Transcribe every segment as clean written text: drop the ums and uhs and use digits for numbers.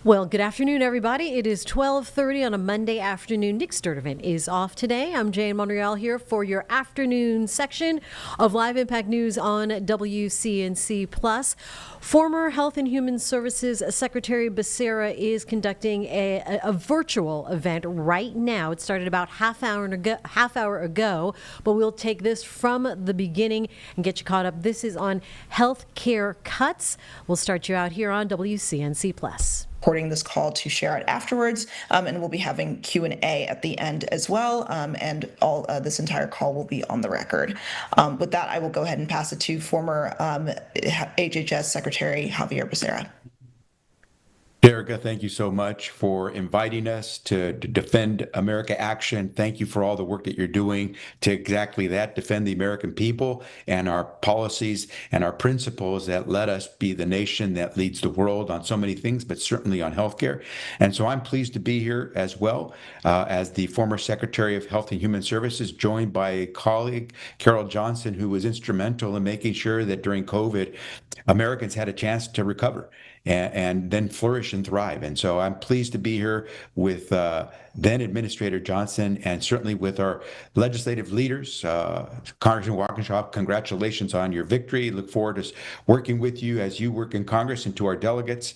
Well, good afternoon, everybody. It is 12:30 on a Monday afternoon. Nick Sturdivant is off today. I'm Jane Monreal here for your afternoon section of Live Impact News on WCNC Plus. Former Health and Human Services Secretary Becerra is conducting a virtual event right now. It started about half hour ago, but we'll take this from the beginning and get you caught up. This is on health care cuts. We'll start you out here on WCNC Plus. Recording this call to share it afterwards, and we'll be having Q&A at the end as well, and all this entire call will be on the record. With that, I will go ahead and pass it to former HHS Secretary Javier Becerra. Erica, thank you so much for inviting us to Defend America Action. Thank you for all the work that you're doing to exactly that, defend the American people and our policies and our principles that let us be the nation that leads the world on so many things, but certainly on healthcare. And so I'm pleased to be here as well as the former Secretary of Health and Human Services, joined by a colleague, Carol Johnson, who was instrumental in making sure that during COVID, Americans had a chance to recover and then flourish and thrive. And so I'm pleased to be here with then Administrator Johnson and certainly with our legislative leaders. Congressman Walkinshaw, congratulations on your victory. Look forward to working with you as you work in Congress, and to our delegates.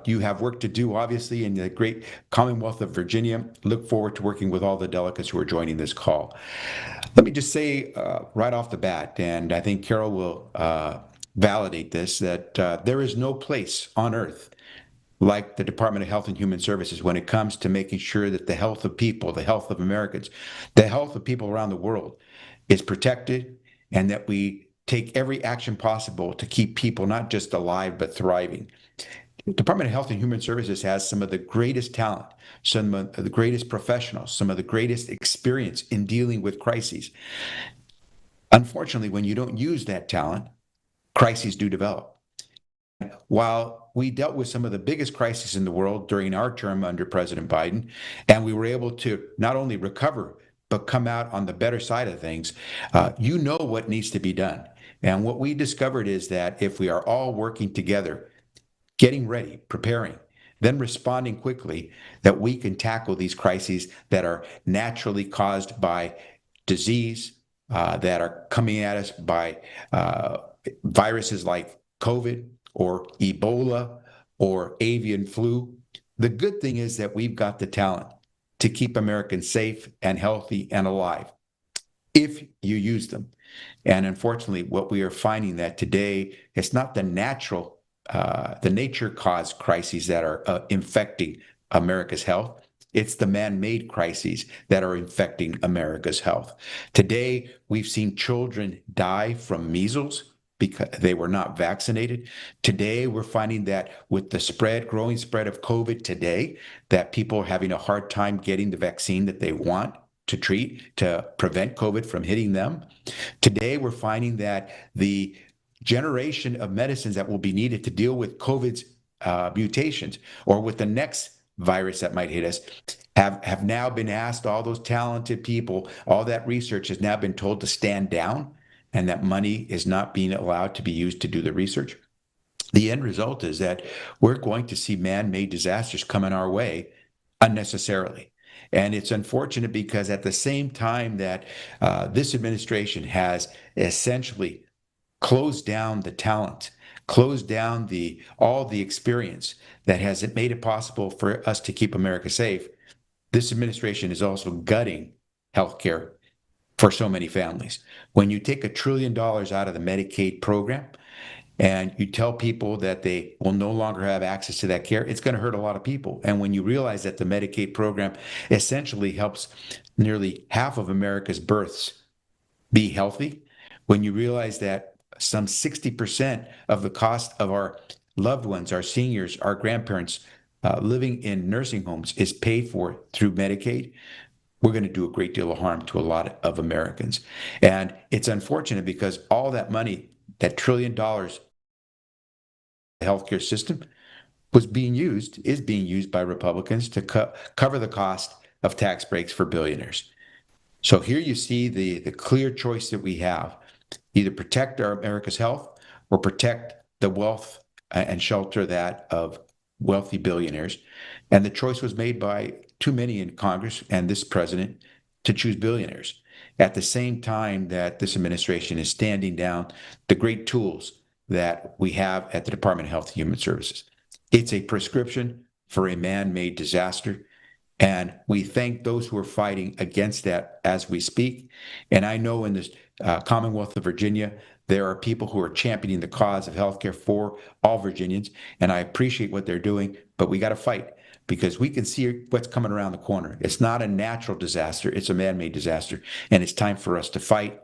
You have work to do, obviously, in the great Commonwealth of Virginia. Look forward to working with all the delegates who are joining this call. Let me just say right off the bat, and I think Carol will validate this, that there is no place on earth like the Department of Health and Human Services when it comes to making sure that the health of people, the health of Americans, the health of people around the world is protected, and that we take every action possible to keep people not just alive, but thriving. The Department of Health and Human Services has some of the greatest talent, some of the greatest professionals, some of the greatest experience in dealing with crises. Unfortunately, when you don't use that talent, crises do develop. While we dealt with some of the biggest crises in the world during our term under President Biden, and we were able to not only recover, but come out on the better side of things, you know what needs to be done. And what we discovered is that if we are all working together, getting ready, preparing, then responding quickly, that we can tackle these crises that are naturally caused by disease, that are coming at us by viruses like COVID or Ebola or avian flu. The good thing is that we've got the talent to keep Americans safe and healthy and alive if you use them. And unfortunately, what we are finding that today, it's not the nature-caused crises that are infecting America's health. It's the man-made crises that are infecting America's health. Today, we've seen children die from measles because they were not vaccinated. Today, we're finding that with the growing spread of COVID today, that people are having a hard time getting the vaccine that they want to treat, to prevent COVID from hitting them. Today, we're finding that the generation of medicines that will be needed to deal with COVID's mutations, or with the next virus that might hit us, have now been asked, all those talented people, all that research has now been told to stand down, and that money is not being allowed to be used to do the research. The end result is that we're going to see man-made disasters coming our way unnecessarily. And it's unfortunate because at the same time that this administration has essentially closed down the talent, closed down all the experience that has made it possible for us to keep America safe, this administration is also gutting healthcare for so many families. When you take $1 trillion out of the Medicaid program and you tell people that they will no longer have access to that care, it's going to hurt a lot of people. And when you realize that the Medicaid program essentially helps nearly half of America's births be healthy, when you realize that some 60% of the cost of our loved ones, our seniors, our grandparents living in nursing homes is paid for through Medicaid, we're going to do a great deal of harm to a lot of Americans. And it's unfortunate because all that money, that $1 trillion healthcare system, is being used by Republicans to cover the cost of tax breaks for billionaires. So here you see the clear choice that we have: either protect our America's health or protect the wealth and shelter that of wealthy billionaires. And the choice was made by too many in Congress and this president to choose billionaires. At the same time that this administration is standing down the great tools that we have at the Department of Health and Human Services. It's a prescription for a man-made disaster. And we thank those who are fighting against that as we speak. And I know in this Commonwealth of Virginia, there are people who are championing the cause of healthcare for all Virginians. And I appreciate what they're doing, but we got to fight because we can see what's coming around the corner. It's not a natural disaster, it's a man-made disaster. And it's time for us to fight,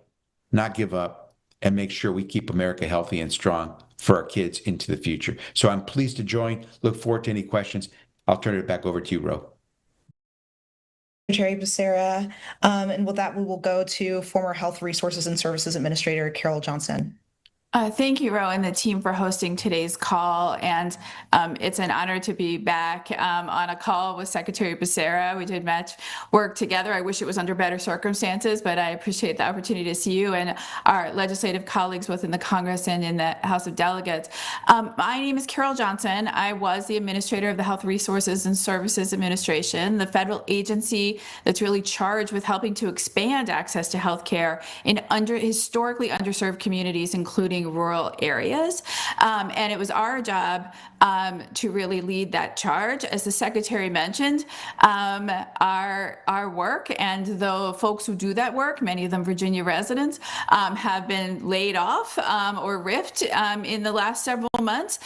not give up, and make sure we keep America healthy and strong for our kids into the future. So I'm pleased to join. Look forward to any questions. I'll turn it back over to you, Ro. Secretary Becerra. And with that, we will go to former Health Resources and Services Administrator Carol Johnson. Thank you, Ro, and the team for hosting today's call. And it's an honor to be back on a call with Secretary Becerra. We did much work together. I wish it was under better circumstances, but I appreciate the opportunity to see you and our legislative colleagues both in the Congress and in the House of Delegates. My name is Carol Johnson. I was the administrator of the Health Resources and Services Administration, the federal agency that's really charged with helping to expand access to health care in historically underserved communities, including rural areas. And it was our job to really lead that charge. As the secretary mentioned, our work and the folks who do that work, many of them Virginia residents, have been laid off or riffed in the last several months.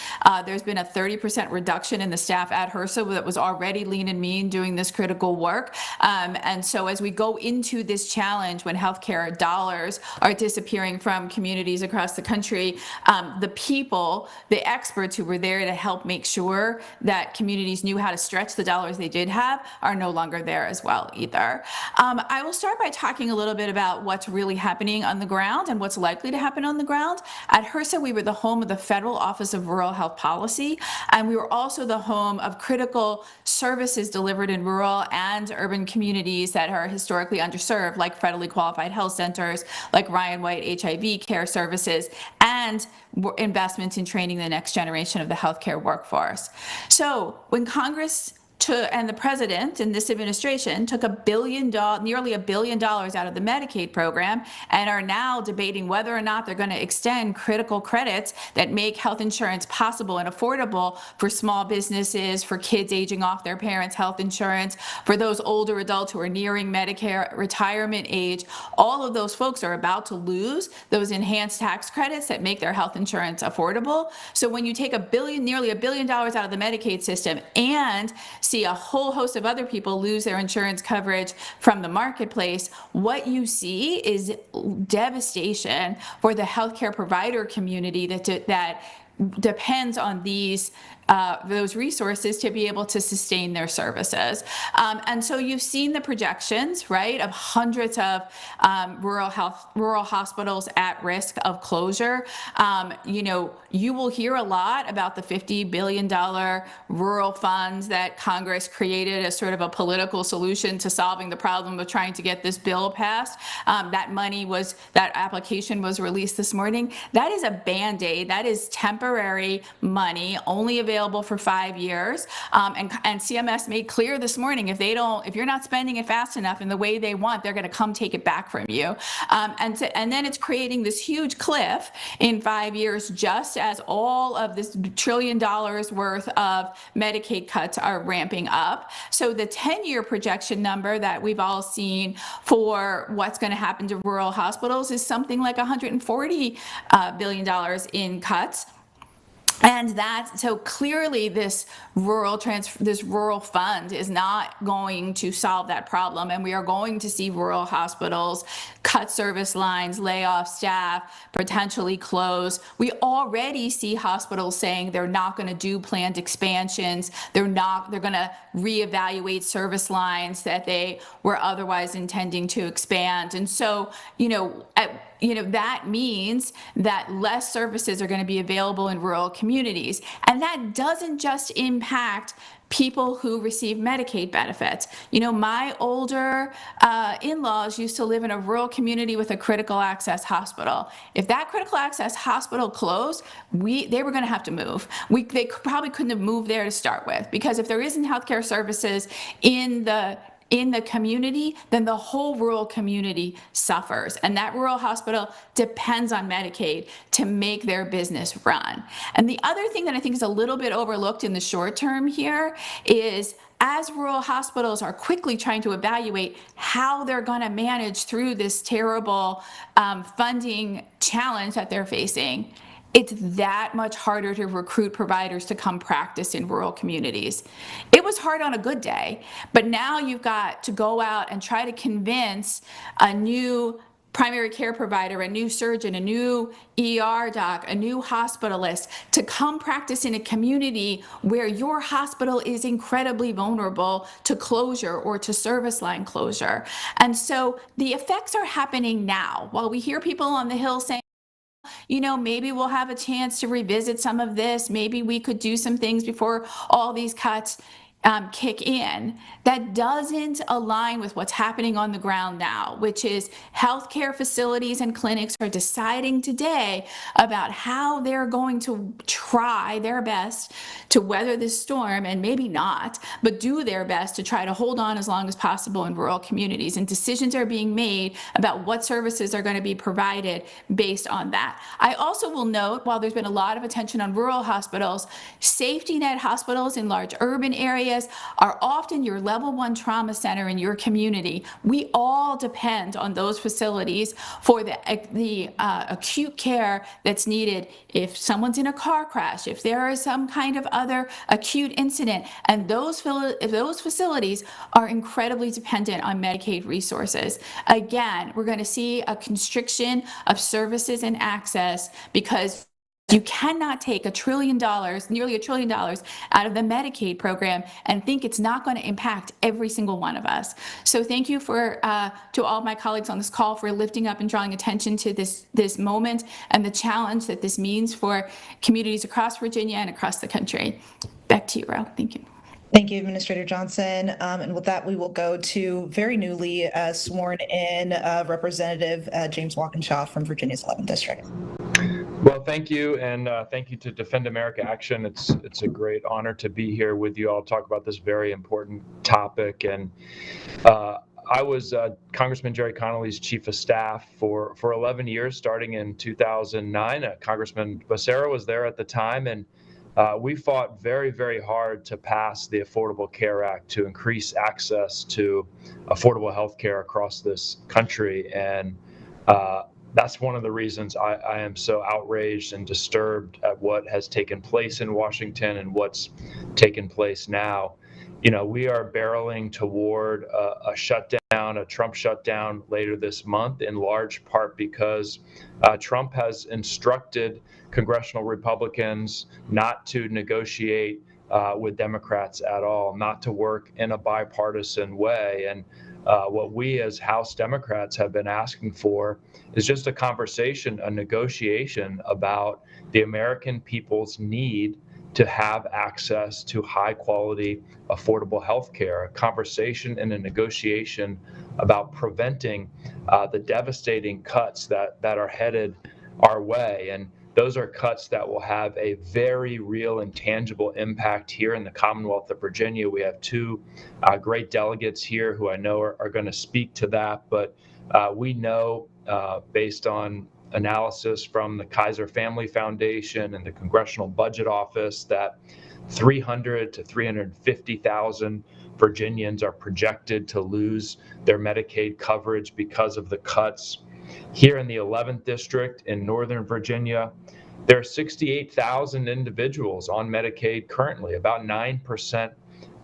There's been a 30% reduction in the staff at HRSA that was already lean and mean doing this critical work. And so as we go into this challenge when healthcare dollars are disappearing from communities across the country, the people, the experts who were there to help make sure that communities knew how to stretch the dollars they did have are no longer there as well either. I will start by talking a little bit about what's really happening on the ground and what's likely to happen on the ground. At HRSA, we were the home of the Federal Office of Rural Health Policy, and we were also the home of critical services delivered in rural and urban communities that are historically underserved, like federally qualified health centers, like Ryan White HIV care services, and investments in training the next generation of the healthcare workforce. So when Congress and the president and this administration took nearly $1 billion out of the Medicaid program and are now debating whether or not they're going to extend critical credits that make health insurance possible and affordable for small businesses, for kids aging off their parents' health insurance, for those older adults who are nearing Medicare retirement age. All of those folks are about to lose those enhanced tax credits that make their health insurance affordable. So when you take nearly $1 billion out of the Medicaid system and see a whole host of other people lose their insurance coverage from the marketplace, what you see is devastation for the healthcare provider community that depends on those resources to be able to sustain their services. And so you've seen the projections, right, of hundreds of rural hospitals at risk of closure. You will hear a lot about the $50 billion rural funds that Congress created as sort of a political solution to solving the problem of trying to get this bill passed. That application was released this morning. That is a Band-Aid. That is temporary money, only available for 5 years. And CMS made clear this morning, if you're not spending it fast enough in the way they want, they're going to come take it back from you. And then it's creating this huge cliff in 5 years, just as all of this $1 trillion worth of Medicaid cuts are ramping up. So the 10-year projection number that we've all seen for what's going to happen to rural hospitals is something like $140 billion in cuts. And so clearly this rural fund is not going to solve that problem. And we are going to see rural hospitals cut service lines, lay off staff, potentially close. We already see hospitals saying they're not going to do planned expansions. They're going to reevaluate service lines that they were otherwise intending to expand. And so, that means that less services are going to be available in rural communities. And that doesn't just impact people who receive Medicaid benefits. You know, my older in-laws used to live in a rural community with a critical access hospital. If that critical access hospital closed, they were going to have to move. They probably couldn't have moved there to start with, because if there isn't healthcare services in the community, then the whole rural community suffers. And that rural hospital depends on Medicaid to make their business run. And the other thing that I think is a little bit overlooked in the short term here is, as rural hospitals are quickly trying to evaluate how they're going to manage through this terrible funding challenge that they're facing, it's that much harder to recruit providers to come practice in rural communities. It was hard on a good day, but now you've got to go out and try to convince a new primary care provider, a new surgeon, a new ER doc, a new hospitalist to come practice in a community where your hospital is incredibly vulnerable to closure or to service line closure. And so the effects are happening now. While we hear people on the Hill saying, you know, maybe we'll have a chance to revisit some of this. Maybe we could do some things before all these cuts kick in. That doesn't align with what's happening on the ground now, which is healthcare facilities and clinics are deciding today about how they're going to try their best to weather this storm, and maybe not, but do their best to try to hold on as long as possible in rural communities. And decisions are being made about what services are going to be provided based on that. I also will note, while there's been a lot of attention on rural hospitals, safety net hospitals in large urban areas are often your level 1 trauma center in your community. We all depend on those facilities for the acute care that's needed if someone's in a car crash, if there is some kind of other acute incident. And those facilities are incredibly dependent on Medicaid resources. Again, we're going to see a constriction of services and access, because you cannot take $1 trillion, nearly $1 trillion out of the Medicaid program and think it's not going to impact every single one of us. So thank you to all of my colleagues on this call for lifting up and drawing attention to this moment and the challenge that this means for communities across Virginia and across the country. Back to you, Ro. Thank you. Thank you, Administrator Johnson. And with that, we will go to very newly sworn in Representative James Walkinshaw from Virginia's 11th District. Well, thank you, and thank you to Defend America Action. It's a great honor to be here with you all to talk about this very important topic. And I was Congressman Jerry Connolly's chief of staff for 11 years, starting in 2009. Congressman Becerra was there at the time, and we fought very, very hard to pass the Affordable Care Act to increase access to affordable health care across this country. And that's one of the reasons I am so outraged and disturbed at what has taken place in Washington and what's taken place now. You know, we are barreling toward a shutdown, a Trump shutdown later this month, in large part because Trump has instructed congressional Republicans not to negotiate with Democrats at all, not to work in a bipartisan way. And what we as House Democrats have been asking for is just a conversation, a negotiation about the American people's need to have access to high quality, affordable health care, a conversation and a negotiation about preventing the devastating cuts that are headed our way. And those are cuts that will have a very real and tangible impact here in the Commonwealth of Virginia. We have two great delegates here who I know are going to speak to that, but we know based on analysis from the Kaiser Family Foundation and the Congressional Budget Office that 300 to 350,000 Virginians are projected to lose their Medicaid coverage because of the cuts. Here in the 11th District in Northern Virginia, there are 68,000 individuals on Medicaid currently, about 9%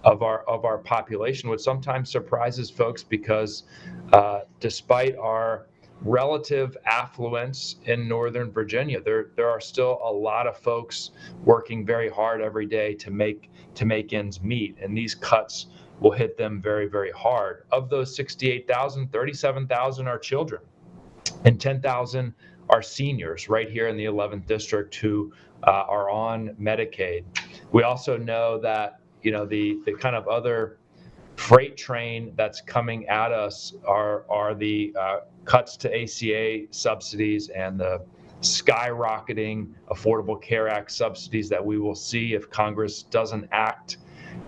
of our population, which sometimes surprises folks because despite our relative affluence in Northern Virginia, there are still a lot of folks working very hard every day to make ends meet, and these cuts will hit them very, very hard. Of those 68,000, 37,000 are children, and 10,000 are seniors right here in the 11th District who are on Medicaid. We also know that the kind of other freight train that's coming at us are the cuts to ACA subsidies and the skyrocketing Affordable Care Act subsidies that we will see if Congress doesn't act.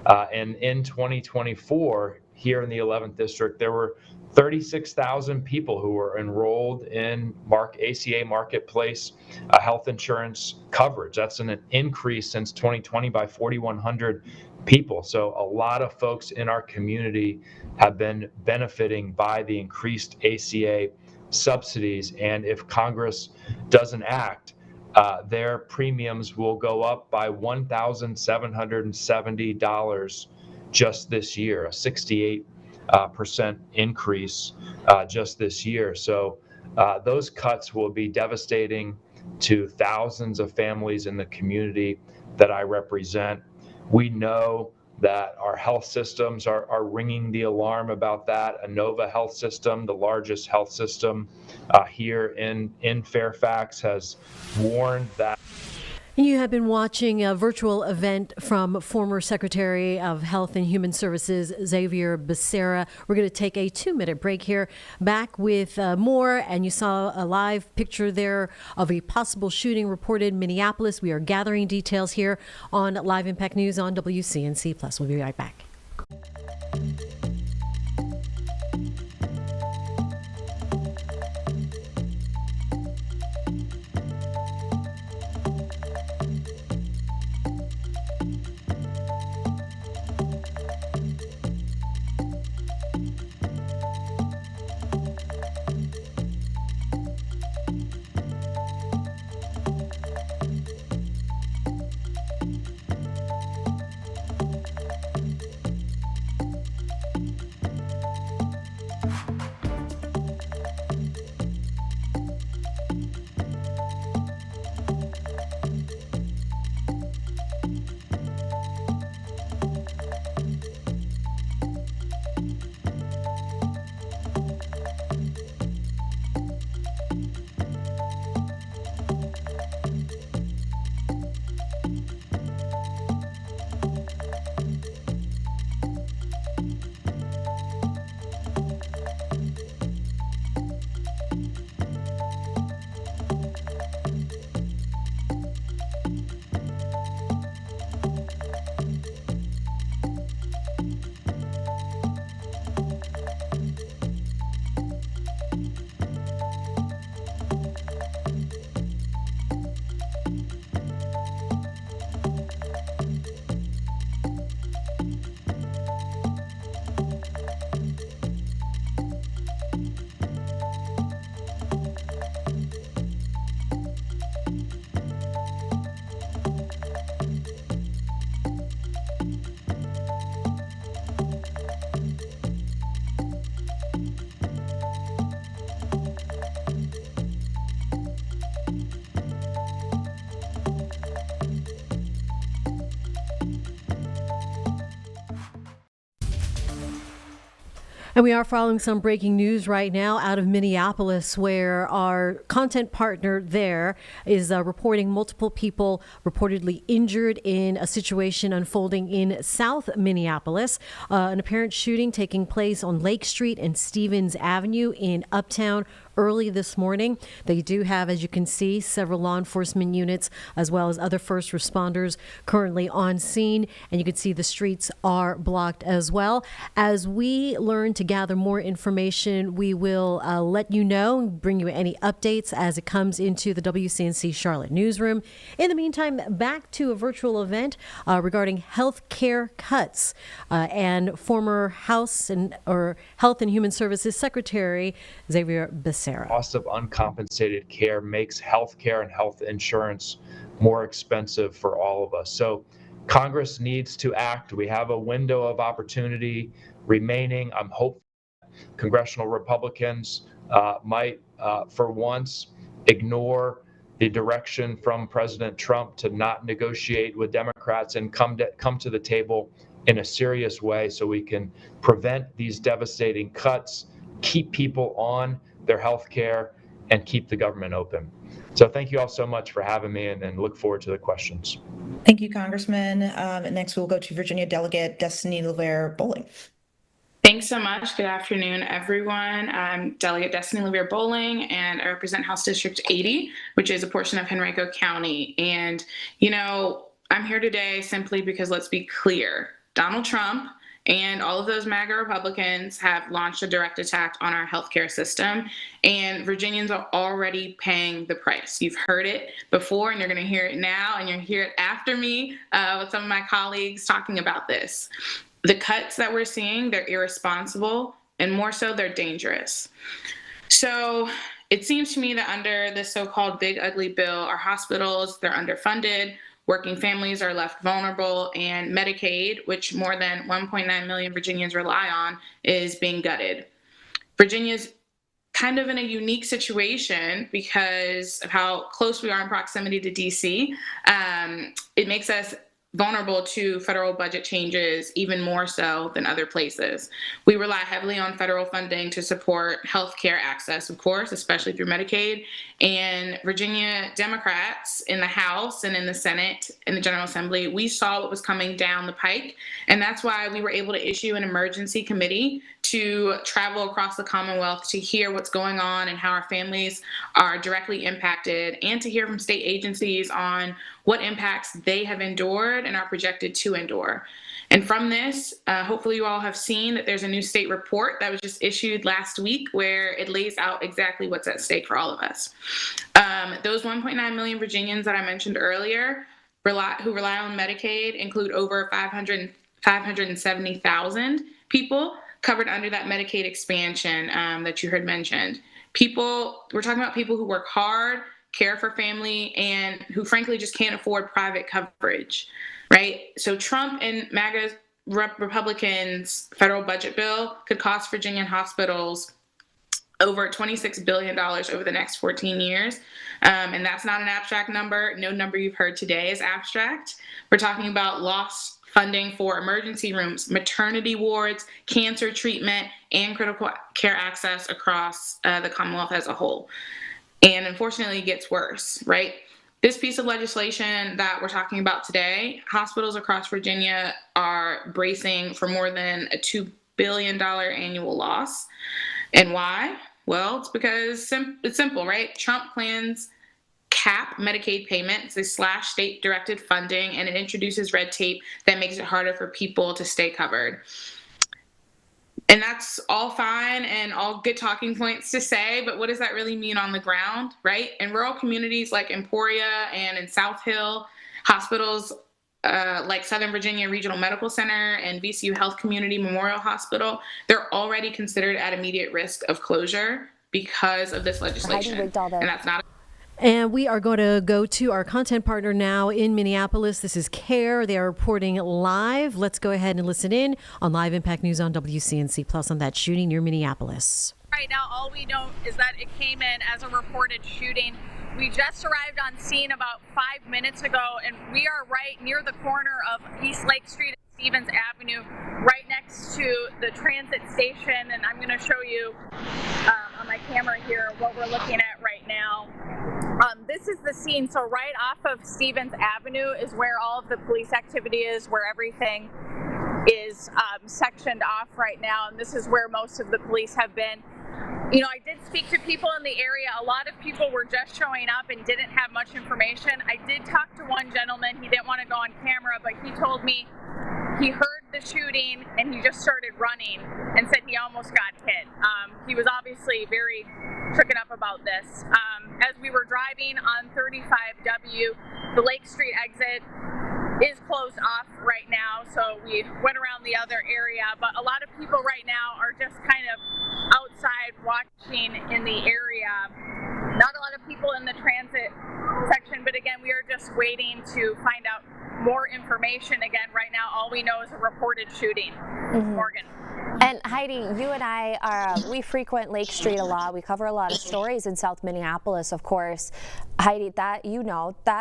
And in 2024, here in the 11th District, there were 36,000 people who were enrolled in ACA Marketplace health insurance coverage. That's an increase since 2020 by 4,100 people. So a lot of folks in our community have been benefiting by the increased ACA subsidies. And if Congress doesn't act, their premiums will go up by $1,770 just this year, a 68% increase just this year. So those cuts will be devastating to thousands of families in the community that I represent. We know that our health systems are ringing the alarm about that. Inova Health System, the largest health system here in Fairfax, has warned that. You have been watching a virtual event from former Secretary of Health and Human Services, Xavier Becerra. We're going to take a 2-minute break here. Back with more, and you saw a live picture there of a possible shooting reported in Minneapolis. We are gathering details here on Live Impact News on WCNC Plus. We'll be right back. And we are following some breaking news right now out of Minneapolis, where our content partner there is reporting multiple people reportedly injured in a situation unfolding in South Minneapolis. An apparent shooting taking place on Lake Street and Stevens Avenue in Uptown early this morning. They do have, as you can see, several law enforcement units as well as other first responders currently on scene. And you can see the streets are blocked as well. As we learn to gather more information, we will let you know, bring you any updates as it comes into the WCNC Charlotte newsroom. In the meantime, back to a virtual event regarding health care cuts and former Health and Human Services Secretary Xavier Becerra. Cost of uncompensated care makes health care and health insurance more expensive for all of us. So Congress needs to act. We have a window of opportunity remaining. I'm hopeful congressional Republicans might, for once, ignore the direction from President Trump to not negotiate with Democrats and come to the table in a serious way so we can prevent these devastating cuts, keep people on their health care, and keep the government open. So thank you all so much for having me, and look forward to the questions. Thank you, Congressman. And next we'll go to Virginia Delegate Destiny LeVere Bowling. Thanks so much. Good afternoon, everyone. I'm Delegate Destiny LeVere Bowling, and I represent House District 80, which is a portion of Henrico County. And, I'm here today simply because, let's be clear, Donald Trump and all of those MAGA Republicans have launched a direct attack on our healthcare system, and Virginians are already paying the price. You've heard it before, and you're going to hear it now, and you'll hear it after me with some of my colleagues talking about this. The cuts that we're seeing, they're irresponsible, and more so, they're dangerous. So it seems to me that under this so-called big ugly bill, our hospitals, they're underfunded, working families are left vulnerable, and Medicaid, which more than 1.9 million Virginians rely on, is being gutted. Virginia's kind of in a unique situation because of how close we are in proximity to DC. It makes us vulnerable to federal budget changes even more so than other places. We rely heavily on federal funding to support healthcare access, of course, especially through Medicaid. And Virginia Democrats in the House and in the Senate and the General Assembly, we saw what was coming down the pike. And that's why we were able to issue an emergency committee to travel across the Commonwealth to hear what's going on and how our families are directly impacted, and to hear from state agencies on what impacts they have endured and are projected to endure. And from this, hopefully you all have seen that there's a new state report that was just issued last week where it lays out exactly what's at stake for all of us. Those 1.9 million Virginians that I mentioned earlier who rely on Medicaid include over 570,000 people covered under that Medicaid expansion that you heard mentioned. We're talking about people who work hard, care for family, and who frankly just can't afford private coverage, right? So Trump and MAGA Republicans' federal budget bill could cost Virginian hospitals over $26 billion over the next 14 years. And that's not an abstract number. No number you've heard today is abstract. We're talking about lost funding for emergency rooms, maternity wards, cancer treatment, and critical care access across the Commonwealth as a whole. And unfortunately, it gets worse, right? This piece of legislation that we're talking about today, hospitals across Virginia are bracing for more than a $2 billion annual loss. And why? Well, it's because it's simple, right? Trump plans cap Medicaid payments, they slash state-directed funding, and it introduces red tape that makes it harder for people to stay covered. And that's all fine and all good talking points to say, but what does that really mean on the ground, right? In rural communities like Emporia and in South Hill, hospitals like Southern Virginia Regional Medical Center and VCU Health Community Memorial Hospital, they're already considered at immediate risk of closure because of this legislation. And that's not. And we are going to go to our content partner now in Minneapolis. This is CARE. They are reporting live. Let's go ahead and listen in on Live Impact News on WCNC Plus on that shooting near Minneapolis. Right now, all we know is that it came in as a reported shooting. We just arrived on scene about 5 minutes ago, and we are right near the corner of East Lake Street and Stevens Avenue, right next to the transit station. And I'm going to show you on my camera here what we're looking at right now. This is the scene. So right off of Stevens Avenue is where all of the police activity is, where everything is sectioned off right now. And this is where most of the police have been. I did speak to people in the area. A lot of people were just showing up and didn't have much information. I did talk to one gentleman. He didn't want to go on camera, but he told me he heard the shooting and he just started running and said he almost got hit. He was obviously very shooken up about this. As we were driving on 35W, the Lake Street exit is closed off right now, so we went around the other area, but a lot of people right now are just kind of outside watching in the area. Not a lot of people in the transit section, but again, we are just waiting to find out more information. Again, right now, all we know is a reported shooting. Morgan. And Heidi, you and I, we frequent Lake Street a lot. We cover a lot of stories in South Minneapolis, of course. Heidi, that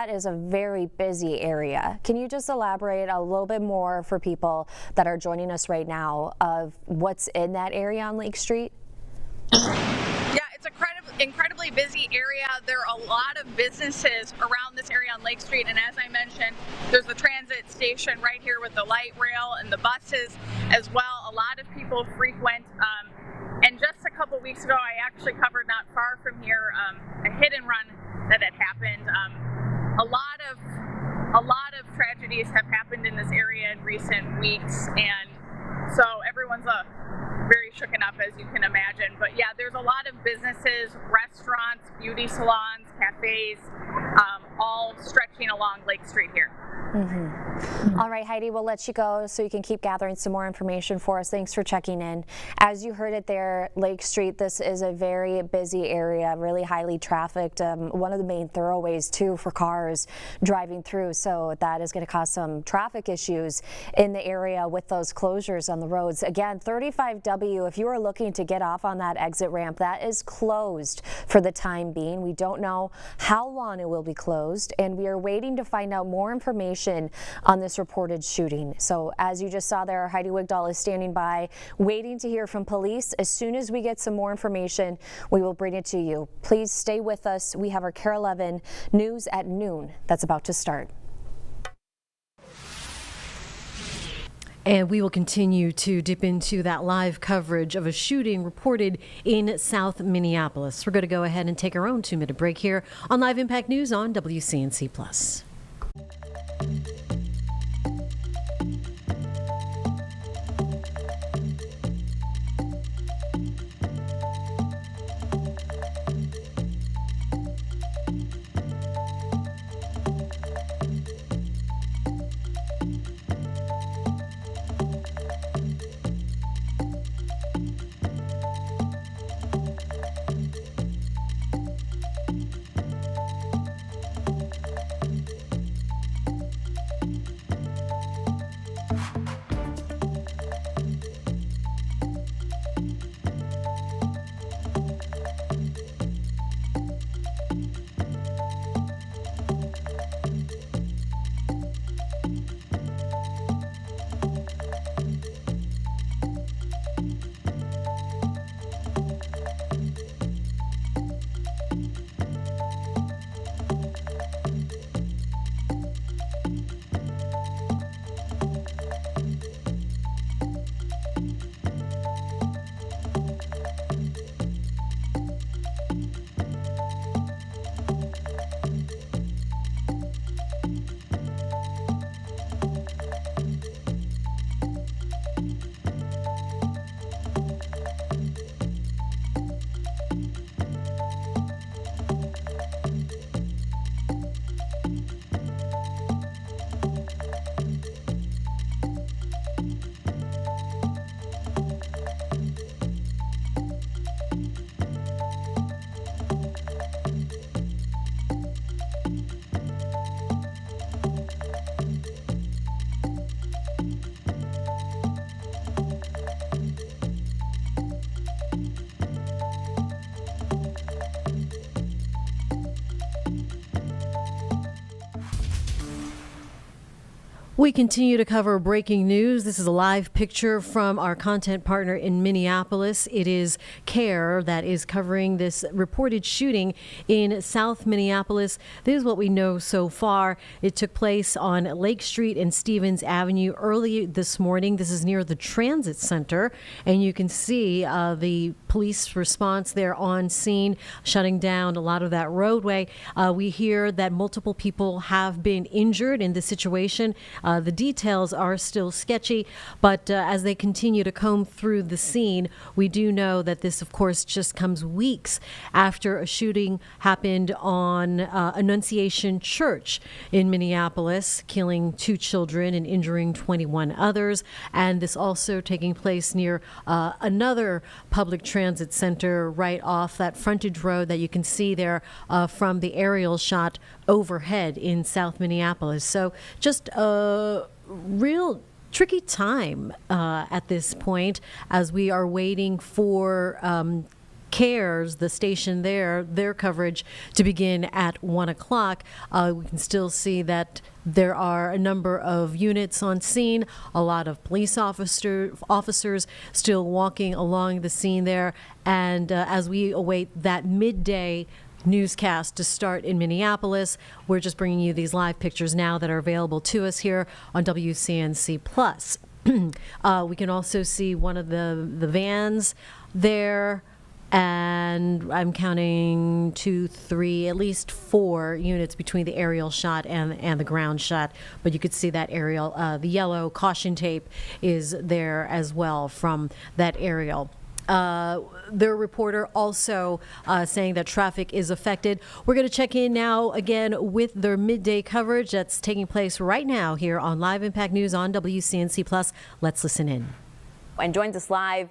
is a very busy area. Can you just elaborate a little bit more for people that are joining us right now of what's in that area on Lake Street? Yeah, it's incredibly busy area. There are a lot of businesses around this area on Lake Street, and as I mentioned, there's the transit station right here with the light rail and the buses as well. A lot of people frequent, and just a couple weeks ago, I actually covered not far from here a hit and run that had happened. A lot of tragedies have happened in this area in recent weeks, and so everyone's very shooken up, as you can imagine. But yeah, there's a lot of businesses, restaurants, beauty salons, cafes, all stretching along Lake Street here. All right, Heidi, we'll let you go so you can keep gathering some more information for us. Thanks for checking in. As you heard it there, Lake Street, this is a very busy area, really highly trafficked, one of the main thoroughways too for cars driving through, so that is going to cause some traffic issues in the area with those closures on the roads. Again, 35W, if you are looking to get off on that exit ramp, that is closed for the time being. We don't know how long it will be closed, and we are waiting to find out more information on this reported shooting. So as you just saw there, Heidi Wigdahl is standing by waiting to hear from police. As soon as we get some more information, we will bring it to you. Please stay with us. We have our KARE 11 news at noon that's about to start. And we will continue to dip into that live coverage of a shooting reported in South Minneapolis. We're going to go ahead and take our own 2-minute break here on Live Impact News on WCNC+. We continue to cover breaking news. This is a live picture from our content partner in Minneapolis. It is KARE that is covering this reported shooting in South Minneapolis. This is what we know so far. It took place on Lake Street and Stevens Avenue early this morning. This is near the transit center, and you can see the police response there on scene, shutting down a lot of that roadway. We hear that multiple people have been injured in this situation. The details are still sketchy, but as they continue to comb through the scene, we do know that this, of course, just comes weeks after a shooting happened on Annunciation Church in Minneapolis, killing 2 children and injuring 21 others. And this also taking place near another public transit center right off that frontage road that you can see there from the aerial shot overhead in South Minneapolis. So just a real tricky time at this point as we are waiting for KARE's, the station there, their coverage to begin at 1 o'clock. We can still see that There are a number of units on scene, a lot of police officers still walking along the scene there. And as we await that midday newscast to start in Minneapolis, we're just bringing you these live pictures now that are available to us here on WCNC Plus. We can also see one of the vans there, and I'm counting 2, 3, at least 4 units between the aerial shot and the ground shot. But you could see that aerial, the yellow caution tape is there as well from that aerial. Their reporter also saying that traffic is affected. We're going to check in now again with their midday coverage that's taking place right now here on Live Impact News on WCNC Plus. Let's listen in. And joins us live.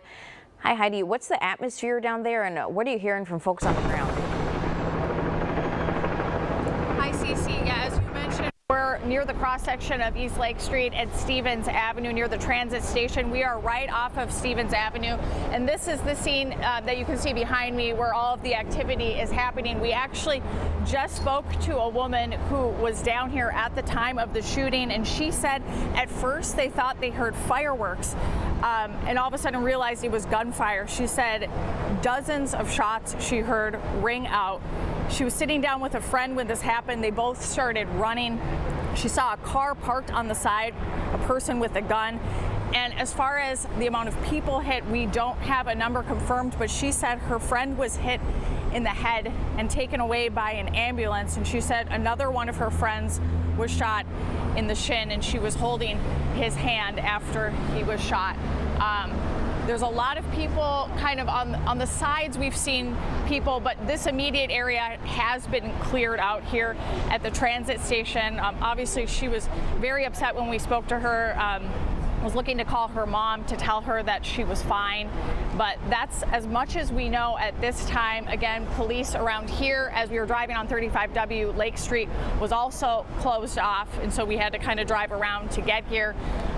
Hi, Heidi. What's the atmosphere down there, and what are you hearing from folks on the ground? Hi, Cece. Yeah, as you mentioned, we're near the cross-section of East Lake Street and Stevens Avenue near the transit station. We are right off of Stevens Avenue, and this is the scene that you can see behind me where all of the activity is happening. We actually just spoke to a woman who was down here at the time of the shooting, and she said at first they thought they heard fireworks, and all of a sudden realized it was gunfire. She said dozens of shots she heard ring out. She was sitting down with a friend when this happened. They both started running. She saw a car parked on the side, a person with a gun. And as far as the amount of people hit, we don't have a number confirmed, but she said her friend was hit in the head and taken away by an ambulance. And she said another one of her friends was shot in the shin, and she was holding his hand after he was shot. There's a lot of people kind of on the sides. We've seen people, but this immediate area has been cleared out here at the transit station. Obviously, she was very upset when we spoke to her. Was looking to call her mom to tell her that she was fine, but that's as much as we know at this time. Again, police around here, as we were driving on 35W Lake Street, was also closed off, and so we had to kind of drive around to get here.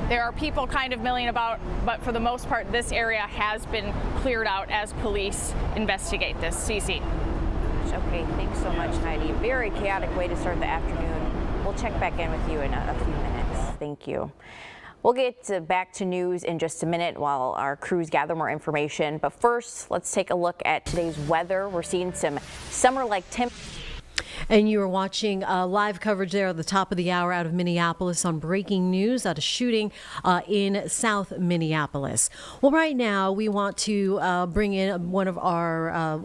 There are people kind of milling about, but for the most part, this area has been cleared out as police investigate this. Cece. Okay, thanks so much, Heidi. Very chaotic way to start the afternoon. We'll check back in with you in a few minutes. Thank you. We'll get back to news in just a minute while our crews gather more information. But first, let's take a look at today's weather. We're seeing some summer-like temperatures. And you are watching live coverage there at the top of the hour out of Minneapolis on breaking news out of shooting in South Minneapolis. Well, right now we want to bring in one of our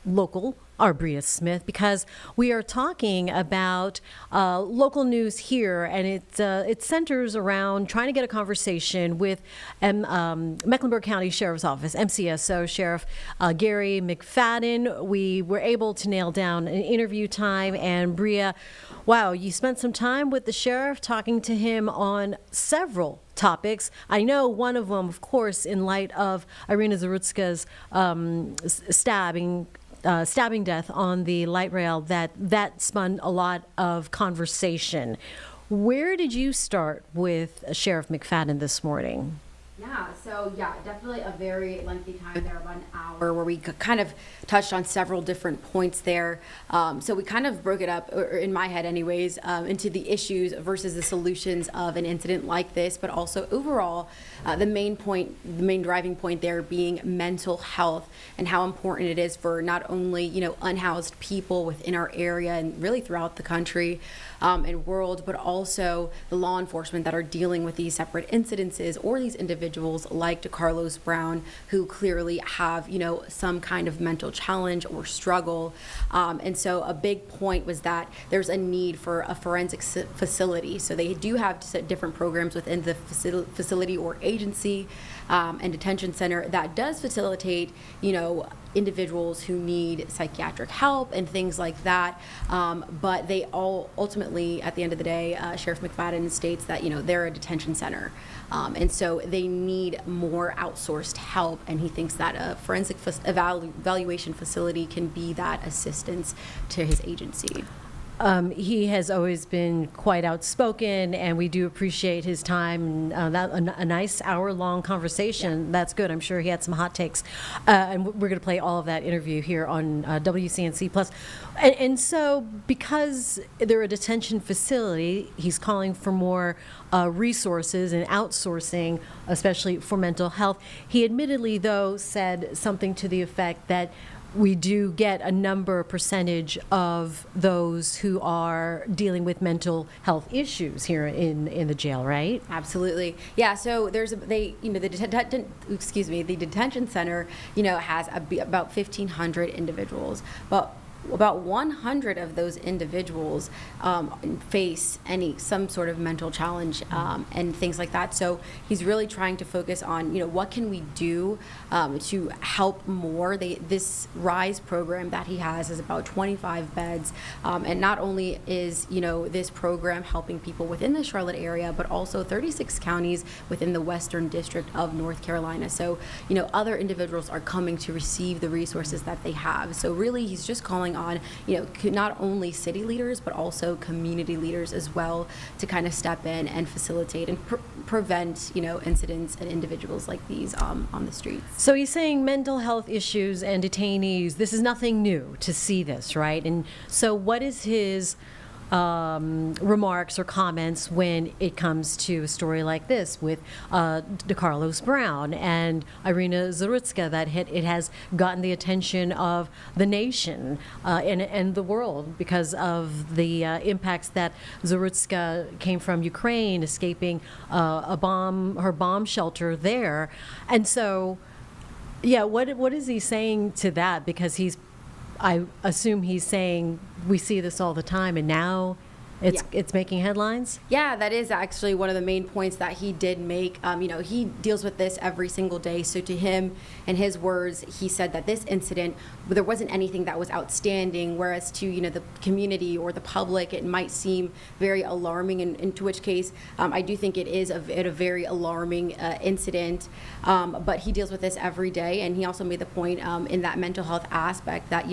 local, Bria Smith, because we are talking about local news here, and it centers around trying to get a conversation with Mecklenburg County Sheriff's Office, MCSO Sheriff Gary McFadden. We were able to nail down an interview time, and Bria, wow, you spent some time with the sheriff talking to him on several topics. I know one of them, of course, in light of Irina Zarutska's stabbing death on the light rail, that spun a lot of conversation. Where did you start with Sheriff McFadden this morning? Definitely a very lengthy time there, about an hour, where we kind of touched on several different points there. So we kind of broke it up, or in my head anyways, into the issues versus the solutions of an incident like this, but also overall, the main driving point there being mental health and how important it is for not only, unhoused people within our area and really throughout the country and world, but also the law enforcement that are dealing with these separate incidences or these individuals like DeCarlos Brown, who clearly have, some kind of mental challenge or struggle. And so a big point was that there's a need for a forensic facility. So they do have different programs within the facility or agency and detention center that does facilitate, individuals who need psychiatric help and things like that. But they all ultimately, at the end of the day, Sheriff McFadden states that, they're a detention center. And so they need more outsourced help. And he thinks that a forensic evaluation facility can be that assistance to his agency. He has always been quite outspoken, and we do appreciate his time. A nice hour-long conversation. That's good. I'm sure he had some hot takes, and we're going to play all of that interview here on WCNC Plus. And so, because they're a detention facility, he's calling for more resources and outsourcing, especially for mental health. He admittedly, though, said something to the effect that we do get a percentage of those who are dealing with mental health issues here in the jail, right? Absolutely. Yeah. So the detention center, has about 1,500 individuals, but about 100 of those individuals face some sort of mental challenge and things like that. So he's really trying to focus on, what can we do to help more. This RISE program that he has is about 25 beds, and not only is this program helping people within the Charlotte area, but also 36 counties within the Western District of North Carolina. So other individuals are coming to receive the resources that they have. So really, he's just calling on not only city leaders but also community leaders as well to kind of step in and facilitate and prevent incidents and individuals like these on the streets. So he's saying mental health issues and detainees, this is nothing new to see this, right? And so what is his remarks or comments when it comes to a story like this with DeCarlos Brown and Irina Zarutska, that it has gotten the attention of the nation and the world because of the impacts that Zarutska came from Ukraine, escaping her bomb shelter there. And so, yeah, what is he saying to that? Because I assume he's saying we see this all the time, and now it's making headlines? Yeah, that is actually one of the main points that he did make. He deals with this every single day. So to him, in his words, he said that this incident, there wasn't anything that was outstanding, whereas to, the community or the public, it might seem very alarming, and to which case, I do think it is a very alarming incident. But he deals with this every day, and he also made the point in that mental health aspect that,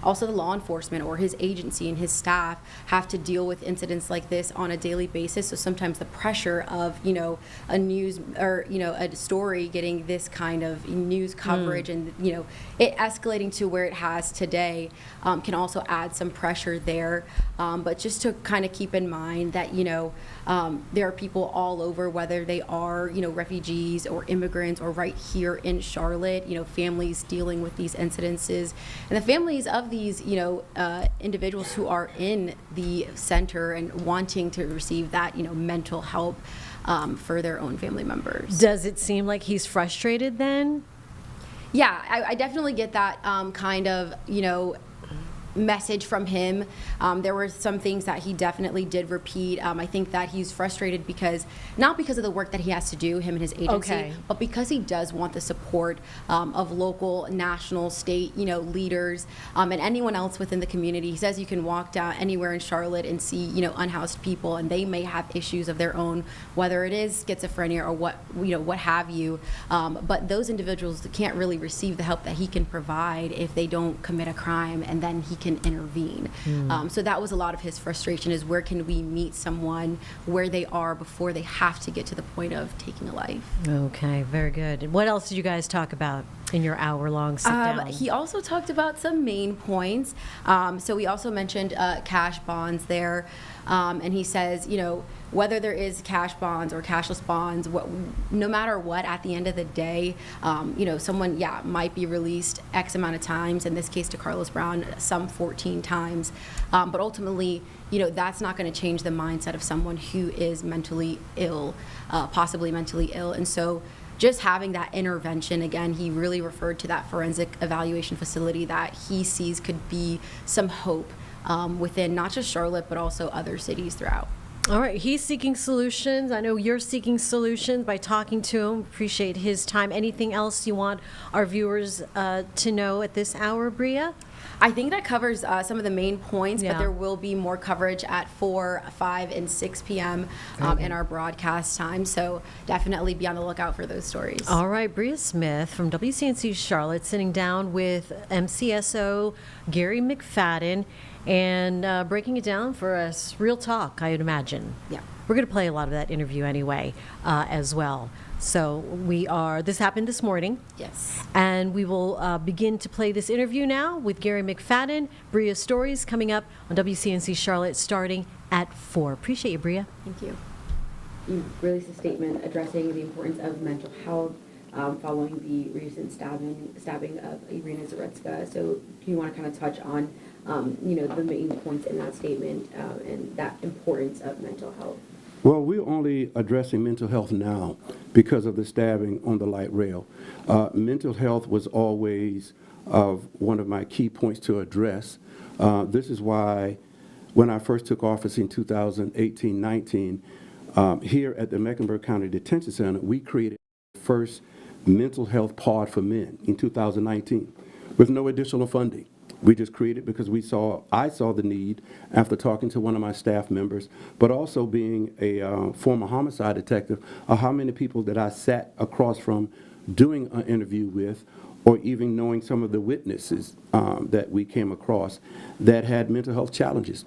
also the law enforcement or his agency and his staff have to deal with incidents like this on a daily basis. So sometimes the pressure of, a news or, a story getting this kind of news coverage and, it escalating to where it has today can also add some pressure there. But just to kind of keep in mind that, there are people all over, whether they are, refugees or immigrants or right here in Charlotte, families dealing with these incidences, and the families of these, individuals who are in the center and wanting to receive that, mental help for their own family members. Does it seem like he's frustrated then? Yeah, I definitely get that kind of, message from him. There were some things that he definitely did repeat. I think that he's frustrated not because of the work that he has to do, him and his agency, but because he does want the support of local, national, state, leaders, and anyone else within the community. He says you can walk down anywhere in Charlotte and see, unhoused people, and they may have issues of their own, whether it is schizophrenia or what have you. But those individuals can't really receive the help that he can provide if they don't commit a crime, and then he can intervene. So that was a lot of his frustration, is where can we meet someone where they are before they have to get to the point of taking a life. Okay, very good. What else did you guys talk about in your hour-long sit-down? He also talked about some main points. So we also mentioned cash bonds there. And he says, whether there is cash bonds or cashless bonds, no matter what, at the end of the day, someone, might be released X amount of times. In this case, DeCarlos Brown, some 14 times. But ultimately, that's not going to change the mindset of someone who is mentally ill, possibly mentally ill. And so just having that intervention, again, he really referred to that forensic evaluation facility that he sees could be some hope within not just Charlotte, but also other cities throughout. All right, he's seeking solutions. I know you're seeking solutions by talking to him. Appreciate his time. Anything else you want our viewers to know at this hour, Bria? I think that covers some of the main points, Yeah. but there will be more coverage at 4, 5, and 6 p.m. In our broadcast time. So definitely be on the lookout for those stories. All right, Bria Smith from WCNC Charlotte sitting down with MCSO Gary McFadden and breaking it down for us. Real talk, I would imagine. Yeah. We're going to play a lot of that interview anyway as well. So this happened this morning. Yes. And we will begin to play this interview now with Gary McFadden. Bria's stories coming up on WCNC Charlotte starting at 4. Appreciate you, Bria. Thank you. You released a statement addressing the importance of mental health following the recent stabbing of Irina Zaretska. So do you want to kind of touch on, the main points in that statement and that importance of mental health? Well, we're only addressing mental health now because of the stabbing on the light rail. Mental health was always one of my key points to address. This is why when I first took office in 2018-19, here at the Mecklenburg County Detention Center, we created the first mental health pod for men in 2019 with no additional funding. We just created because I saw the need after talking to one of my staff members, but also being a former homicide detective, of how many people that I sat across from doing an interview with, or even knowing some of the witnesses that we came across that had mental health challenges.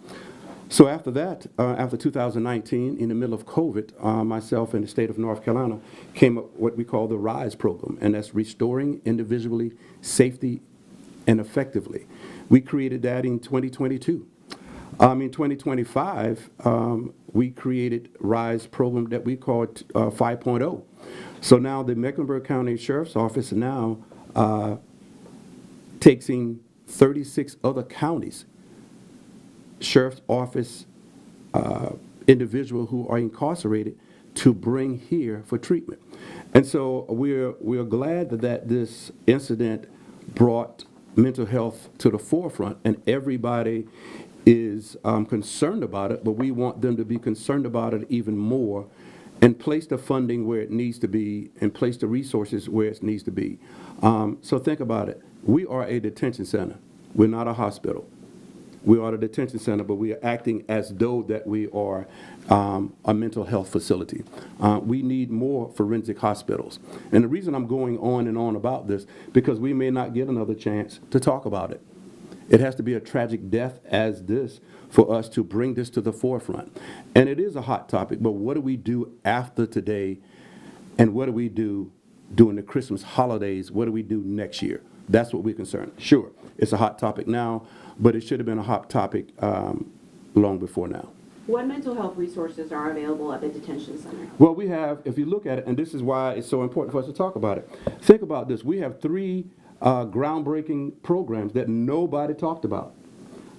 So after that, after 2019, in the middle of COVID, myself and the state of North Carolina came up with what we call the RISE program, and that's Restoring Individually Safety and Effectively. We created that in 2022. In 2025, we created RISE program that we called 5.0. So now the Mecklenburg County Sheriff's Office now takes in 36 other counties, Sheriff's Office individual who are incarcerated to bring here for treatment. And so we're glad that this incident brought mental health to the forefront, and everybody is concerned about it, but we want them to be concerned about it even more and place the funding where it needs to be and place the resources where it needs to be. So think about it. We are a detention center. We're not a hospital. We are a detention center, but we are acting as though that we are a mental health facility. We need more forensic hospitals. And the reason I'm going on and on about this, because we may not get another chance to talk about it. It has to be a tragic death as this for us to bring this to the forefront. And it is a hot topic, but what do we do after today? And what do we do during the Christmas holidays? What do we do next year? That's what we're concerned. Sure, it's a hot topic now, but it should have been a hot topic long before now. What mental health resources are available at the detention center? Well, we have, if you look at it, and this is why it's so important for us to talk about it. Think about this. We have 3 groundbreaking programs that nobody talked about.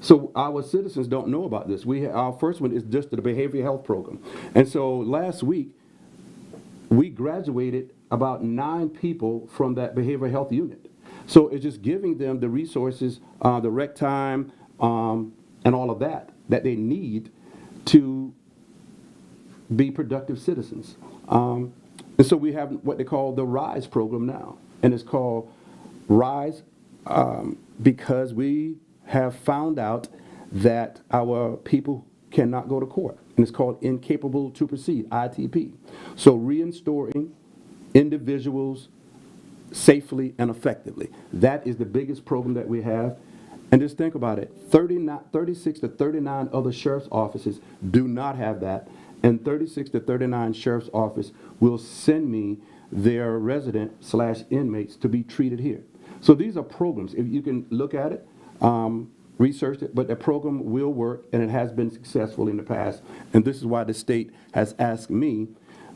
So our citizens don't know about this. Our first one is just the behavioral health program. And so last week, we graduated about 9 people from that behavioral health unit. So it's just giving them the resources, the rec time, and all of that they need to be productive citizens. And so we have what they call the RISE program now. And it's called RISE because we have found out that our people cannot go to court. And it's called Incapable to Proceed, ITP. So restoring individuals safely and effectively. That is the biggest program that we have. And just think about it, 36 to 39 other sheriff's offices do not have that, and 36 to 39 sheriff's office will send me their resident/inmates to be treated here. So these are programs. If you can look at it, research it, but the program will work, and it has been successful in the past. And this is why the state has asked me,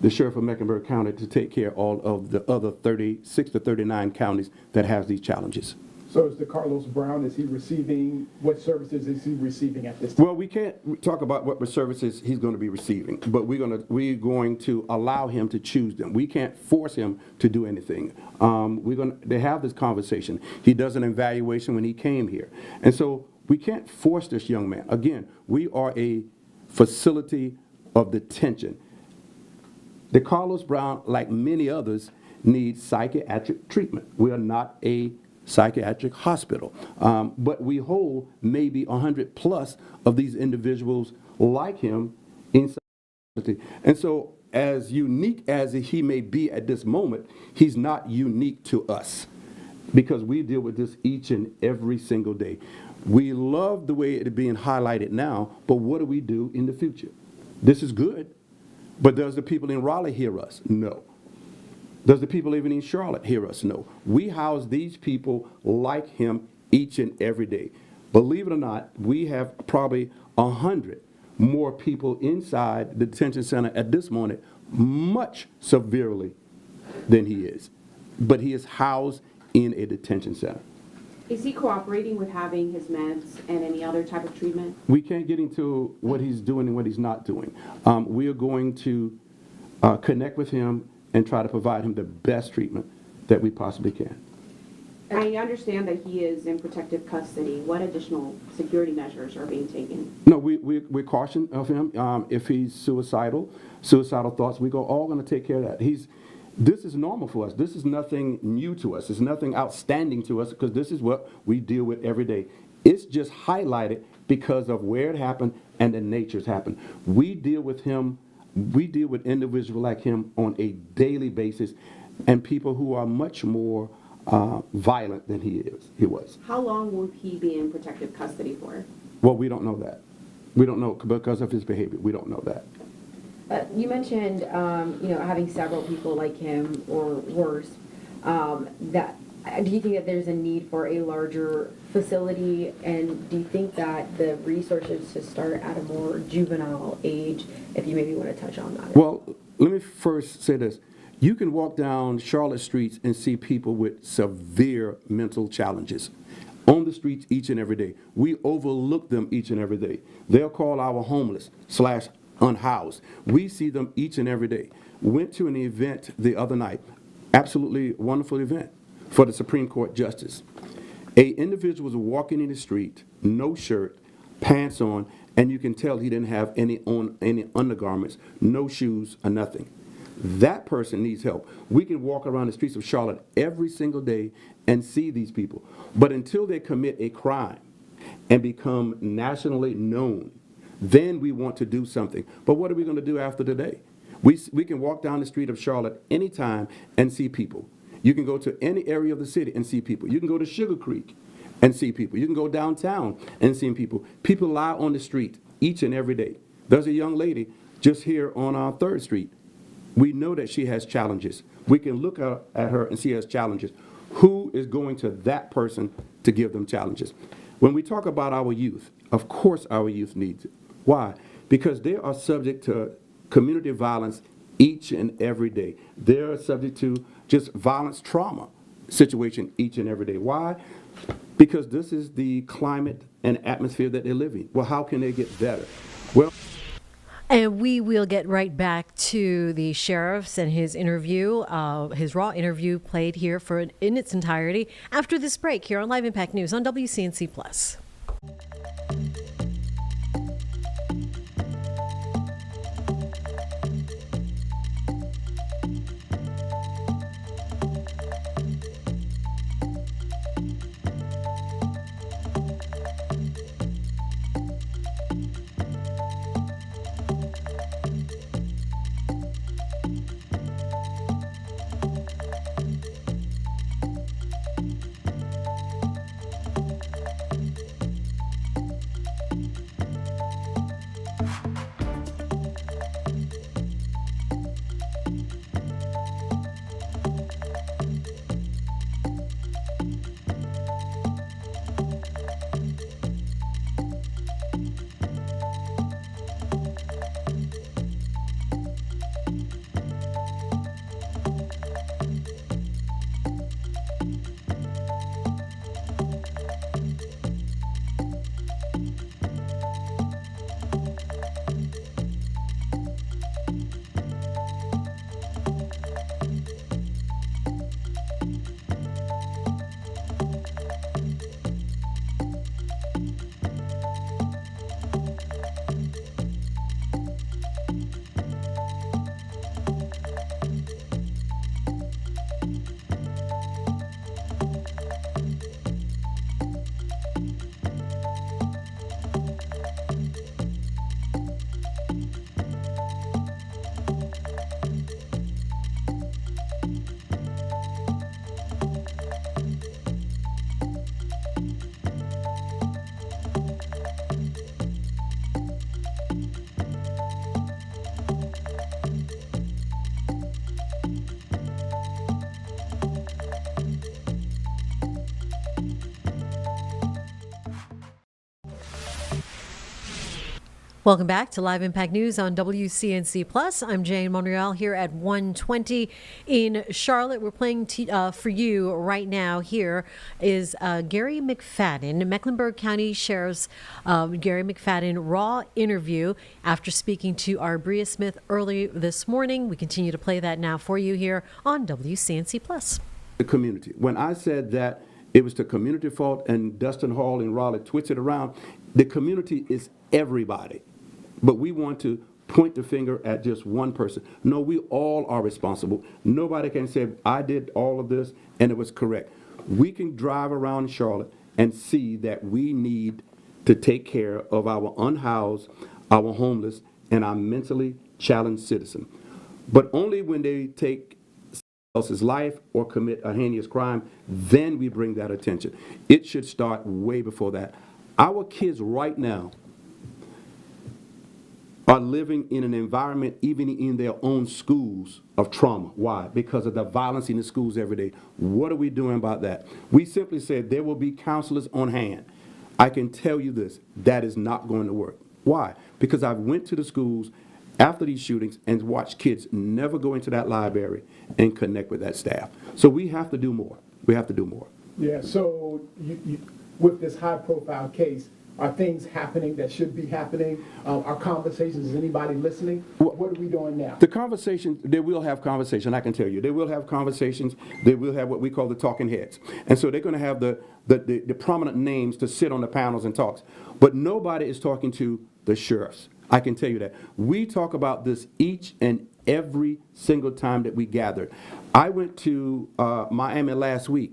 the Sheriff of Mecklenburg County, to take care of all of the other 36 to 39 counties that have these challenges. So is the Carlos Brown, what services is he receiving at this time? Well, we can't talk about what services he's going to be receiving, but we're going to allow him to choose them. We can't force him to do anything. They have this conversation. He does an evaluation when he came here. And so we can't force this young man. Again, we are a facility of detention. The Carlos Brown, like many others, needs psychiatric treatment. We are not a psychiatric hospital. But we hold maybe 100 plus of these individuals like him inside. And so, as unique as he may be at this moment, he's not unique to us because we deal with this each and every single day. We love the way it is being highlighted now, but what do we do in the future? This is good, but does the people in Raleigh hear us? No. Does the people even in Charlotte hear us? No. We house these people like him each and every day. Believe it or not, we have probably 100 more people inside the detention center at this moment, much severely than he is. But he is housed in a detention center. Is he cooperating with having his meds and any other type of treatment? We can't get into what he's doing and what he's not doing. We are going to connect with him and try to provide him the best treatment that we possibly can. I understand that he is in protective custody. What additional security measures are being taken? No, we're caution of him. If he's suicidal thoughts, we go all going to take care of that. This is normal for us. This is nothing new to us. It's nothing outstanding to us because this is what we deal with every day. It's just highlighted because of where it happened and the nature's happened. We deal with him. We deal with individuals like him on a daily basis, and people who are much more violent than he was. How long will he be in protective custody for? Well, we don't know that. We don't know because of his behavior. We don't know that. You mentioned, having several people like him or worse. Do you think that there's a need for a larger facility? And do you think that the resources to start at a more juvenile age, if you maybe want to touch on that? Well, let me first say this. You can walk down Charlotte streets and see people with severe mental challenges on the streets each and every day. We overlook them each and every day. They'll call our homeless / unhoused. We see them each and every day. Went to an event the other night, absolutely wonderful event for the Supreme Court Justice. A individual was walking in the street, no shirt, pants on, and you can tell he didn't have any undergarments, no shoes or nothing. That person needs help. We can walk around the streets of Charlotte every single day and see these people. But until they commit a crime and become nationally known, then we want to do something. But what are we going to do after today? We can walk down the street of Charlotte anytime and see people. You can go to any area of the city and see people. You can go to Sugar Creek and see people. You can go downtown and see people. People lie on the street each and every day. There's a young lady just here on our 3rd Street. We know that she has challenges. We can look at her and see she has challenges. Who is going to that person to give them challenges? When we talk about our youth, of course our youth needs it. Why? Because they are subject to community violence each and every day. They are subject to just violence trauma situation each and every day. Why? Because this is the climate and atmosphere that they live in. Well, how can they get better? Well, and we will get right back to the sheriff's and his interview, his raw interview played here in its entirety after this break here on Live Impact News on WCNC Plus. Welcome back to Live Impact News on WCNC Plus. I'm Jane Monreal here at 1:20 in Charlotte. We're playing for you right now. Here is Gary McFadden, Mecklenburg County Sheriff's Gary McFadden raw interview after speaking to our Bria Smith early this morning. We continue to play that now for you here on WCNC Plus. The community. When I said that it was the community fault and Dustin Hall and Raleigh twisted around, the community is everybody. But we want to point the finger at just one person. No, we all are responsible. Nobody can say, I did all of this and it was correct. We can drive around Charlotte and see that we need to take care of our unhoused, our homeless, and our mentally challenged citizen. But only when they take someone else's life or commit a heinous crime, then we bring that attention. It should start way before that. Our kids right now are living in an environment, even in their own schools, of trauma. Why? Because of the violence in the schools every day. What are we doing about that? We simply said there will be counselors on hand. I can tell you this, that is not going to work. Why? Because I went to the schools after these shootings and watched kids never go into that library and connect with that staff. So we have to do more. We have to do more. Yeah, so with this high-profile case, are things happening that should be happening? Are conversations, is anybody listening? What are we doing now? The conversation, they will have conversation, I can tell you. They will have conversations. They will have what we call the talking heads. And so they're going to have the prominent names to sit on the panels and talks. But nobody is talking to the sheriffs. I can tell you that. We talk about this each and every single time that we gather. I went to Miami last week.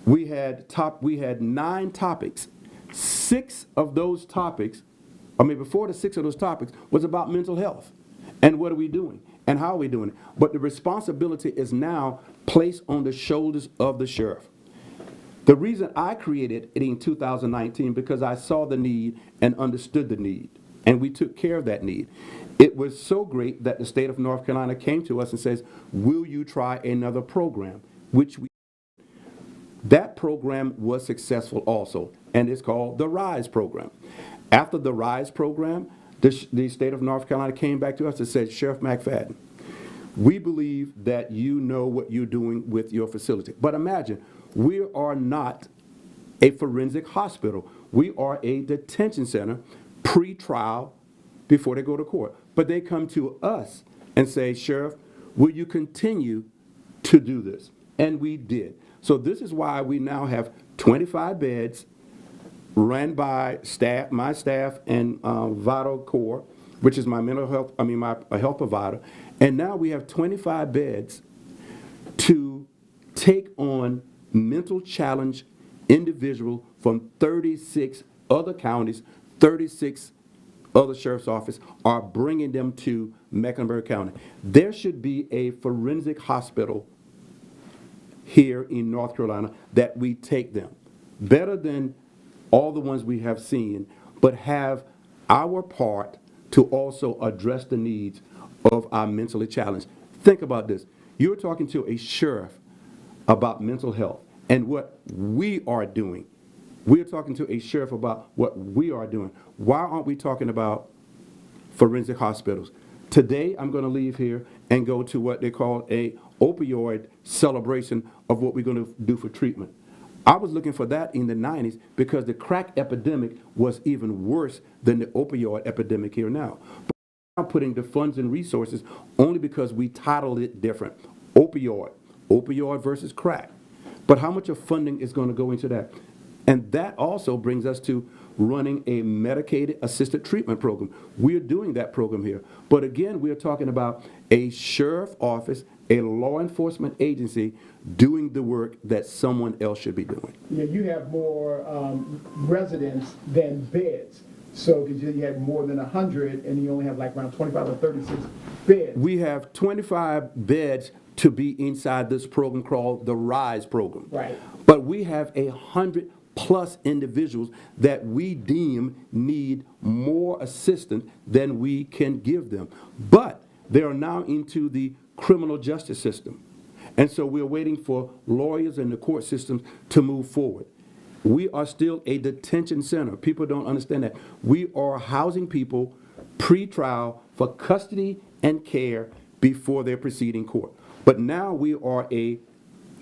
We had 9 topics. 6 of those topics, I mean, before the 6 of those topics was about mental health. And what are we doing? And how are we doing it? But the responsibility is now placed on the shoulders of the sheriff. The reason I created it in 2019 because I saw the need and understood the need. And we took care of that need. It was so great that the state of North Carolina came to us and says, will you try another program? Which we That program was successful also, and it's called the RISE program. After the RISE program, the state of North Carolina came back to us and said, Sheriff McFadden, we believe that you know what you're doing with your facility. But imagine, we are not a forensic hospital. We are a detention center, pre-trial, before they go to court. But they come to us and say, Sheriff, will you continue to do this? And we did. So this is why we now have 25 beds ran by staff, my staff, and Vital Core, which is my mental health, my health provider. And now we have 25 beds to take on mental challenge individuals from 36 other counties, 36 other sheriff's office are bringing them to Mecklenburg County. There should be a forensic hospital here in North Carolina that we take them. Better than all the ones we have seen, but have our part to also address the needs of our mentally challenged. Think about this. You're talking to a sheriff about mental health and what we are doing. We're talking to a sheriff about what we are doing. Why aren't we talking about forensic hospitals? Today, I'm going to leave here and go to what they call a opioid celebration of what we're going to do for treatment. I was looking for that in the 90s because the crack epidemic was even worse than the opioid epidemic here now. But we're now putting the funds and resources only because we titled it different. Opioid versus crack. But how much of funding is going to go into that? And that also brings us to running a medicated assisted treatment program. We're doing that program here. But again, we're talking about a sheriff office, a law enforcement agency doing the work that someone else should be doing. Yeah, you have more residents than beds. So because you had more than 100 and you only have like around 25 or 36 beds. We have 25 beds to be inside this program called the RISE program. Right. But we have 100+ individuals that we deem need more assistance than we can give them. But they are now into the criminal justice system. And so we're waiting for lawyers and the court systems to move forward. We are still a detention center. People don't understand that. We are housing people pre-trial for custody and care before they're proceeding court. But now we are a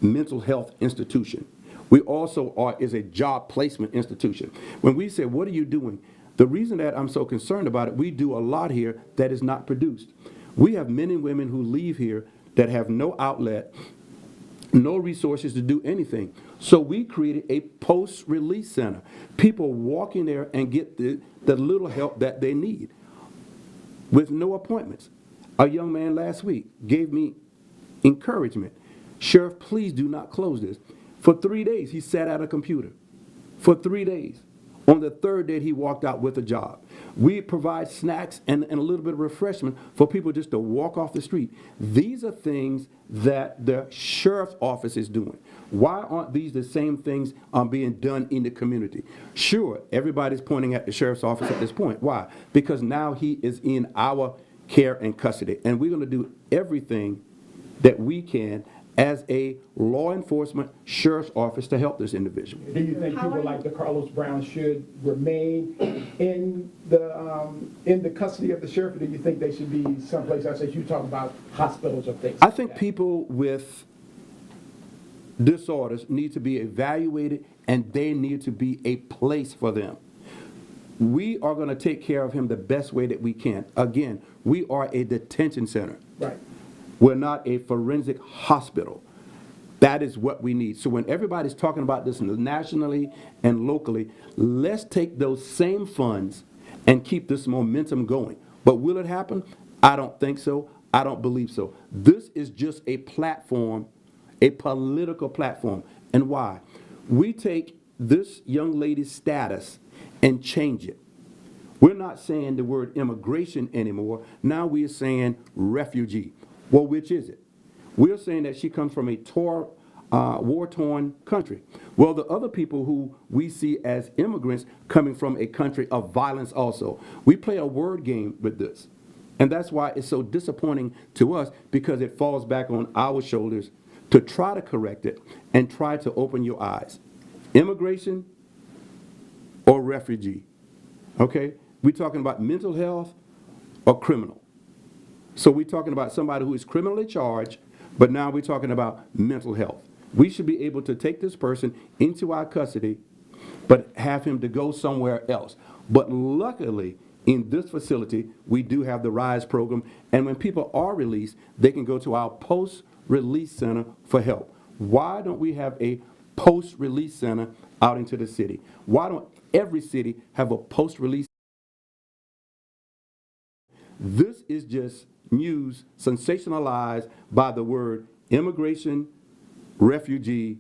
mental health institution. We also is a job placement institution. When we say, what are you doing? The reason that I'm so concerned about it, we do a lot here that is not produced. We have men and women who leave here that have no outlet, no resources to do anything. So we created a post-release center. People walk in there and get the little help that they need with no appointments. A young man last week gave me encouragement. Sheriff, please do not close this. For 3 days, he sat at a computer. For 3 days. On the third day, he walked out with a job. We provide snacks and a little bit of refreshment for people just to walk off the street. These are things that the sheriff's office is doing. Why aren't these the same things being done in the community? Sure, everybody's pointing at the sheriff's office at this point. Why? Because now he is in our care and custody. And we're going to do everything that we can as a law enforcement sheriff's office to help this individual. Do you think people like the Carlos Brown should remain in the custody of the sheriff, or do you think they should be someplace else? As you talk about hospitals or things. I think people with disorders need to be evaluated, and there need to be a place for them. We are going to take care of him the best way that we can. Again, we are a detention center. Right. We're not a forensic hospital. That is what we need. So when everybody's talking about this nationally and locally, let's take those same funds and keep this momentum going. But will it happen? I don't think so. I don't believe so. This is just a platform, a political platform. And why? We take this young lady's status and change it. We're not saying the word immigration anymore. Now we are saying refugee. Well, which is it? We're saying that she comes from a war-torn country. Well, the other people who we see as immigrants coming from a country of violence also. We play a word game with this. And that's why it's so disappointing to us, because it falls back on our shoulders to try to correct it and try to open your eyes. Immigration or refugee, okay? We're talking about mental health or criminal. So we're talking about somebody who is criminally charged, but now we're talking about mental health. We should be able to take this person into our custody, but have him to go somewhere else. But luckily, in this facility, we do have the RISE program, and when people are released, they can go to our post-release center for help. Why don't we have a post-release center out into the city? Why don't every city have a post-release? This is just news sensationalized by the word immigration, refugee,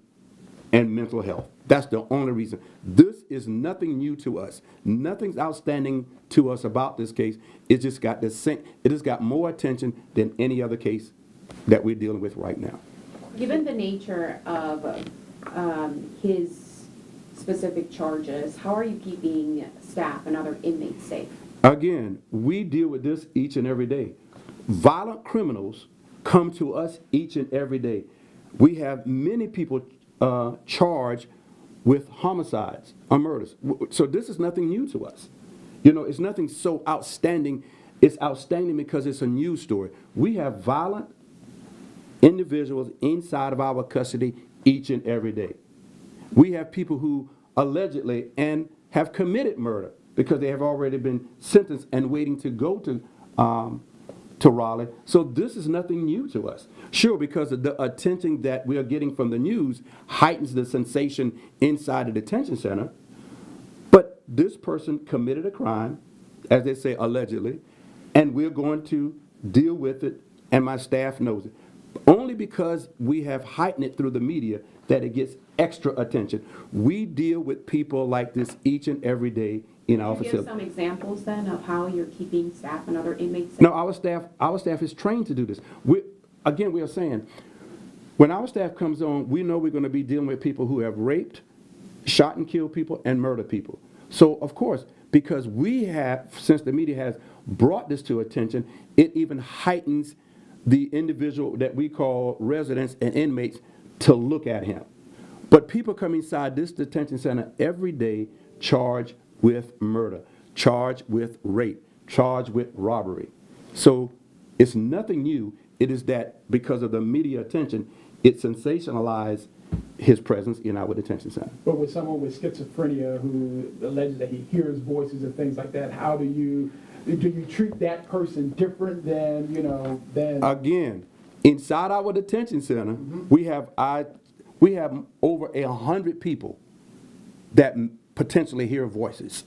and mental health. That's the only reason. This is nothing new to us. Nothing's outstanding to us about this case. It just got the same. It has got more attention than any other case that we're dealing with right now. Given the nature of his specific charges, how are you keeping staff and other inmates safe? Again, we deal with this each and every day. Violent criminals come to us each and every day. We have many people charged with homicides or murders. So this is nothing new to us. You know, it's nothing so outstanding. It's outstanding because it's a news story. We have violent individuals inside of our custody each and every day. We have people who allegedly and have committed murder because they have already been sentenced and waiting to go to Raleigh. So this is nothing new to us. Sure, because of the attention that we are getting from the news heightens the sensation inside the detention center. But this person committed a crime, as they say, allegedly, and we're going to deal with it, and my staff knows it. Only because we have heightened it through the media that it gets extra attention. We deal with people like this each and every day in our facility. Can you give some examples then of how you're keeping staff and other inmates safe? No, our staff is trained to do this. We are saying, when our staff comes on, we know we're going to be dealing with people who have raped, shot and killed people, and murdered people. So, of course, because we have, since the media has brought this to attention, it even heightens the individual that we call residents and inmates to look at him. But people come inside this detention center every day charged with murder, charged with rape, charged with robbery. So it's nothing new. It is that because of the media attention, it sensationalized his presence in our detention center. But with someone with schizophrenia who alleges that he hears voices and things like that, how do you treat that person different than, than... Again, inside our detention center, we have over 100 people that potentially hear voices.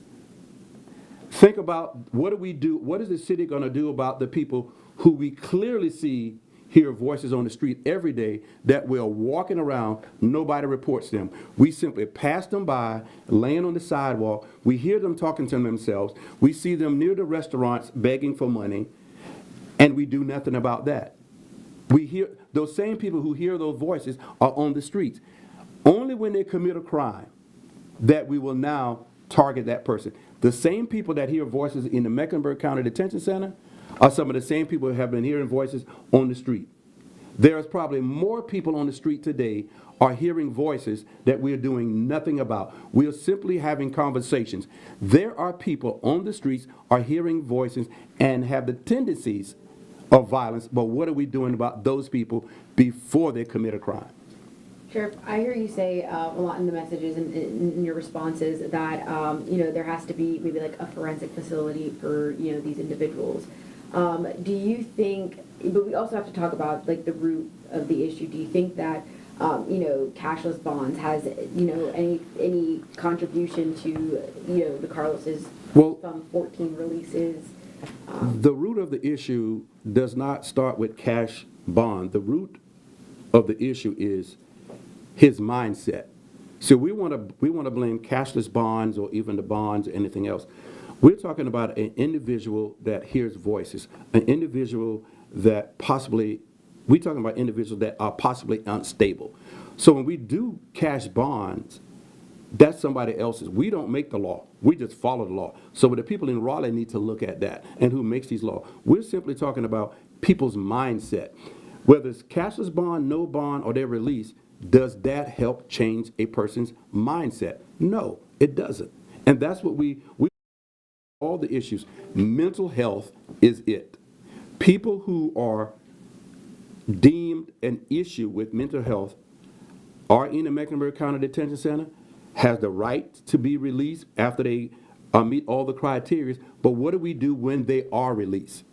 Think about what do we do? What is the city going to do about the people who we clearly see hear voices on the street every day that we're walking around, nobody reports them. We simply pass them by, laying on the sidewalk. We hear them talking to themselves. We see them near the restaurants begging for money, and we do nothing about that. We hear those same people who hear those voices are on the streets. Only when they commit a crime that we will now target that person. The same people that hear voices in the Mecklenburg County Detention Center are some of the same people who have been hearing voices on the street. There's probably more people on the street today are hearing voices that we're doing nothing about. We're simply having conversations. There are people on the streets are hearing voices and have the tendencies of violence, but what are we doing about those people before they commit a crime? Sheriff, I hear you say a lot in the messages and in your responses that, there has to be maybe like a forensic facility for, these individuals. Do you think, but we also have to talk about like the root of the issue. Do you think that, cashless bonds has, any contribution to, the Carlos's from 14 releases? The root of the issue does not start with cash bond. The root of the issue is his mindset. So we want to blame cashless bonds or even the bonds or anything else. We're talking about an individual that hears voices, an individual that we're talking about individuals that are possibly unstable. So when we do cash bonds, that's somebody else's. We don't make the law. We just follow the law. So the people in Raleigh need to look at that and who makes these laws. We're simply talking about people's mindset. Whether it's cashless bond, no bond, or their release, does that help change a person's mindset? No, it doesn't. And that's what we all the issues. Mental health is it. People who are deemed an issue with mental health are in the Mecklenburg County Detention Center, has the right to be released after they meet all the criteria. But what do we do when they are released?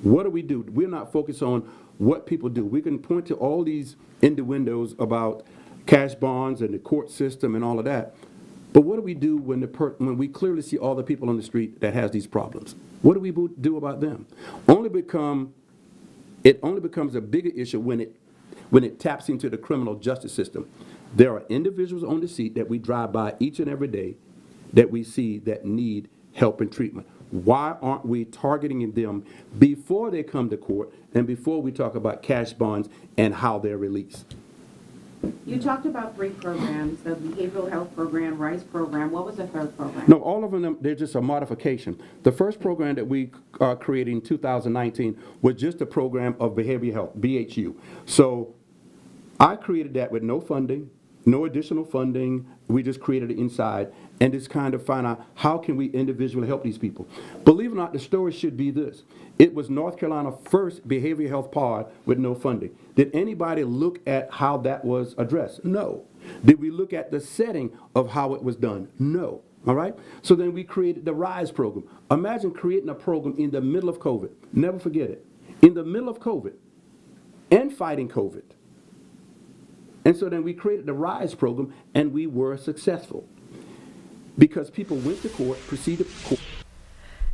What do we do? We're not focused on what people do. We can point to all these innuendos about cash bonds and the court system and all of that. But what do we do when we clearly see all the people on the street that has these problems? What do we do about them? It only becomes a bigger issue when it taps into the criminal justice system. There are individuals on the street that we drive by each and every day that we see that need help and treatment. Why aren't we targeting them before they come to court and before we talk about cash bonds and how they're released? You talked about 3 programs, the behavioral health program, RISE program. What was the third program? No, all of them, they're just a modification. The first program that we created in 2019 was just a program of behavioral health, BHU. So I created that with no funding, no additional funding. We just created it inside and just kind of find out how can we individually help these people. Believe it or not, the story should be this. It was North Carolina's first behavioral health pod with no funding. Did anybody look at how that was addressed? No. Did we look at the setting of how it was done? No. All right? So then we created the RISE program. Imagine creating a program in the middle of COVID. Never forget it. In the middle of COVID and fighting COVID. And so then we created the RISE program, and we were successful because people went to court, proceeded to court.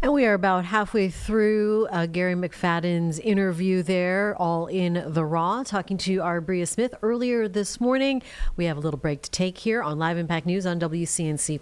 And we are about halfway through Gary McFadden's interview there, all in the raw, talking to our Bria Smith earlier this morning. We have a little break to take here on Live Impact News on WCNC+.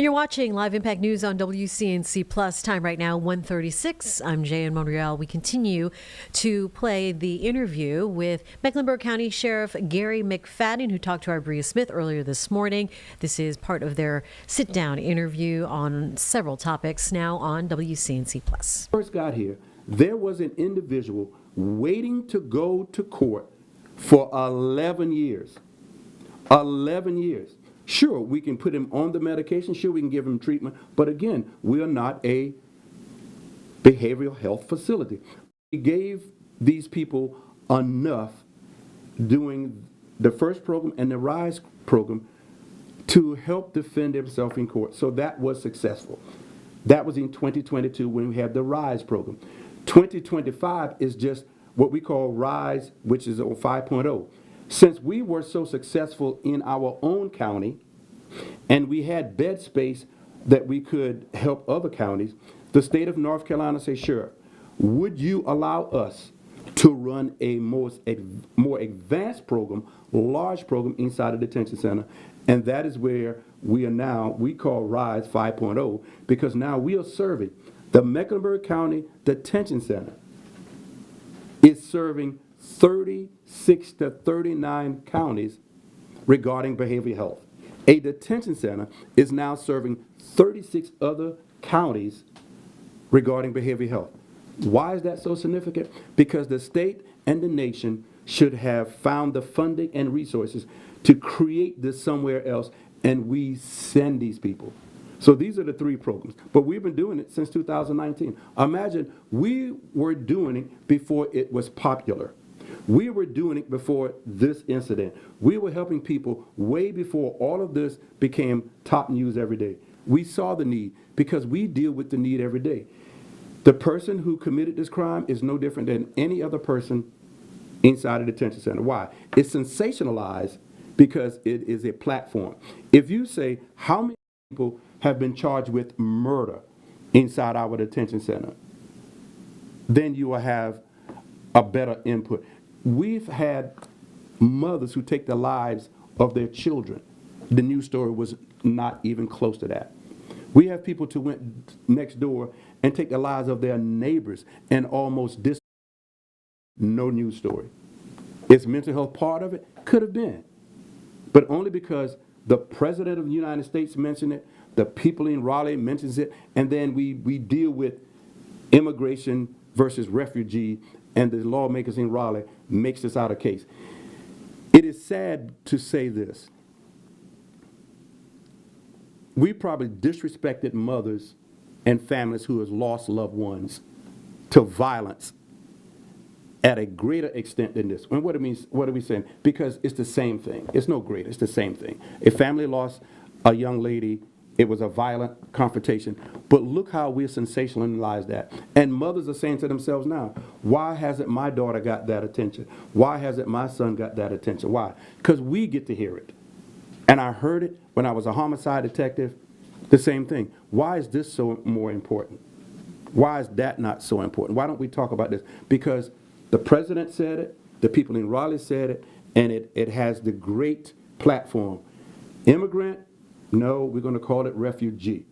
And you're watching Live Impact News on WCNC Plus. Time right now, 1:36. I'm Jan Monreal. We continue to play the interview with Mecklenburg County Sheriff Gary McFadden, who talked to our Bria Smith earlier this morning. This is part of their sit-down interview on several topics now on WCNC Plus. First got here, there was an individual waiting to go to court for 11 years. 11 years. Sure, we can put him on the medication. Sure, we can give him treatment. But again, we are not a behavioral health facility. We gave these people enough doing the first program and the RISE program to help defend themselves in court. So that was successful. That was in 2022 when we had the RISE program. 2025 is just what we call RISE, which is 5.0. Since we were so successful in our own county and we had bed space that we could help other counties, the state of North Carolina said, sure, would you allow us to run a more advanced program, large program inside a detention center? And that is where we are now, we call RISE 5.0, because now we are serving the Mecklenburg County Detention Center is serving 36 to 39 counties regarding behavioral health. A detention center is now serving 36 other counties regarding behavioral health. Why is that so significant? Because the state and the nation should have found the funding and resources to create this somewhere else, and we send these people. So these are the three programs. But we've been doing it since 2019. Imagine we were doing it before it was popular. We were doing it before this incident. We were helping people way before all of this became top news every day. We saw the need because we deal with the need every day. The person who committed this crime is no different than any other person inside a detention center. Why? It's sensationalized because it is a platform. If you say, how many people have been charged with murder inside our detention center, then you will have a better input. We've had mothers who take the lives of their children. The news story was not even close to that. We have people who went next door and take the lives of their neighbors and almost no news story. Is mental health part of it? Could have been. But only because the President of the United States mentioned it, the people in Raleigh mentions it, and then we deal with immigration versus refugee, and the lawmakers in Raleigh makes this out a case. It is sad to say this. We probably disrespected mothers and families who have lost loved ones to violence at a greater extent than this. And what are we saying? Because it's the same thing. It's no greater, it's the same thing. A family lost a young lady, it was a violent confrontation, but look how we sensationalize that. And mothers are saying to themselves now, why hasn't my daughter got that attention? Why hasn't my son got that attention? Why? Because we get to hear it. And I heard it when I was a homicide detective, the same thing. Why is this so more important? Why is that not so important? Why don't we talk about this? Because the president said it, the people in Raleigh said it, and it has the great platform. Immigrant, no, we're going to call it refugee.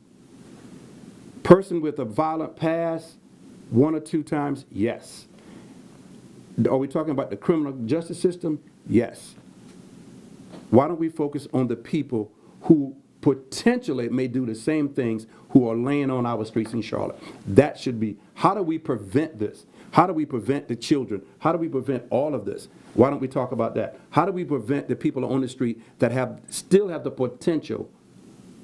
Person with a violent past, 1 or 2 times, yes. Are we talking about the criminal justice system? Yes. Why don't we focus on the people who potentially may do the same things who are laying on our streets in Charlotte? That should be, how do we prevent this? How do we prevent the children? How do we prevent all of this? Why don't we talk about that? How do we prevent the people on the street that still have the potential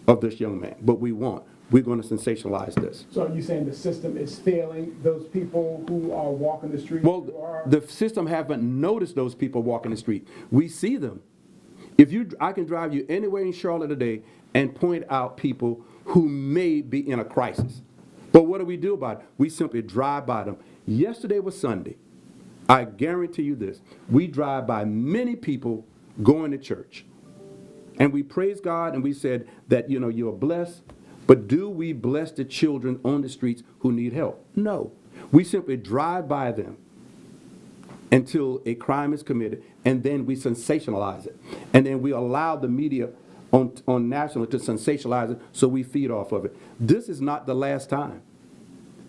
of this young man? But we won't. We're going to sensationalize this. So are you saying the system is failing those people who are walking the street? Well, the system haven't noticed those people walking the street. We see them. I can drive you anywhere in Charlotte today and point out people who may be in a crisis. But what do we do about it? We simply drive by them. Yesterday was Sunday. I guarantee you this. We drive by many people going to church. And we praise God and we said that, you're blessed. But do we bless the children on the streets who need help? No. We simply drive by them until a crime is committed, and then we sensationalize it. And then we allow the media on national to sensationalize it so we feed off of it. This is not the last time.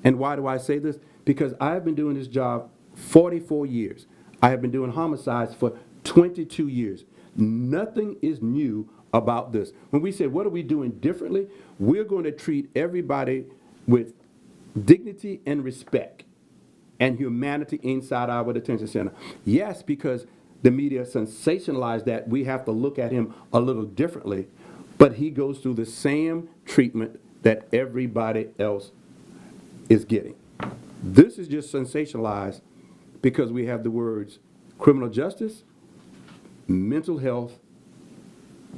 And why do I say this? Because I have been doing this job 44 years. I have been doing homicides for 22 years. Nothing is new about this. When we say, what are we doing differently? We're going to treat everybody with dignity and respect and humanity inside our detention center. Yes, because the media sensationalized that, we have to look at him a little differently, but he goes through the same treatment that everybody else is getting. This is just sensationalized because we have the words criminal justice, mental health,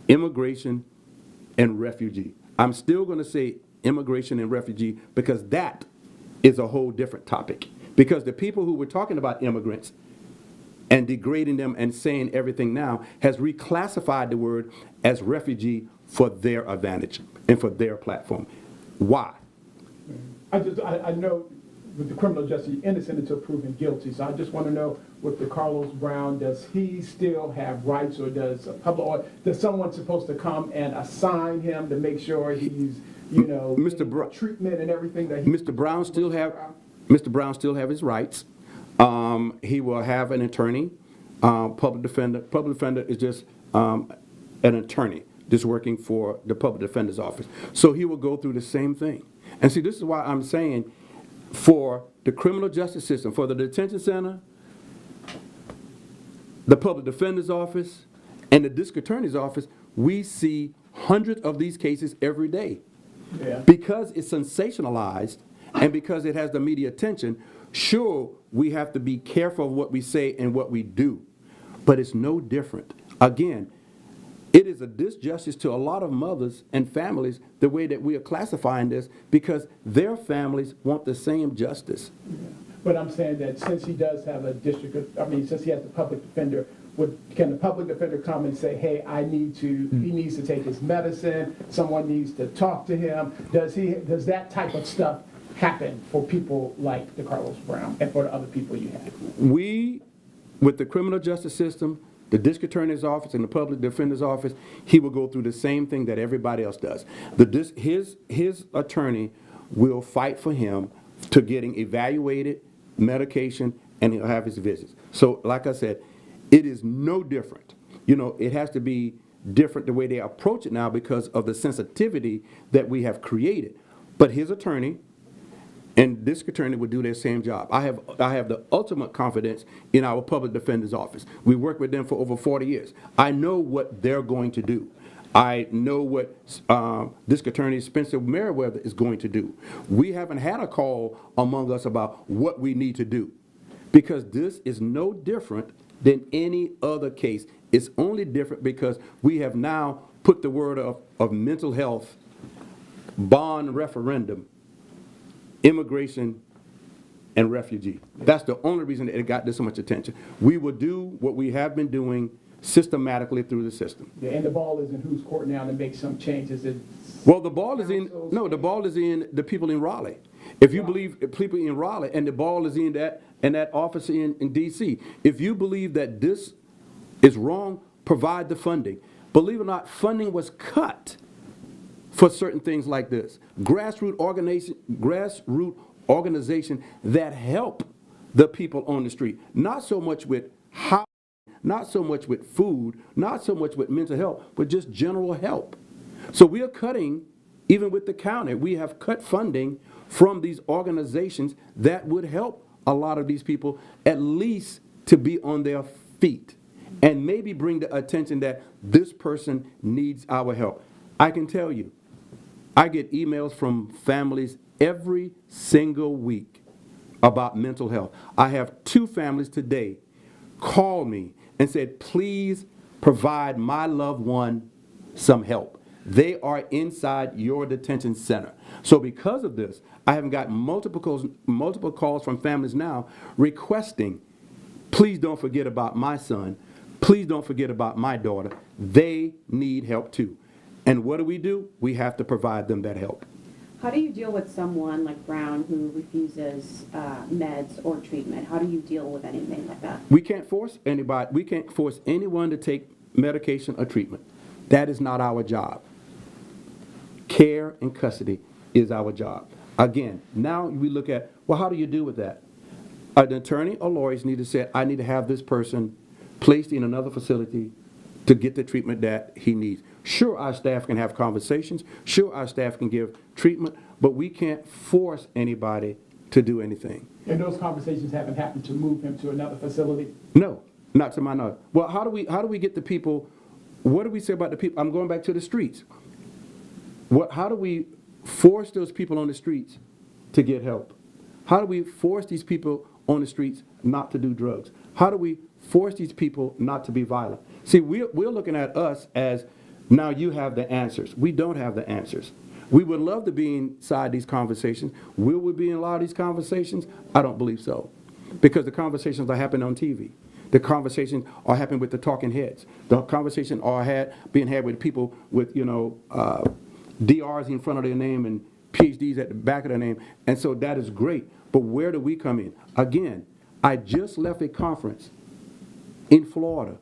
immigration, and refugee. I'm still going to say immigration and refugee because that is a whole different topic. Because the people who were talking about immigrants and degrading them and saying everything now has reclassified the word as refugee for their advantage and for their platform. Why? I know with the criminal justice, you're innocent until proven guilty. So I just want to know, with the Carlos Brown, does he still have rights, or does someone supposed to come and assign him to make sure he's, getting treatment and everything that he? Mr. Brown still have his rights. He will have an attorney, public defender. Public defender is just an attorney, just working for the public defender's office. So he will go through the same thing. And see, this is why I'm saying, for the criminal justice system, for the detention center, the public defender's office, and the district attorney's office, we see hundreds of these cases every day. Yeah. Because it's sensationalized and because it has the media attention, sure, we have to be careful of what we say and what we do. But it's no different. Again, it is a disjustice to a lot of mothers and families the way that we are classifying this, because their families want the same justice. Yeah. But I'm saying that since he does have a since he has the public defender, can the public defender come and say, hey, he needs to take his medicine, someone needs to talk to him? Does that type of stuff happen for people like the Carlos Brown and for the other people you have? We, with the criminal justice system, the district attorney's office and the public defender's office, he will go through the same thing that everybody else does. His attorney will fight for him to getting evaluated, medication, and he'll have his visits. So, like I said, it is no different. It has to be different the way they approach it now because of the sensitivity that we have created. But his attorney and this attorney would do their same job. I have the ultimate confidence in our public defender's office. We worked with them for over 40 years. I know what they're going to do. I know what district attorney Spencer Merriweather is going to do. We haven't had a call among us about what we need to do, because this is no different than any other case. It's only different because we have now put the word of mental health, bond referendum, immigration, and refugee. That's the only reason that it got this much attention. We will do what we have been doing systematically through the system. Yeah, and the ball is in whose court now to make some changes? Well, the ball is in the people in Raleigh. If you believe people in Raleigh, and the ball is in that office in D.C. If you believe that this is wrong, provide the funding. Believe it or not, funding was cut for certain things like this. Grassroots organization that help the people on the street. Not so much with housing, not so much with food, not so much with mental health, but just general help. So we are cutting, even with the county, we have cut funding from these organizations that would help a lot of these people at least to be on their feet and maybe bring the attention that this person needs our help. I can tell you, I get emails from families every single week about mental health. I have 2 families today call me and said, please provide my loved one some help. They are inside your detention center. So because of this, I have got multiple calls from families now requesting, please don't forget about my son. Please don't forget about my daughter. They need help too. And what do? We have to provide them that help. How do you deal with someone like Brown who refuses meds or treatment? How do you deal with anything like that? We can't force anybody. We can't force anyone to take medication or treatment. That is not our job. Care and custody is our job. Again, now we look at, well, how do you deal with that? An attorney or lawyers need to say, I need to have this person placed in another facility to get the treatment that he needs. Sure, our staff can have conversations. Sure, our staff can give treatment, but we can't force anybody to do anything. And those conversations haven't happened to move him to another facility? No, not to my knowledge. Well, how do we get the people, what do we say about the people? I'm going back to the streets. How do we force those people on the streets to get help? How do we force these people on the streets not to do drugs? How do we force these people not to be violent? See, we're looking at us as, now you have the answers. We don't have the answers. We would love to be inside these conversations. Will we be in a lot of these conversations? I don't believe so. Because the conversations are happening on TV. The conversations are happening with the talking heads. The conversations are being had with people with, DRs in front of their name and PhDs at the back of their name. And so that is great. But where do we come in? Again, I just left a conference in Florida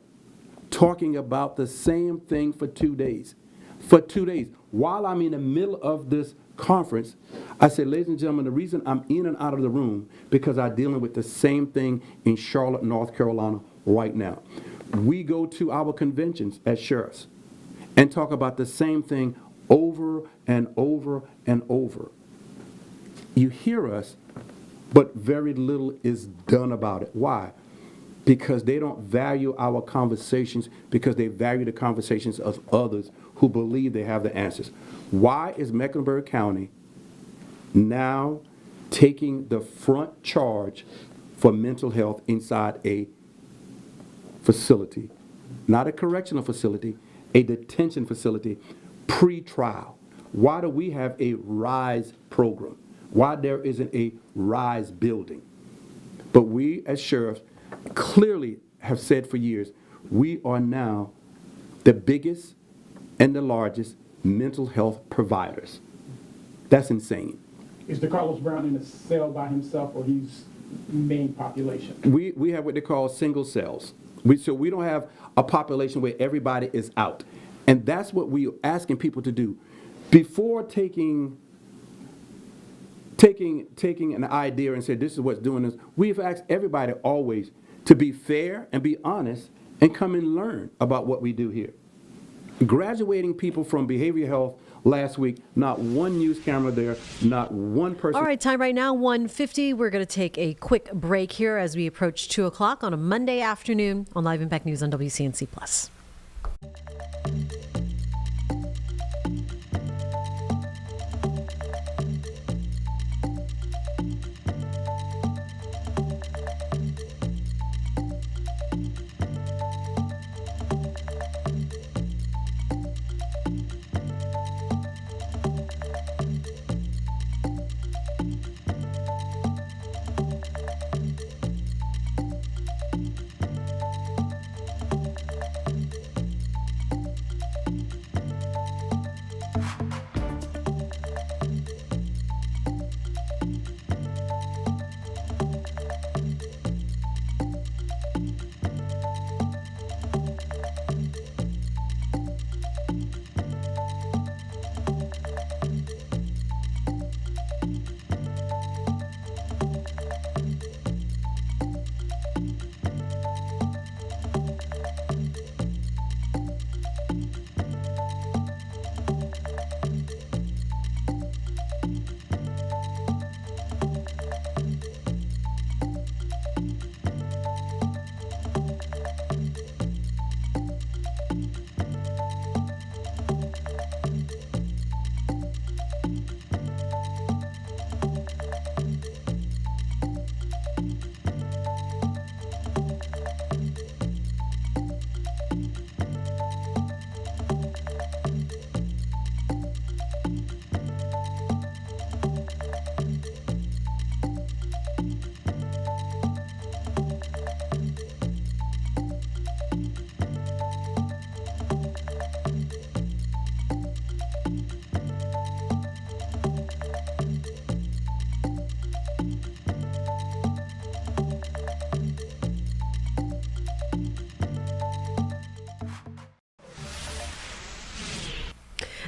talking about the same thing for 2 days. For 2 days. While I'm in the middle of this conference, I said, ladies and gentlemen, the reason I'm in and out of the room because I'm dealing with the same thing in Charlotte, North Carolina right now. We go to our conventions as sheriffs and talk about the same thing over and over and over. You hear us, but very little is done about it. Why? Because they don't value our conversations, because they value the conversations of others who believe they have the answers. Why is Mecklenburg County now taking the front charge for mental health inside a facility? Not a correctional facility, a detention facility, pre-trial. Why do we have a RISE program? Why there isn't a RISE building? But we as sheriffs clearly have said for years, we are now the biggest and the largest mental health providers. That's insane. Is DeCarlos Brown in a cell by himself, or he's main population? We have what they call single cells. So we don't have a population where everybody is out. And that's what we're asking people to do. Before taking an idea and say this is what's doing this, we've asked everybody always to be fair and be honest and come and learn about what we do here. Graduating people from behavioral health last week, not one news camera there, not one person. All right, time right now, 1:50. We're going to take a quick break here as we approach 2 o'clock on a Monday afternoon on Live Impact News on WCNC+.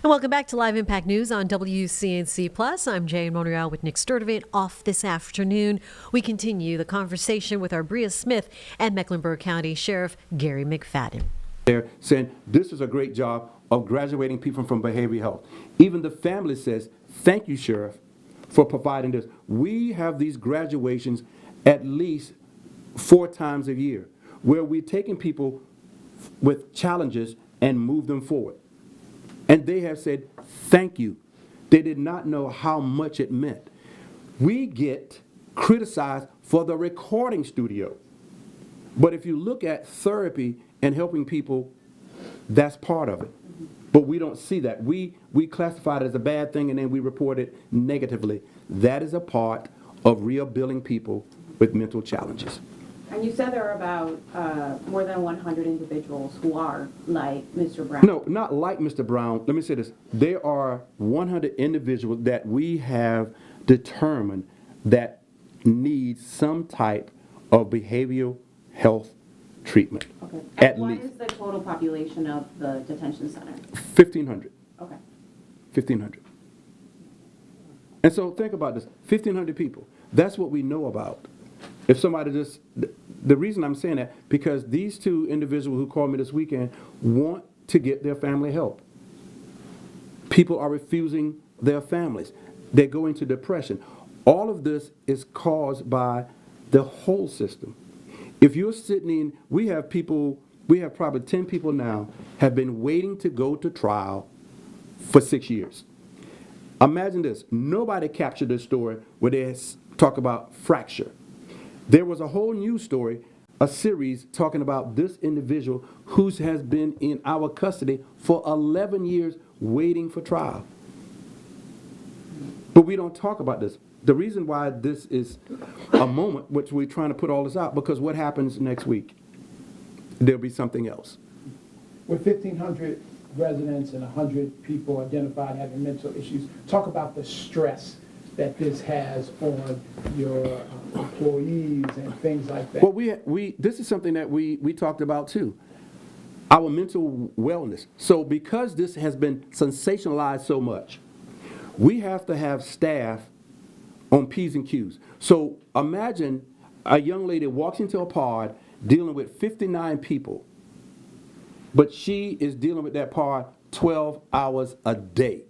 And welcome back to Live Impact News on WCNC Plus. I'm Jane Monreal with Nick Sturdivant off this afternoon. We continue the conversation with our Bria Smith and Mecklenburg County Sheriff Gary McFadden. They're saying this is a great job of graduating people from behavioral health. Even the family says, thank you, Sheriff, for providing this. We have these graduations at least 4 times a year where we're taking people with challenges and move them forward. And they have said, thank you. They did not know how much it meant. We get criticized for the recording studio. But if you look at therapy and helping people, that's part of it. But we don't see that. We classify it as a bad thing and then we report it negatively. That is a part of rehabilitating people with mental challenges. And you said there are about more than 100 individuals who are like Mr. Brown. No, not like Mr. Brown. Let me say this. There are 100 individuals that we have determined that need some type of behavioral health treatment. Okay. At And what least is the total population of the detention center? 1,500. Okay. 1,500. And so think about this. 1,500 people. That's what we know about. If somebody just, the reason I'm saying that, because these 2 individuals who called me this weekend want to get their family help. People are refusing their families. They go into depression. All of this is caused by the whole system. If you're sitting in, we have probably 10 people now have been waiting to go to trial for 6 years. Imagine this. Nobody captured this story where they talk about fracture. There was a whole news story, a series talking about this individual who has been in our custody for 11 years waiting for trial. But we don't talk about this. The reason why this is a moment which we're trying to put all this out, because what happens next week? There'll be something else. With 1,500 residents and 100 people identified having mental issues, talk about the stress that this has on your employees and things like that. Well, this is something that we talked about too. Our mental wellness. So because this has been sensationalized so much, we have to have staff on P's and Q's. So imagine a young lady walks into a pod dealing with 59 people, but she is dealing with that pod 12 hours a day.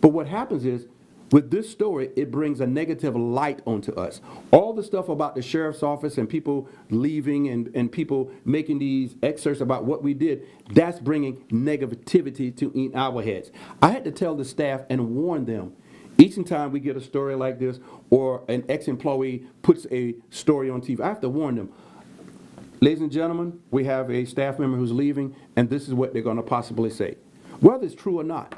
But what happens is, with this story, it brings a negative light onto us. All the stuff about the sheriff's office and people leaving and people making these excerpts about what we did, that's bringing negativity to in our heads. I had to tell the staff and warn them. Each time we get a story like this or an ex-employee puts a story on TV, I have to warn them. Ladies and gentlemen, we have a staff member who's leaving, and this is what they're going to possibly say. Whether it's true or not,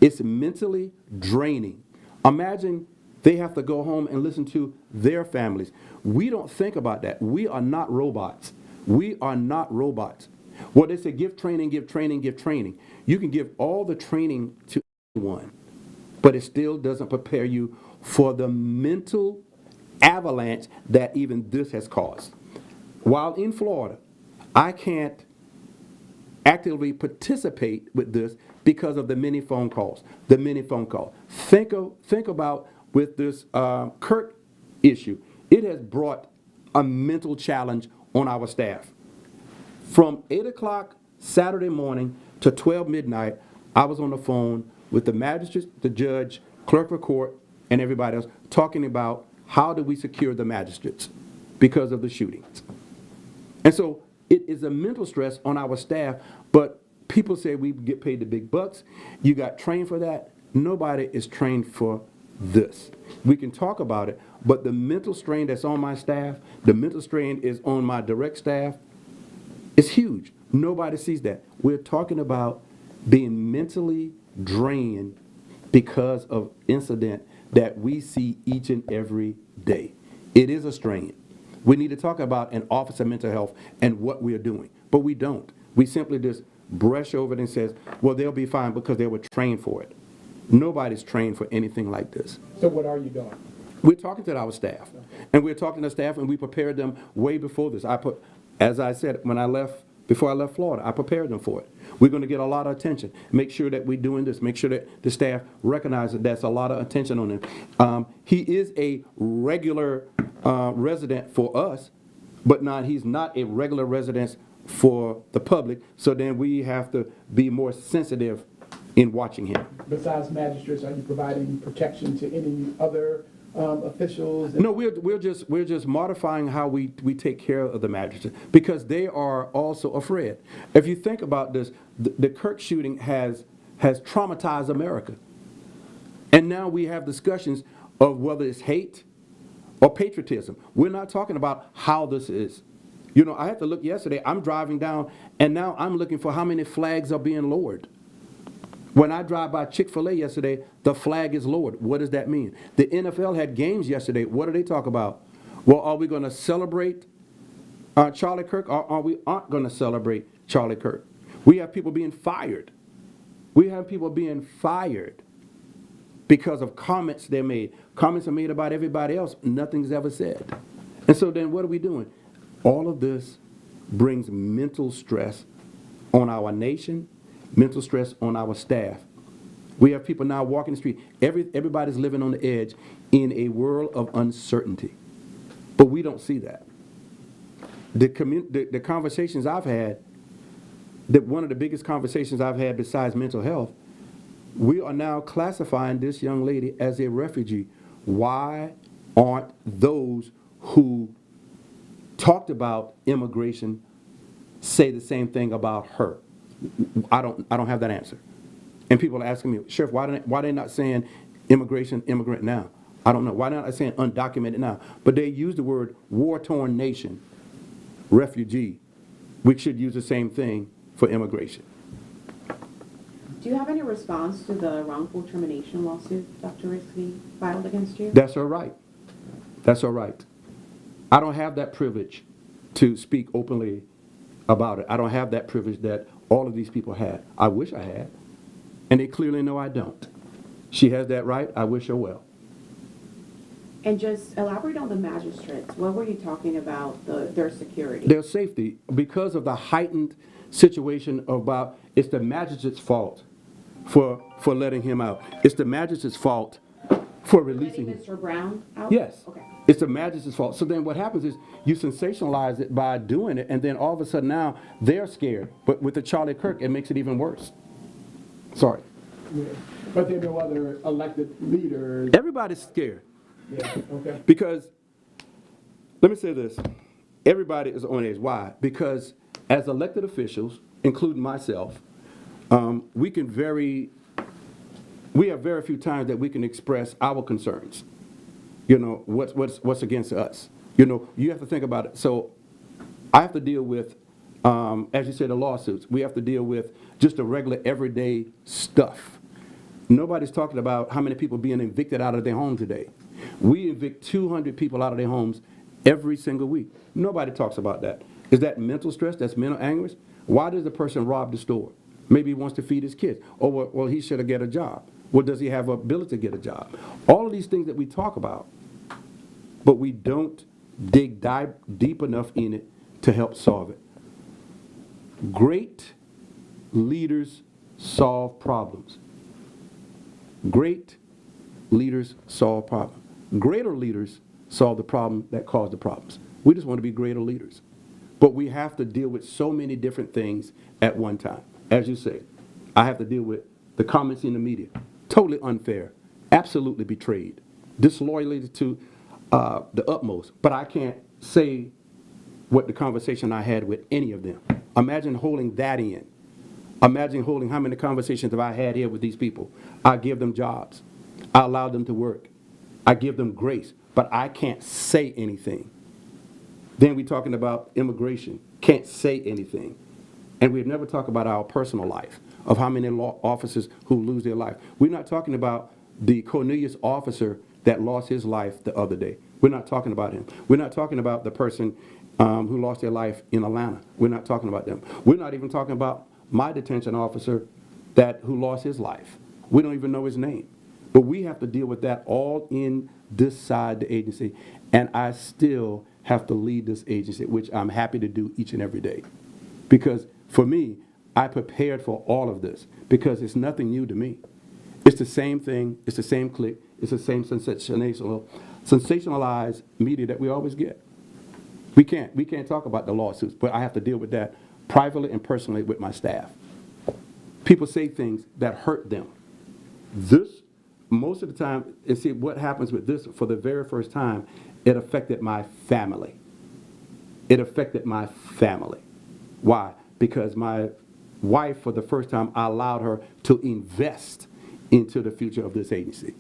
it's mentally draining. Imagine they have to go home and listen to their families. We don't think about that. We are not robots. We are not robots. Well, they say give training, give training, give training. You can give all the training to anyone, but it still doesn't prepare you for the mental avalanche that even this has caused. While in Florida, I can't actively participate with this because of the many phone calls. Think about with this Kirk issue. It has brought a mental challenge on our staff. From 8 o'clock Saturday morning to 12 midnight, I was on the phone with the magistrate, the judge, clerk of court, and everybody else talking about how do we secure the magistrates because of the shootings. And so it is a mental stress on our staff, but people say we get paid the big bucks. You got trained for that. Nobody is trained for this. We can talk about it, but the mental strain that's on my staff, the mental strain is on my direct staff, it's huge. Nobody sees that. We're talking about being mentally drained because of incident that we see each and every day. It is a strain. We need to talk about an Office of Mental Health and what we are doing, but we don't. We simply just brush over it and says, well, they'll be fine because they were trained for it. Nobody's trained for anything like this. So what are you doing? We're talking to our staff, and we're talking to staff, and we prepared them way before this. As I said, when I left before I left Florida. I prepared them for it. We're going to get a lot of attention. Make sure that we're doing this. Make sure that the staff recognize that that's a lot of attention on him. He is a regular resident for us, but he's not a regular resident for the public. So then we have to be more sensitive in watching him. Besides magistrates, are you providing protection to any other officials? No, we're just modifying how we take care of the magistrates, because they are also afraid. If you think about this, the Kirk shooting has traumatized America, and now we have discussions of whether it's hate or patriotism. We're not talking about how this is. You know, I had to look yesterday. I'm driving down, and now I'm looking for how many flags are being lowered. When I drive by Chick-fil-A yesterday, the flag is lowered. What does that mean? The NFL had games yesterday. What do they talk about? Well, are we going to celebrate Charlie Kirk, or are we aren't going to celebrate Charlie Kirk? We have people being fired. We have people being fired because of comments they made. Comments are made about everybody else. Nothing's ever said. And so then what are we doing? All of this brings mental stress on our nation, mental stress on our staff. We have people now walking the street. Everybody's living on the edge in a world of uncertainty. But we don't see that. The conversations I've had, one of the biggest conversations I've had besides mental health, we are now classifying this young lady as a refugee. Why aren't those who talked about immigration say the same thing about her? I don't have that answer. And people are asking me, Sheriff, why they not saying immigrant now? I don't know. Why not saying undocumented now? But they use the word war-torn nation, refugee. We should use the same thing for immigration. Do you have any response to the wrongful termination lawsuit Dr. Risky filed against you? That's her right. That's her right. I don't have that privilege to speak openly about it. I don't have that privilege that all of these people had. I wish I had. And they clearly know I don't. She has that right. I wish her well. And just elaborate on the magistrates. What were you talking about, their security? Their safety, because of the heightened situation about, it's the magistrate's fault for letting him out. It's the magistrate's fault for releasing him. Mr. Brown out? Yes. Okay. It's the magistrate's fault. So then what happens is you sensationalize it by doing it, and then all of a sudden now they're scared. But with the Charlie Kirk, it makes it even worse. Sorry. Yeah. But there are no other elected leaders. Everybody's scared. Yeah, okay. Because, let me say this, everybody is on edge. Why? Because as elected officials, including myself, we have very few times that we can express our concerns. You know, what's against us. You know, you have to think about it. So I have to deal with, as you said, the lawsuits. We have to deal with just the regular everyday stuff. Nobody's talking about how many people being evicted out of their home today. We evict 200 people out of their homes every single week. Nobody talks about that. Is that mental stress? That's mental anguish? Why does the person rob the store? Maybe he wants to feed his kids. Or, well, he should have get a job. Well, does he have the ability to get a job? All of these things that we talk about, but we don't dig deep enough in it to help solve it. Great leaders solve problems. Great leaders solve problems. Greater leaders solve the problem that caused the problems. We just want to be greater leaders. But we have to deal with so many different things at one time. As you say, I have to deal with the comments in the media. Totally unfair. Absolutely betrayed. Disloyalty to the utmost. But I can't say what the conversation I had with any of them. Imagine holding that in. Imagine holding how many conversations have I had here with these people. I give them jobs. I allow them to work. I give them grace. But I can't say anything. Then we're talking about immigration. Can't say anything. And we've never talked about our personal life, of how many law officers who lose their life. We're not talking about the Cornelius officer that lost his life the other day. We're not talking about him. We're not talking about the person who lost their life in Atlanta. We're not talking about them. We're not even talking about my detention officer who lost his life. We don't even know his name. But we have to deal with that all in this side, the agency. And I still have to lead this agency, which I'm happy to do each and every day. Because for me, I prepared for all of this because it's nothing new to me. It's the same thing, it's the same click, it's the same sensationalized media that we always get. We can't talk about the lawsuits, but I have to deal with that privately and personally with my staff. People say things that hurt them. This, most of the time, and see what happens with this for the very first time, it affected my family. It affected my family. Why? Because my wife, for the first time, I allowed her to invest into the future of this agency.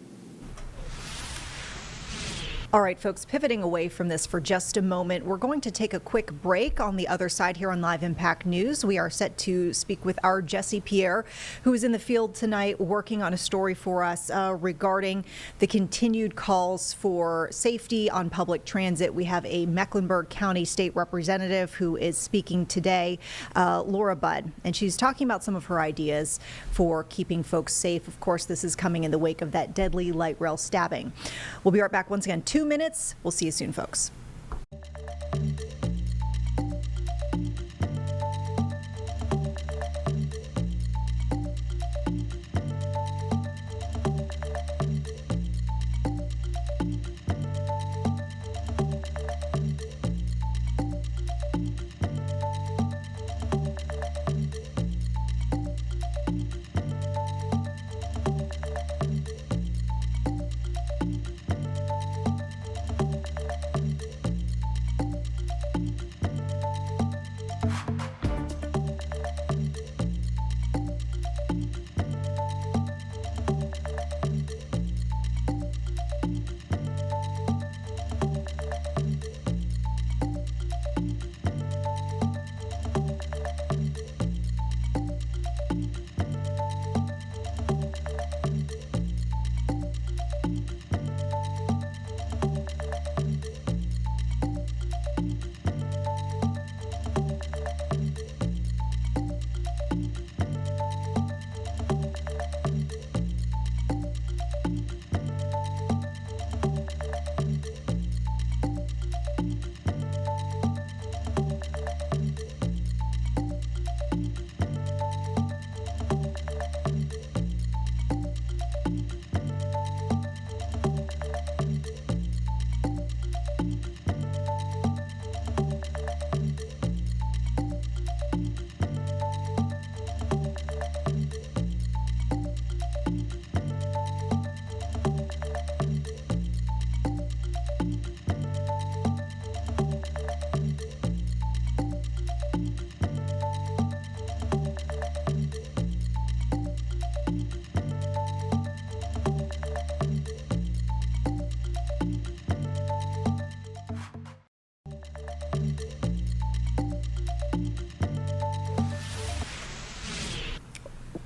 All right, folks, pivoting away from this for just a moment, we're going to take a quick break. On the other side here on Live Impact News, we are set to speak with our Jesse Pierre, who is in the field tonight working on a story for us regarding the continued calls for safety on public transit. We have a Mecklenburg County State Representative who is speaking today, Laura Budd, and she's talking about some of her ideas for keeping folks safe. Of course, this is coming in the wake of that deadly light rail stabbing. We'll be right back once again. 2 minutes. We'll see you soon, folks.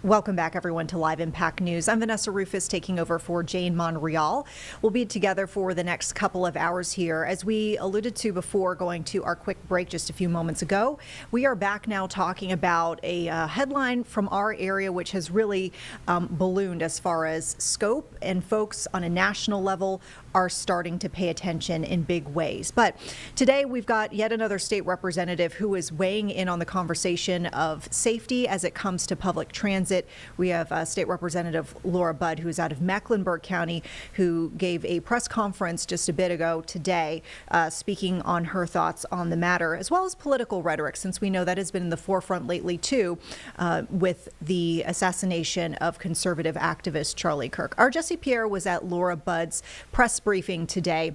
Welcome back, everyone, to Live Impact News. I'm Vanessa Rufus, taking over for Jane Monreal. We'll be together for the next couple of hours here. As we alluded to before going to our quick break just a few moments ago, we are back now talking about a headline from our area which has really ballooned as far as scope, and folks on a national level are starting to pay attention in big ways. But today we've got yet another state representative who is weighing in on the conversation of safety as it comes to public transit. We have State Representative Laura Budd, who is out of Mecklenburg County, who gave a press conference just a bit ago today, speaking on her thoughts on the matter, as well as political rhetoric, since we know that has been in the forefront lately too, with the assassination of conservative activist Charlie Kirk. Our Jesse Pierre was at Laura Budd's press briefing today.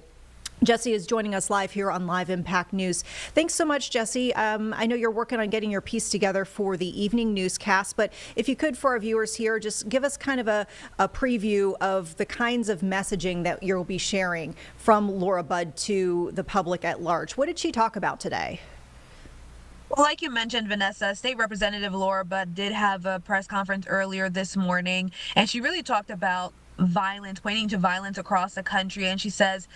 Jesse is joining us live here on Live Impact News. Thanks so much, Jesse. I know you're working on getting your piece together for the evening newscast, but if you could, for our viewers here, just give us kind of a preview of the kinds of messaging that you'll be sharing from Laura Budd to the public at large. What did she talk about today? Well, like you mentioned, Vanessa, State Representative Laura Budd did have a press conference earlier this morning, and she really talked about violence, pointing to violence across the country. And she says,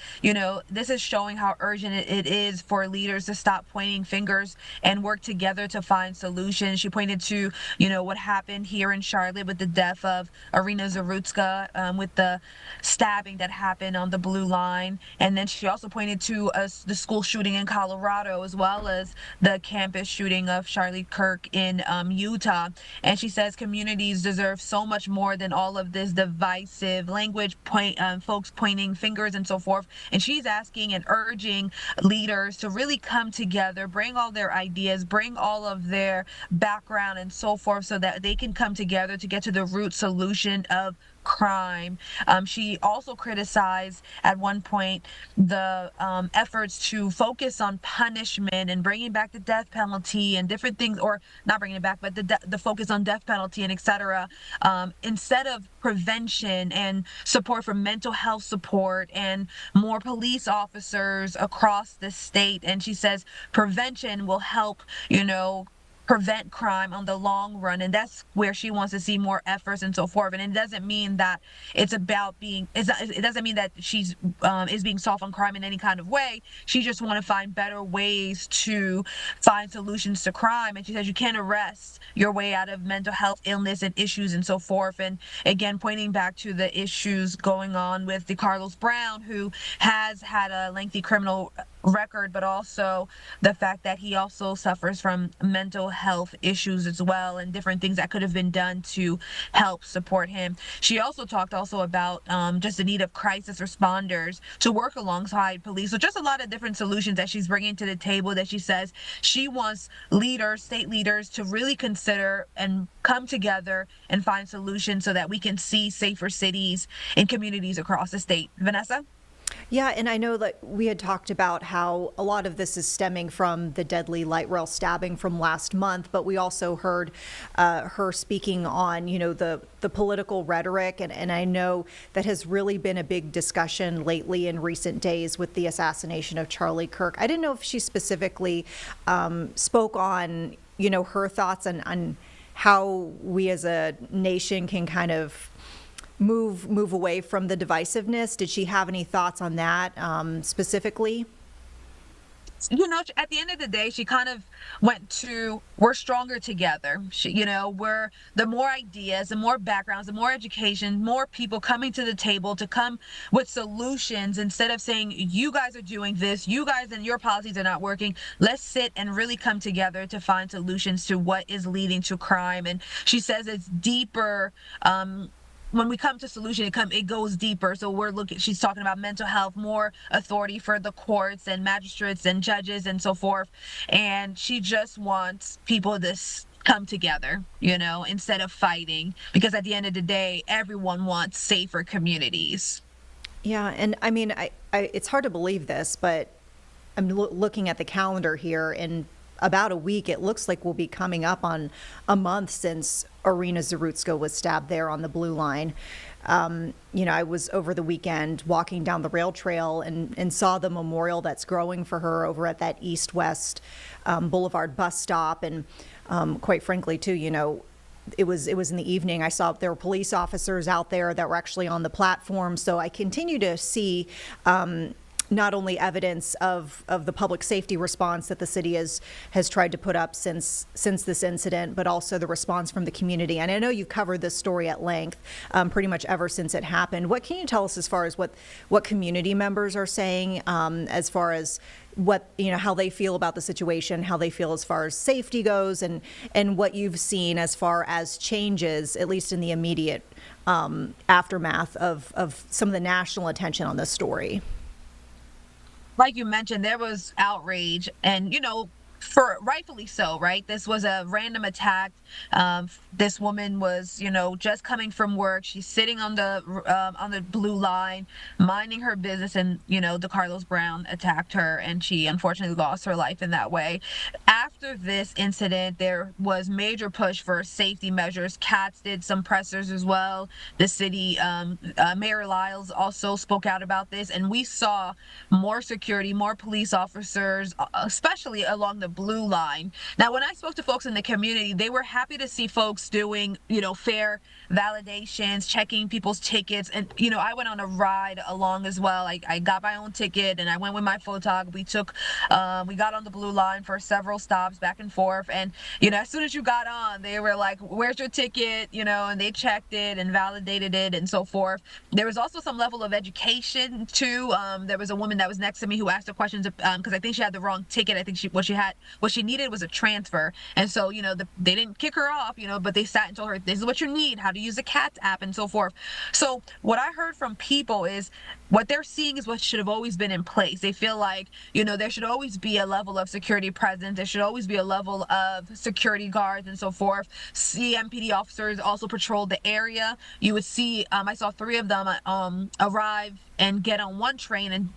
this is showing how urgent it is for leaders to stop pointing fingers and work together to find solutions. She pointed to, what happened here in Charlotte with the death of Irina Zarutska, with the stabbing that happened on the Blue Line. And then she also pointed to the school shooting in Colorado, as well as the campus shooting of Charlie Kirk in Utah. And she says communities deserve so much more than all of this divisive language, folks pointing fingers and so forth. And she's asking and urging leaders to really come together, bring all their ideas, bring all of their background and so forth, so that they can come together to get to the root solution of crime. She also criticized at one point the efforts to focus on punishment and bringing back the death penalty and different things, or not bringing it back, but the focus on death penalty and etc. Instead of prevention and support for mental health support and more police officers across the state. And she says prevention will help, prevent crime on the long run, and that's where she wants to see more efforts and so forth. And it doesn't mean that it doesn't mean that she's is being soft on crime in any kind of way. She just want to find better ways to find solutions to crime. And she says you can't arrest your way out of mental health illness and issues and so forth. And again, pointing back to the issues going on with DeCarlos Brown, who has had a lengthy criminal record, but also the fact that he also suffers from mental health issues as well, and different things that could have been done to help support him. She also talked about just the need of crisis responders to work alongside police. So just a lot of different solutions that she's bringing to the table, that she says she wants state leaders to really consider and come together and find solutions so that we can see safer cities and communities across the state. Vanessa? Yeah, and I know that we had talked about how a lot of this is stemming from the deadly light rail stabbing from last month, but we also heard her speaking on, the political rhetoric, and I know that has really been a big discussion lately in recent days with the assassination of Charlie Kirk. I didn't know if she specifically spoke on, her thoughts on how we as a nation can kind of move away from the divisiveness. Did she have any thoughts on that specifically? At the end of the day, she kind of went to, we're stronger together. We're the more ideas, the more backgrounds, the more education, more people coming to the table to come with solutions, instead of saying, you guys are doing this, you guys and your policies are not working. Let's sit and really come together to find solutions to what is leading to crime. And she says it's deeper. When we come to solution, it goes deeper. So she's talking about mental health, more authority for the courts and magistrates and judges and so forth. And she just wants people to come together, instead of fighting, because at the end of the day, everyone wants safer communities. Yeah, and I mean, I it's hard to believe this, but I'm looking at the calendar here, and about a week, it looks like we'll be coming up on a month since Irina Zarutska was stabbed there on the Blue Line. I was over the weekend walking down the rail trail and saw the memorial that's growing for her over at that East-West Boulevard bus stop. And quite frankly, too, it was in the evening. I saw there were police officers out there that were actually on the platform. So I continue to see not only evidence of the public safety response that the city has tried to put up since this incident, but also the response from the community. And I know you've covered this story at length pretty much ever since it happened. What can you tell us as far as what community members are saying, as far as what, how they feel about the situation, how they feel as far as safety goes, and what you've seen as far as changes, at least in the immediate aftermath of some of the national attention on this story? Like you mentioned, there was outrage, and for rightfully so, right? This was a random attack. This woman was, just coming from work. She's sitting on the Blue Line, minding her business, and DeCarlos Brown attacked her, and she unfortunately lost her life in that way. After this incident, there was major push for safety measures. Katz did some pressers as well. The city Mayor Lyles also spoke out about this, and we saw more security, more police officers, especially along the blue line. Now, when I spoke to folks in the community, they were happy to see folks doing, fare validations, checking people's tickets. And, I went on a ride along as well. I got my own ticket and I went with my photog. We got on the blue line for several stops back and forth. And, as soon as you got on, they were like, where's your ticket? And they checked it and validated it and so forth. There was also some level of education too. There was a woman that was next to me who asked her questions because I think she had the wrong ticket. I think what she needed was a transfer. And so, they didn't kick her off, but they sat and told her, this is what you need, how to use the CATS app and so forth. So what I heard from people is what they're seeing is what should have always been in place. They feel like, there should always be a level of security present. There should always be a level of security guards and so forth. CMPD officers also patrolled the area. You would see, I saw 3 of them arrive and get on one train and,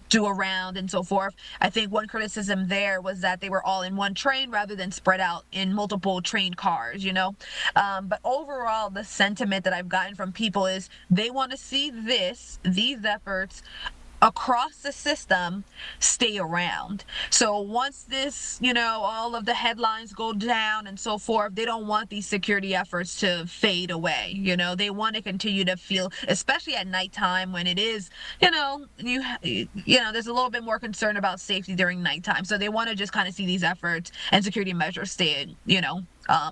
do a round and so forth. I think one criticism there was that they were all in one train rather than spread out in multiple train cars, But overall, the sentiment that I've gotten from people is they want to see these efforts across the system stay around. So once this, all of the headlines go down and so forth, they don't want these security efforts to fade away. They want to continue to feel, especially at nighttime when it is, there's a little bit more concern about safety during nighttime. So they want to just kind of see these efforts and security measures stay,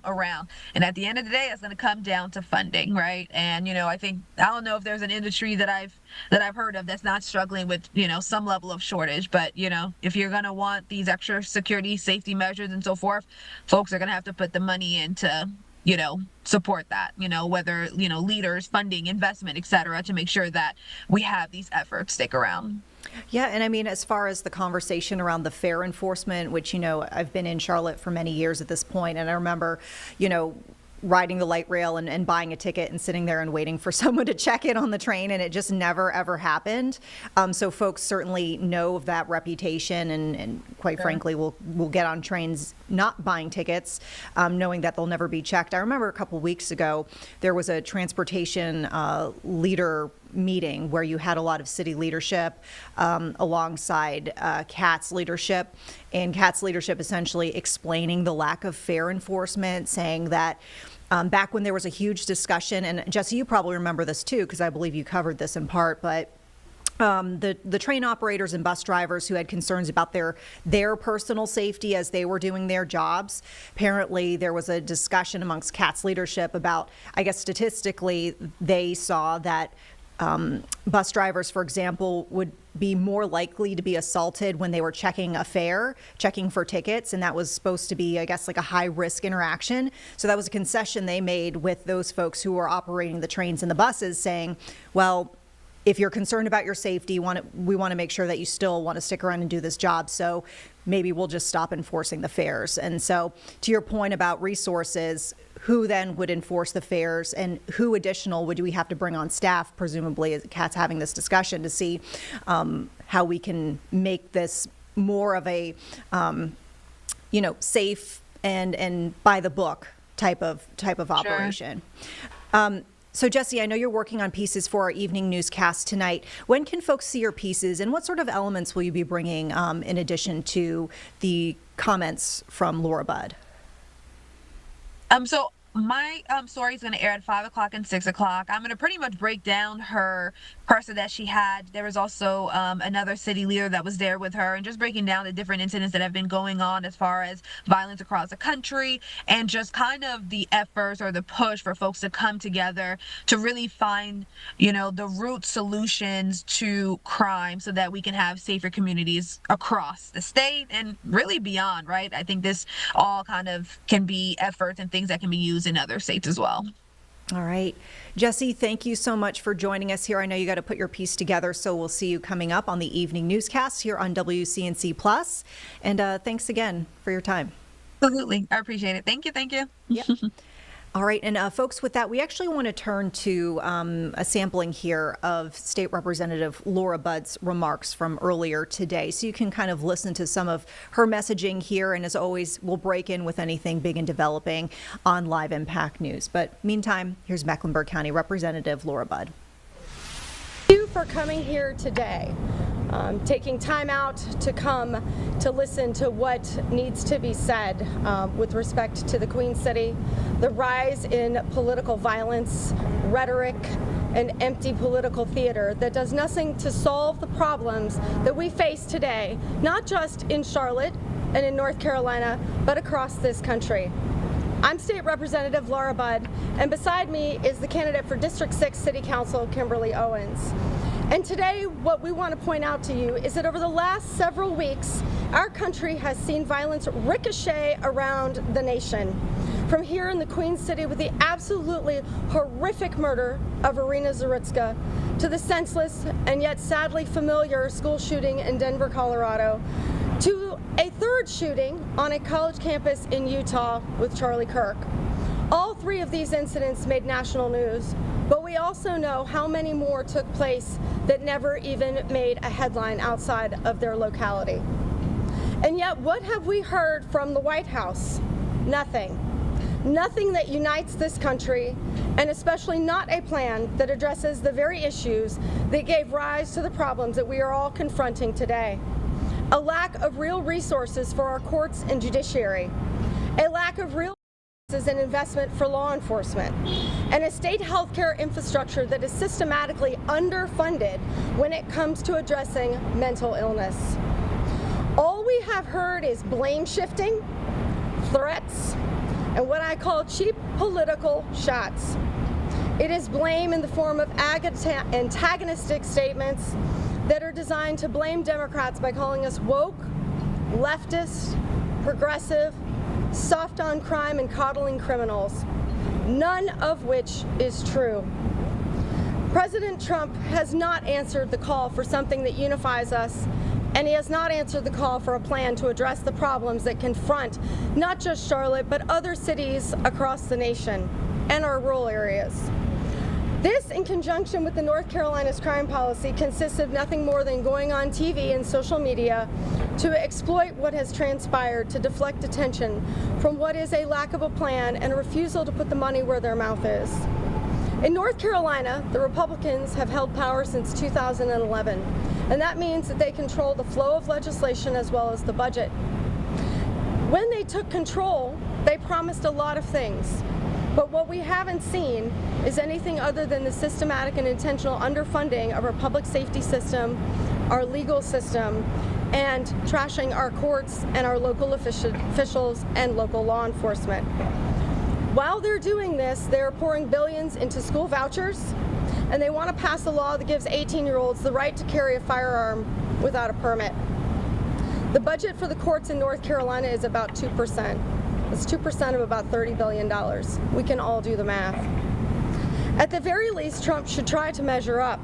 around. And at the end of the day, it's going to come down to funding, right? And I don't know if there's an industry that I've heard of that's not struggling with some level of shortage, but if you're going to want these extra security safety measures and so forth, folks are going to have to put the money into support that, whether leaders, funding, investment, etc., to make sure that we have these efforts stick around. Yeah, and I mean, as far as the conversation around the fare enforcement, which, I've been in Charlotte for many years at this point, and I remember, riding the light rail and buying a ticket and sitting there and waiting for someone to check in on the train, and it just never, ever happened. So folks certainly know of that reputation and quite frankly, will get on trains not buying tickets, knowing that they'll never be checked. I remember a couple weeks ago, there was a transportation leader meeting where you had a lot of city leadership alongside CATS leadership, and CATS leadership essentially explaining the lack of fare enforcement, saying that back when there was a huge discussion, and Jesse, you probably remember this too, because I believe you covered this in part, but the train operators and bus drivers who had concerns about their personal safety as they were doing their jobs. Apparently, there was a discussion amongst CATS leadership about, I guess statistically, they saw that bus drivers, for example, would be more likely to be assaulted when they were checking a fare, checking for tickets, and that was supposed to be, I guess, like a high-risk interaction. So that was a concession they made with those folks who were operating the trains and the buses, saying, well, if you're concerned about your safety, we want to make sure that you still want to stick around and do this job. So maybe we'll just stop enforcing the fares. And so to your point about resources, who then would enforce the fares, and who additional would we have to bring on staff, presumably, as CAT's having this discussion to see how we can make this more of a, safe and by the book type of operation. Sure. So Jesse, I know you're working on pieces for our evening newscast tonight. When can folks see your pieces, and what sort of elements will you be bringing in addition to the comments from Laura Budd? So my story is going to air at 5 o'clock and 6 o'clock. I'm going to pretty much break down her person that she had. There was also another city leader that was there with her, and just breaking down the different incidents that have been going on as far as violence across the country, and just kind of the efforts or the push for folks to come together to really find, the root solutions to crime so that we can have safer communities across the state and really beyond, right? I think this all kind of can be efforts and things that can be used in other states as well. All right. Jesse, thank you so much for joining us here. I know you got to put your piece together, so we'll see you coming up on the evening newscast here on WCNC Plus. And thanks again for your time. Absolutely. I appreciate it. Thank you. Yep. All right. And folks, with that, we actually want to turn to a sampling here of State Representative Laura Budd's remarks from earlier today. So you can kind of listen to some of her messaging here. And as always, we'll break in with anything big and developing on Live Impact News. But meantime, here's Mecklenburg County Representative Laura Budd. Thank you for coming here today. taking time out to come to listen to what needs to be said with respect to the Queen City, the rise in political violence, rhetoric, and empty political theater that does nothing to solve the problems that we face today, not just in Charlotte and in North Carolina, but across this country. I'm State Representative Laura Budd, and beside me is the candidate for District 6 City Council, Kimberly Owens. And today, what we want to point out to you is that over the last several weeks, our country has seen violence ricochet around the nation. From here in the Queen City with the absolutely horrific murder of Irina Zaritska, to the senseless and yet sadly familiar school shooting in Denver, Colorado, to a third shooting on a college campus in Utah with Charlie Kirk. All three of these incidents made national news, but we also know how many more took place that never even made a headline outside of their locality. And yet, what have we heard from the White House? Nothing. Nothing that unites this country, and especially not a plan that addresses the very issues that gave rise to the problems that we are all confronting today. A lack of real resources for our courts and judiciary, a lack of real resources and investment for law enforcement, and a state healthcare infrastructure that is systematically underfunded when it comes to addressing mental illness. All we have heard is blame shifting, threats, and what I call cheap political shots. It is blame in the form of antagonistic statements that are designed to blame Democrats by calling us woke, leftist, progressive, soft on crime, and coddling criminals, none of which is true. President Trump has not answered the call for something that unifies us, and he has not answered the call for a plan to address the problems that confront not just Charlotte, but other cities across the nation and our rural areas. This, in conjunction with the North Carolina's crime policy, consists of nothing more than going on TV and social media to exploit what has transpired to deflect attention from what is a lack of a plan and a refusal to put the money where their mouth is. In North Carolina, the Republicans have held power since 2011, and that means that they control the flow of legislation as well as the budget. When they took control, they promised a lot of things, but what we haven't seen is anything other than the systematic and intentional underfunding of our public safety system, our legal system, and trashing our courts and our local officials and local law enforcement. While they're doing this, they're pouring billions into school vouchers, and they want to pass a law that gives 18-year-olds the right to carry a firearm without a permit. The budget for the courts in North Carolina is about 2%. It's 2% of about $30 billion. We can all do the math. At the very least, Trump should try to measure up.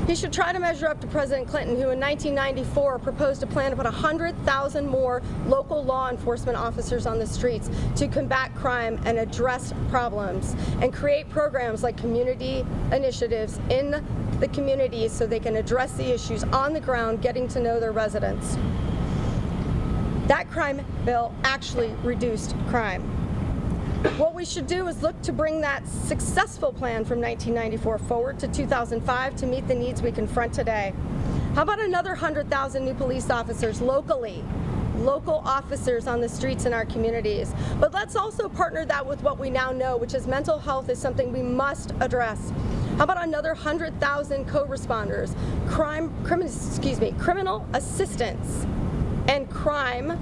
He should try to measure up to President Clinton, who in 1994 proposed a plan to put 100,000 more local law enforcement officers on the streets to combat crime and address problems, and create programs like community initiatives in the communities so they can address the issues on the ground, getting to know their residents. That crime bill actually reduced crime. What we should do is look to bring that successful plan from 1994 forward to 2005 to meet the needs we confront today. How about another 100,000 new police officers locally? Local officers on the streets in our communities. But let's also partner that with what we now know, which is mental health is something we must address. How about another 100,000 co-responders, criminal assistance, and crime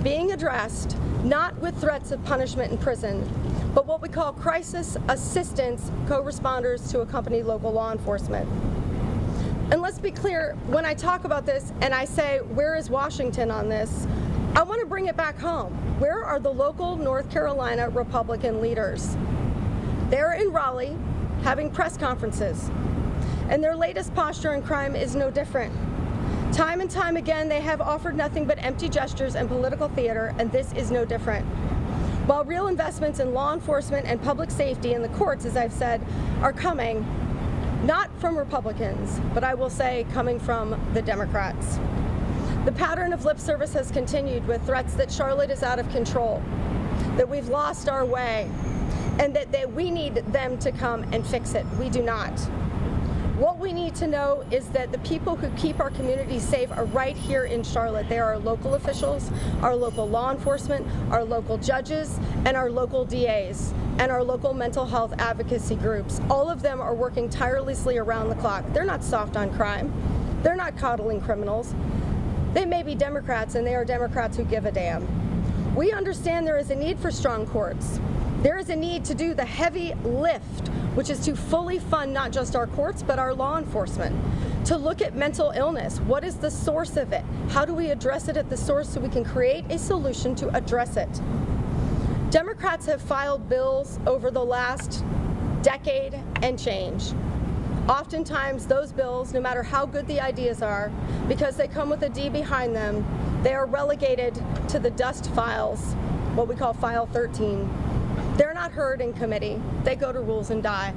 being addressed not with threats of punishment in prison, but what we call crisis assistance co-responders to accompany local law enforcement. And let's be clear, when I talk about this and I say, where is Washington on this? I want to bring it back home. Where are the local North Carolina Republican leaders? They're in Raleigh having press conferences, and their latest posture on crime is no different. Time and time again, they have offered nothing but empty gestures and political theater, and this is no different. While real investments in law enforcement and public safety in the courts, as I've said, are coming, not from Republicans, but I will say coming from the Democrats. The pattern of lip service has continued with threats that Charlotte is out of control, that we've lost our way, and that we need them to come and fix it. We do not. What we need to know is that the people who keep our community safe are right here in Charlotte. They are our local officials, our local law enforcement, our local judges, and our local DAs, and our local mental health advocacy groups. All of them are working tirelessly around the clock. They're not soft on crime. They're not coddling criminals. They may be Democrats, and they are Democrats who give a damn. We understand there is a need for strong courts. There is a need to do the heavy lift, which is to fully fund not just our courts, but our law enforcement. To look at mental illness. What is the source of it? How do we address it at the source so we can create a solution to address it? Democrats have filed bills over the last decade and change. Oftentimes, those bills, no matter how good the ideas are, because they come with a D behind them, they are relegated to the dust files, what we call File 13. They're not heard in committee. They go to rules and die.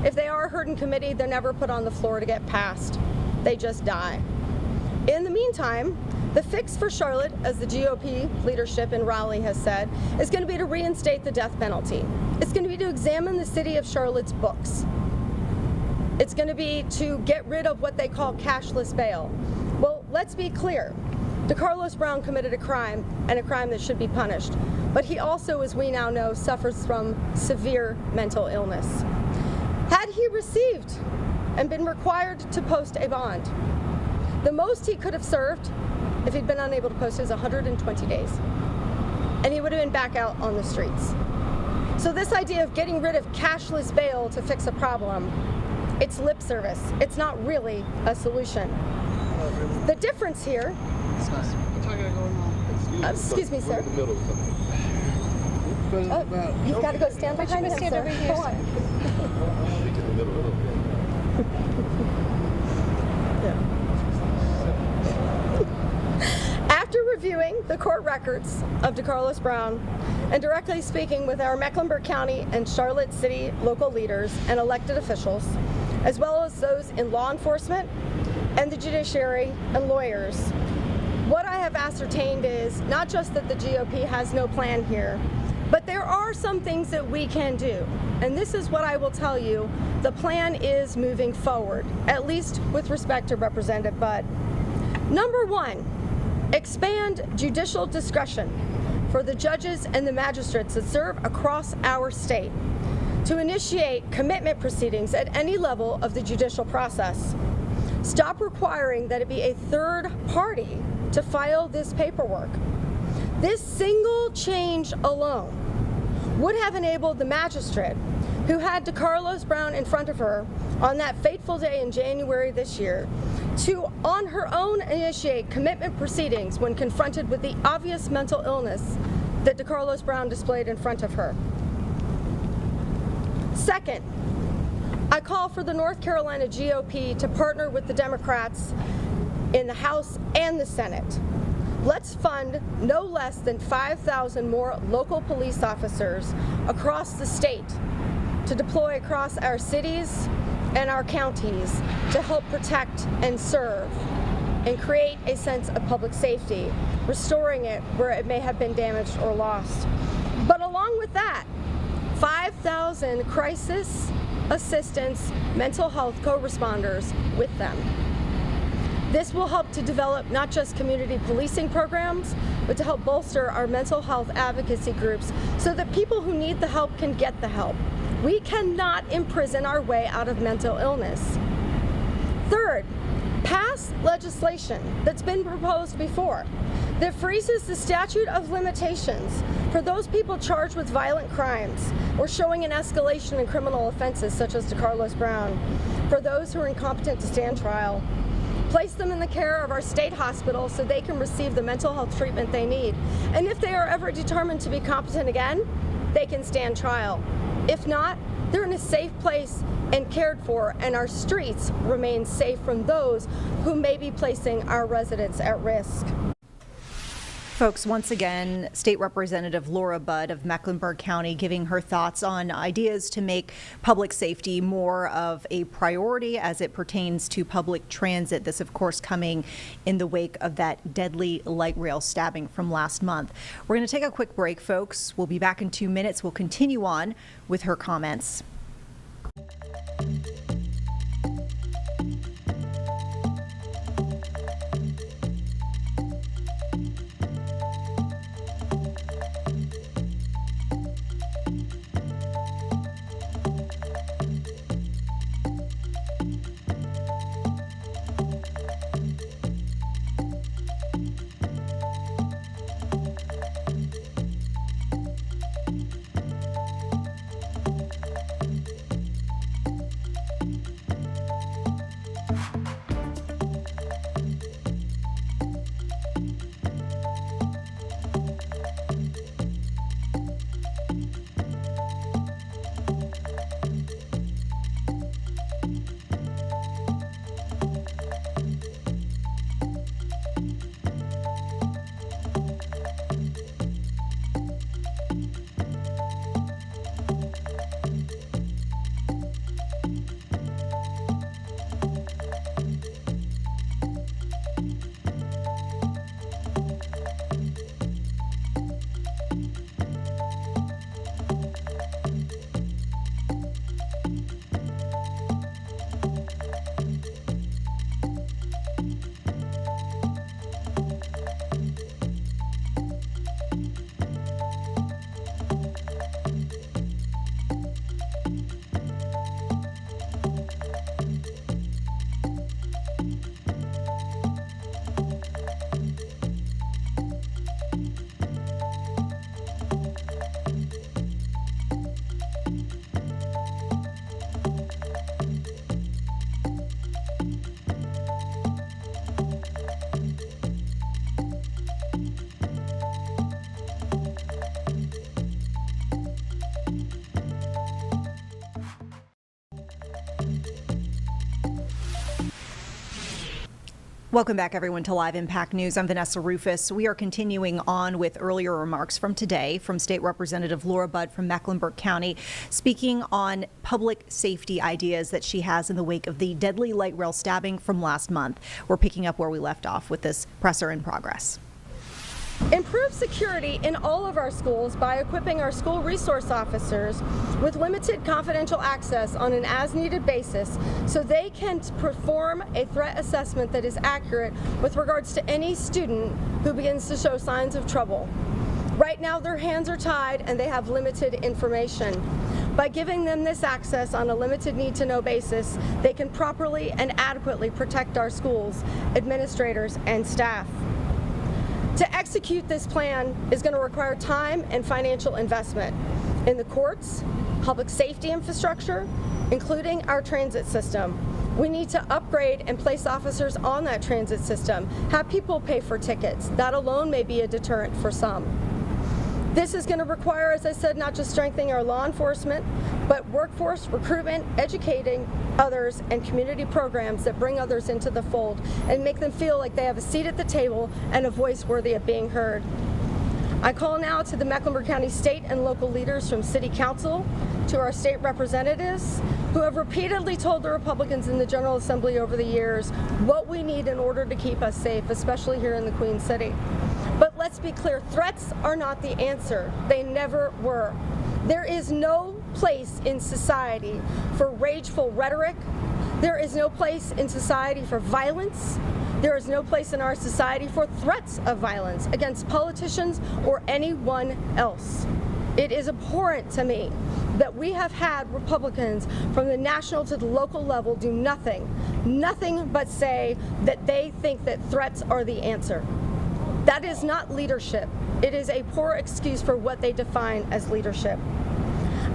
If they are heard in committee, they're never put on the floor to get passed. They just die. In the meantime, the fix for Charlotte, as the GOP leadership in Raleigh has said, is going to be to reinstate the death penalty. It's going to be to examine the city of Charlotte's books. It's going to be to get rid of what they call cashless bail. Well, let's be clear. DeCarlos Brown committed a crime, and a crime that should be punished. But he also, as we now know, suffers from severe mental illness. Had he received and been required to post a bond, the most he could have served, if he'd been unable to post, is 120 days. And he would have been back out on the streets. So this idea of getting rid of cashless bail to fix a problem, it's lip service. It's not really a solution. The difference here... excuse me, sir. Oh, you've got to go stand behind him, sir. Go on. After reviewing the court records of DeCarlos Brown and directly speaking with our Mecklenburg County and Charlotte City local leaders and elected officials, as well as those in law enforcement and the judiciary and lawyers, what I have ascertained is not just that the GOP has no plan here, but there are some things that we can do. And this is what I will tell you. The plan is moving forward, at least with respect to Representative Budd. Number one, expand judicial discretion for the judges and the magistrates that serve across our state to initiate commitment proceedings at any level of the judicial process. Stop requiring that it be a third party to file this paperwork. This single change alone would have enabled the magistrate who had DeCarlos Brown in front of her on that fateful day in January this year to, on her own, initiate commitment proceedings when confronted with the obvious mental illness that DeCarlos Brown displayed in front of her. Second, I call for the North Carolina GOP to partner with the Democrats in the House and the Senate. Let's fund no less than 5,000 more local police officers across the state to deploy across our cities and our counties to help protect and serve and create a sense of public safety, restoring it where it may have been damaged or lost. But along with that, 5,000 crisis assistance mental health co-responders with them. This will help to develop not just community policing programs, but to help bolster our mental health advocacy groups so that people who need the help can get the help. We cannot imprison our way out of mental illness. Third, pass legislation that's been proposed before that freezes the statute of limitations for those people charged with violent crimes or showing an escalation in criminal offenses such as DeCarlos Brown, for those who are incompetent to stand trial. Place them in the care of our state hospitals so they can receive the mental health treatment they need. And if they are ever determined to be competent again, they can stand trial. If not, they're in a safe place and cared for, and our streets remain safe from those who may be placing our residents at risk. Folks, once again, State Representative Laura Budd of Mecklenburg County giving her thoughts on ideas to make public safety more of a priority as it pertains to public transit. This, of course, coming in the wake of that deadly light rail stabbing from last month. We're going to take a quick break, folks. We'll be back in 2 minutes. We'll continue on with her comments. Welcome back, everyone, to Live Impact News. I'm Vanessa Rufus. We are continuing on with earlier remarks from today from State Representative Laura Budd from Mecklenburg County, speaking on public safety ideas that she has in the wake of the deadly light rail stabbing from last month. We're picking up where we left off with this presser in progress. Improve security in all of our schools by equipping our school resource officers with limited confidential access on an as-needed basis so they can perform a threat assessment that is accurate with regards to any student who begins to show signs of trouble. Right now their hands are tied and they have limited information. By giving them this access on a limited need-to-know basis, they can properly and adequately protect our schools, administrators, and staff. To execute this plan is going to require time and financial investment in the courts, public safety infrastructure, including our transit system. We need to upgrade and place officers on that transit system, have people pay for tickets. That alone may be a deterrent for some. This is going to require, as I said, not just strengthening our law enforcement, but workforce, recruitment, educating others, and community programs that bring others into the fold and make them feel like they have a seat at the table and a voice worthy of being heard. I call now to the Mecklenburg County state and local leaders from City Council, to our state representatives, who have repeatedly told the Republicans in the General Assembly over the years what we need in order to keep us safe, especially here in the Queen City. But let's be clear, threats are not the answer. They never were. There is no place in society for rageful rhetoric. There is no place in society for violence. There is no place in our society for threats of violence against politicians or anyone else. It is abhorrent to me that we have had Republicans from the national to the local level do nothing but say that they think that threats are the answer. That is not leadership. It is a poor excuse for what they define as leadership.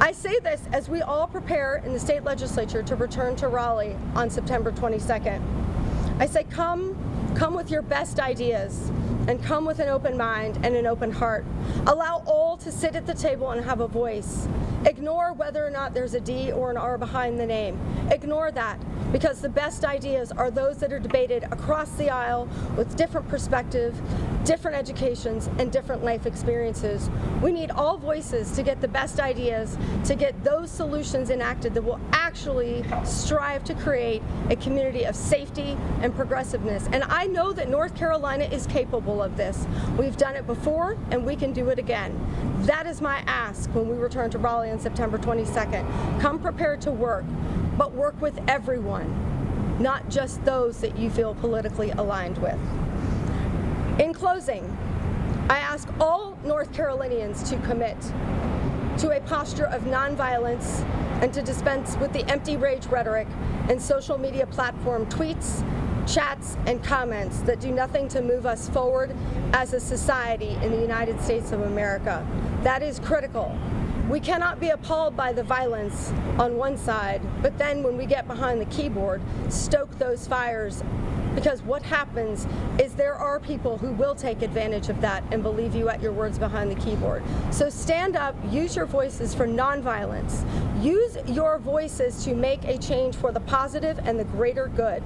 I say this as we all prepare in the state legislature to return to Raleigh on September 22nd. I say come with your best ideas and come with an open mind and an open heart. Allow all to sit at the table and have a voice. Ignore whether or not there's a D or an R behind the name. Ignore that, because the best ideas are those that are debated across the aisle with different perspectives, different educations, and different life experiences. We need all voices to get the best ideas, to get those solutions enacted that will actually strive to create a community of safety and progressiveness. And I know that North Carolina is capable of this. We've done it before, and we can do it again. That is my ask when we return to Raleigh on September 22nd. Come prepared to work, but work with everyone, not just those that you feel politically aligned with. In closing, I ask all North Carolinians to commit to a posture of nonviolence and to dispense with the empty rage rhetoric and social media platform tweets, chats, and comments that do nothing to move us forward as a society in the United States of America. That is critical. We cannot be appalled by the violence on one side, but then when we get behind the keyboard, stoke those fires, because what happens is there are people who will take advantage of that and believe you at your words behind the keyboard. So stand up, use your voices for nonviolence. Use your voices to make a change for the positive and the greater good.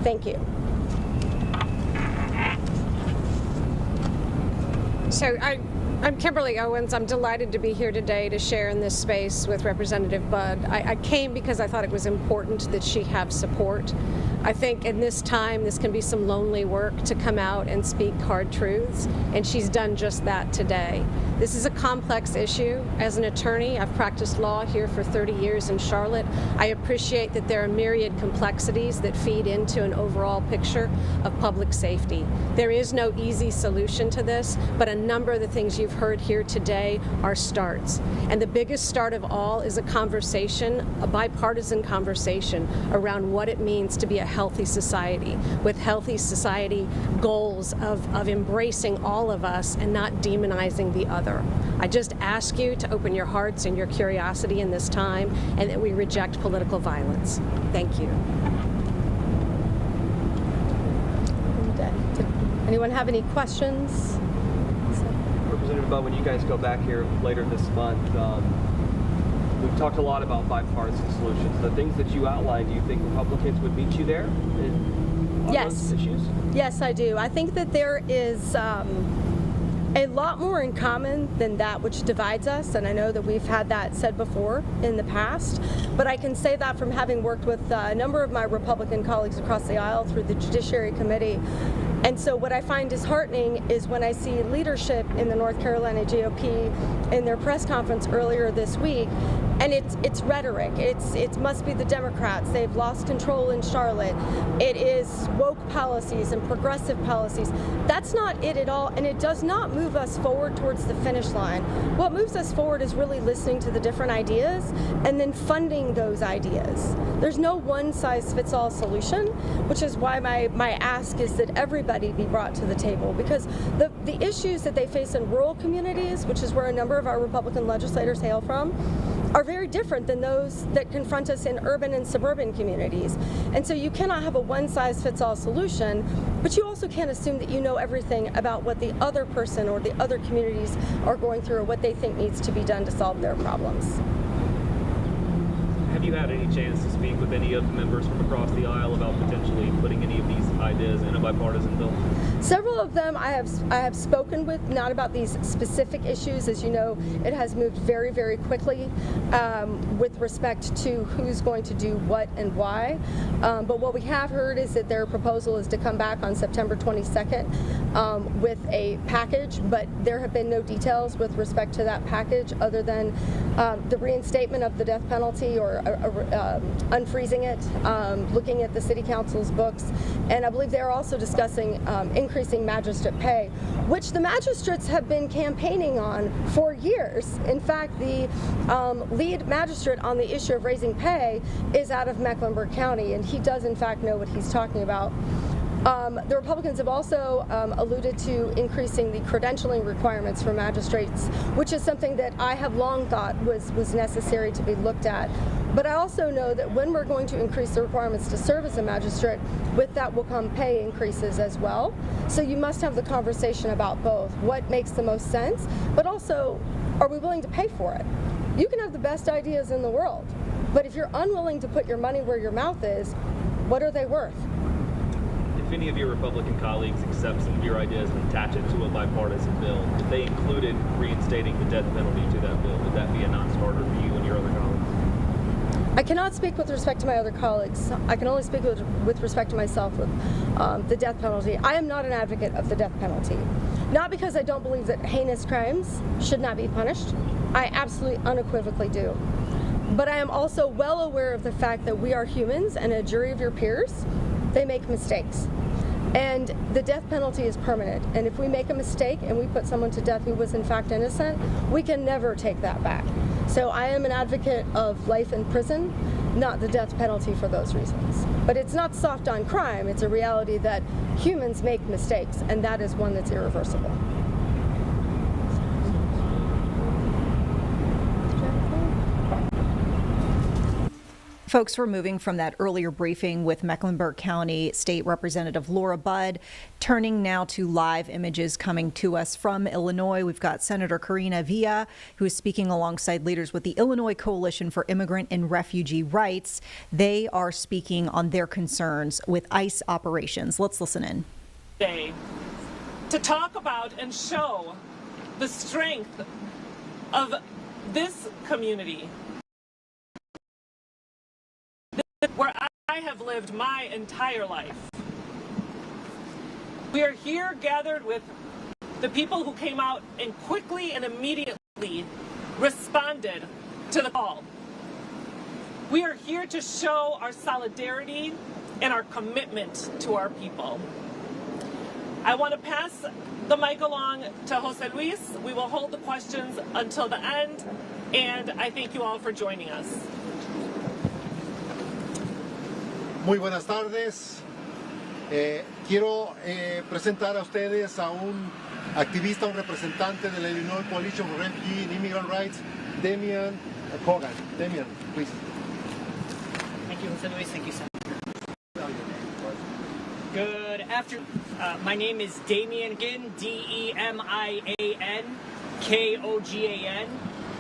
Thank you. So I'm Kimberly Owens. I'm delighted to be here today to share in this space with Representative Budd. I came because I thought it was important that she have support. I think in this time, this can be some lonely work to come out and speak hard truths, and she's done just that today. This is a complex issue. As an attorney, I've practiced law here for 30 years in Charlotte. I appreciate that there are myriad complexities that feed into an overall picture of public safety. There is no easy solution to this, but a number of the things you've heard here today are starts. And the biggest start of all is a conversation, a bipartisan conversation around what it means to be a healthy society, with healthy society goals of embracing all of us and not demonizing the other. I just ask you to open your hearts and your curiosity in this time, and that we reject political violence. Thank you. Did anyone have any questions? Representative Budd, when you guys go back here later this month, we've talked a lot about bipartisan solutions. The things that you outlined, do you think Republicans would meet you there? on Yes. those issues? Yes, I do. I think that there is a lot more in common than that which divides us, and I know that we've had that said before in the past, but I can say that from having worked with a number of my Republican colleagues across the aisle through the Judiciary Committee. And so what I find disheartening is when I see leadership in the North Carolina GOP in their press conference earlier this week, and it's rhetoric. It must be the Democrats. They've lost control in Charlotte. It is woke policies and progressive policies. That's not it at all, and it does not move us forward towards the finish line. What moves us forward is really listening to the different ideas and then funding those ideas. There's no one-size-fits-all solution, which is why my ask is that everybody be brought to the table, because the issues that they face in rural communities, which is where a number of our Republican legislators hail from, are very different than those that confront us in urban and suburban communities. And so you cannot have a one-size-fits-all solution, but you also can't assume that you know everything about what the other person or the other communities are going through or what they think needs to be done to solve their problems. Have you had any chance to speak with any of the members from across the aisle about potentially putting any of these ideas in a bipartisan bill? Several of them I have spoken with, not about these specific issues. As you know, it has moved very, very quickly with respect to who's going to do what and why. But what we have heard is that their proposal is to come back on September 22nd with a package, but there have been no details with respect to that package other than the reinstatement of the death penalty or unfreezing it, looking at the City Council's books, and I believe they're also discussing increasing magistrate pay, which the magistrates have been campaigning on for years. In fact, the lead magistrate on the issue of raising pay is out of Mecklenburg County, and he does in fact know what he's talking about. The Republicans have also alluded to increasing the credentialing requirements for magistrates, which is something that I have long thought was necessary to be looked at. But I also know that when we're going to increase the requirements to serve as a magistrate, with that will come pay increases as well. So you must have the conversation about both. What makes the most sense, but also, are we willing to pay for it? You can have the best ideas in the world, but if you're unwilling to put your money where your mouth is, what are they worth? If any of your Republican colleagues accept some of your ideas and attach it to a bipartisan bill, if they included reinstating the death penalty to that bill, would that be a non-starter for you and your other colleagues? I cannot speak with respect to my other colleagues. I can only speak with respect to myself with the death penalty. I am not an advocate of the death penalty. Not because I don't believe that heinous crimes should not be punished. I absolutely unequivocally do. But I am also well aware of the fact that we are humans, and a jury of your peers, they make mistakes. And the death penalty is permanent. And if we make a mistake and we put someone to death who was in fact innocent, we can never take that back. So I am an advocate of life in prison, not the death penalty for those reasons. But it's not soft on crime. It's a reality that humans make mistakes, and that is one that's irreversible. Folks, we're moving from that earlier briefing with Mecklenburg County State Representative Laura Budd, turning now to live images coming to us from Illinois. We've got Senator Karina Villa, who is speaking alongside leaders with the Illinois Coalition for Immigrant and Refugee Rights. They are speaking on their concerns with ICE operations. Let's listen in. Today, to talk about and show the strength of this community, where I have lived my entire life. We are here gathered with the people who came out and quickly and immediately responded to the call. We are here to show our solidarity and our commitment to our people. I want to pass the mic along to Jose Luis. We will hold the questions until the end, and I thank you all for joining us. Muy buenas tardes. Quiero presentar a ustedes a un activista, un representante de la Illinois Coalition for Refugee and Immigrant Rights, Damian Kogan. Damian, please. Thank you, Jose Luis. Thank you, Senator. Good afternoon. My name is Damian Ginn, D-E-M-I-A-N-K-O-G-A-N.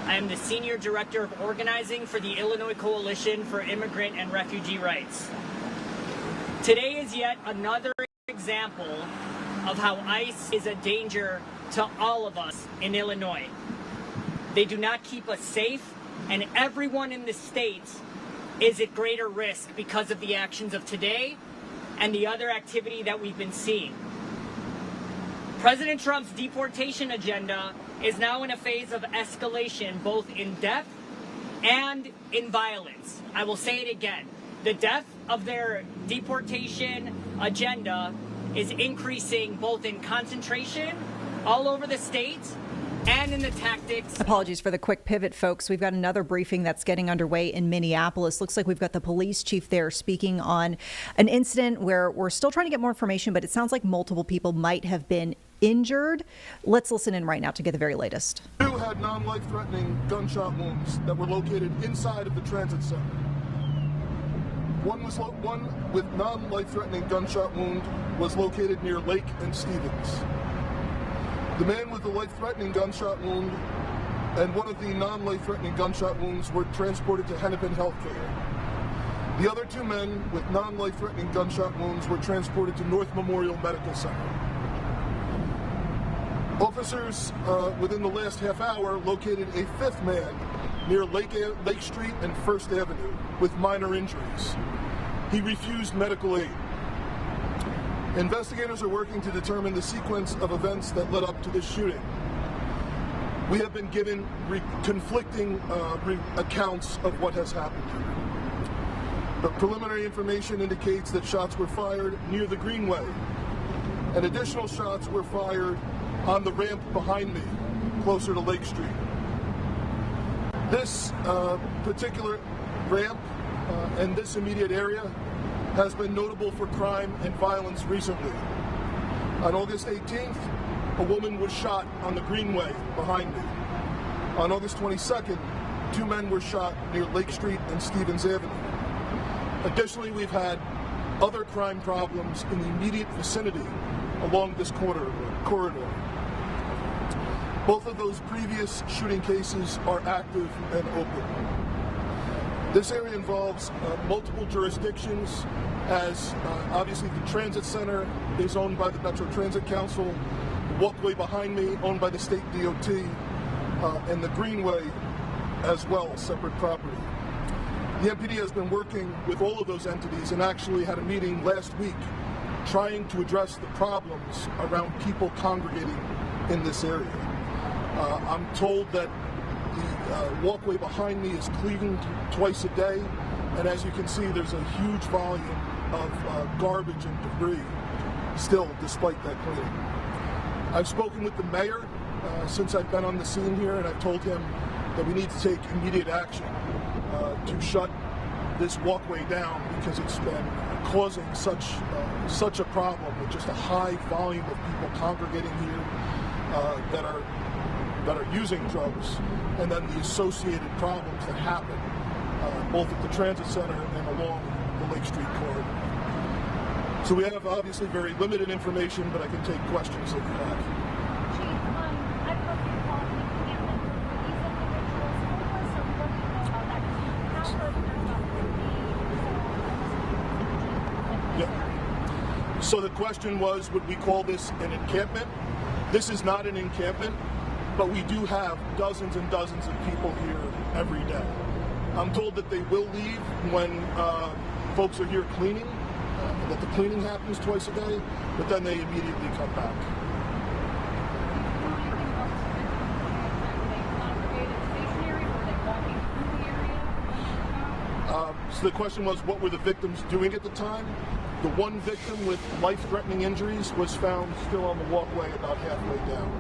I am the Senior Director of Organizing for the Illinois Coalition for Immigrant and Refugee Rights. Today is yet another example of how ICE is a danger to all of us in Illinois. They do not keep us safe, and everyone in the state is at greater risk because of the actions of today and the other activity that we've been seeing. President Trump's deportation agenda is now in a phase of escalation, both in depth and in violence. I will say it again. The depth of their deportation agenda is increasing both in concentration all over the state and in the tactics. Apologies for the quick pivot, folks. We've got another briefing that's getting underway in Minneapolis. Looks like we've got the police chief there speaking on an incident where we're still trying to get more information, but it sounds like multiple people might have been injured. Let's listen in right now to get the very latest. Two had non-life-threatening gunshot wounds that were located inside of the transit center. One with non-life-threatening gunshot wound was located near Lake and Stevens. The man with the life-threatening gunshot wound and one of the non-life-threatening gunshot wounds were transported to Hennepin Healthcare. The other two men with non-life-threatening gunshot wounds were transported to North Memorial Medical Center. Officers within the last half hour located a fifth man near Lake Street and First Avenue with minor injuries. He refused medical aid. Investigators are working to determine the sequence of events that led up to this shooting. We have been given conflicting accounts of what has happened here. The preliminary information indicates that shots were fired near the Greenway, and additional shots were fired on the ramp behind me, closer to Lake Street. This particular ramp and this immediate area has been notable for crime and violence recently. On August 18th, a woman was shot on the Greenway behind me. On August 22nd, two men were shot near Lake Street and Stevens Avenue. Additionally, we've had other crime problems in the immediate vicinity along this corridor. Both of those previous shooting cases are active and open. This area involves multiple jurisdictions, as obviously the transit center is owned by the Metro Transit Council, the walkway behind me owned by the state DOT, and the Greenway as well, separate property. The MPD has been working with all of those entities and actually had a meeting last week trying to address the problems around people congregating in this area. I'm told that the walkway behind me is cleaned twice a day, and as you can see, there's a huge volume of garbage and debris still, despite that cleaning. I've spoken with the mayor since I've been on the scene here, and I've told him that we need to take immediate action to shut this walkway down because it's been causing such a problem with just a high volume of people congregating here that are using drugs, and then the associated problems that happen both at the transit center and along the Lake Street corridor. So we have obviously very limited information, but I can take questions that you have. So the question was, would we call this an encampment? This is not an encampment, but we do have dozens and dozens of people here every day. I'm told that they will leave when folks are here cleaning, that the cleaning happens twice a day, but then they immediately come back. So the question was, what were the victims doing at the time? The one victim with life-threatening injuries was found still on the walkway about halfway down.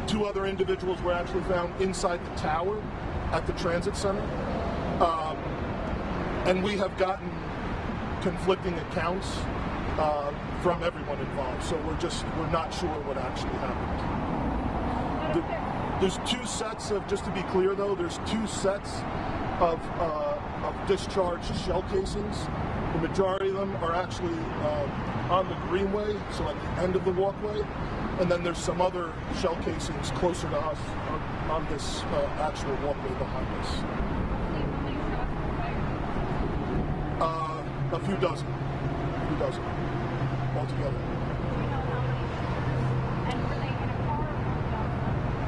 Two other individuals were actually found inside the tower at the transit center. And we have gotten conflicting accounts from everyone involved, so we're not sure what actually happened. There's two sets of, just to be clear though, there's two sets of discharged shell casings. The majority of them are actually on the Greenway, so at the end of the walkway, and then there's some other shell casings closer to us on this actual walkway behind us. A few dozen. 2 dozen altogether.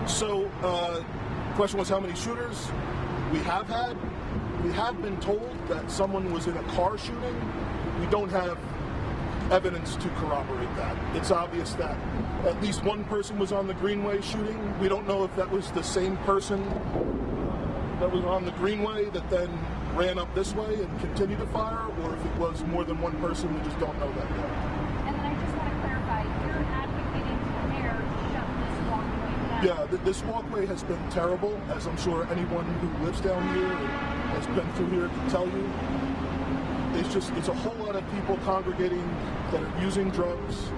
So, question was how many shooters we have had. We have been told that someone was in a car shooting. We don't have evidence to corroborate that. It's obvious that at least one person was on the Greenway shooting. We don't know if that was the same person that was on the Greenway that then ran up this way and continued to fire, or if it was more than one person. We just don't know that yet. And then I just want to clarify, you're advocating to the mayor to shut this walkway down. Yeah, this walkway has been terrible, as I'm sure anyone who lives down here and has been through here can tell you. It's a whole lot of people congregating that are using drugs.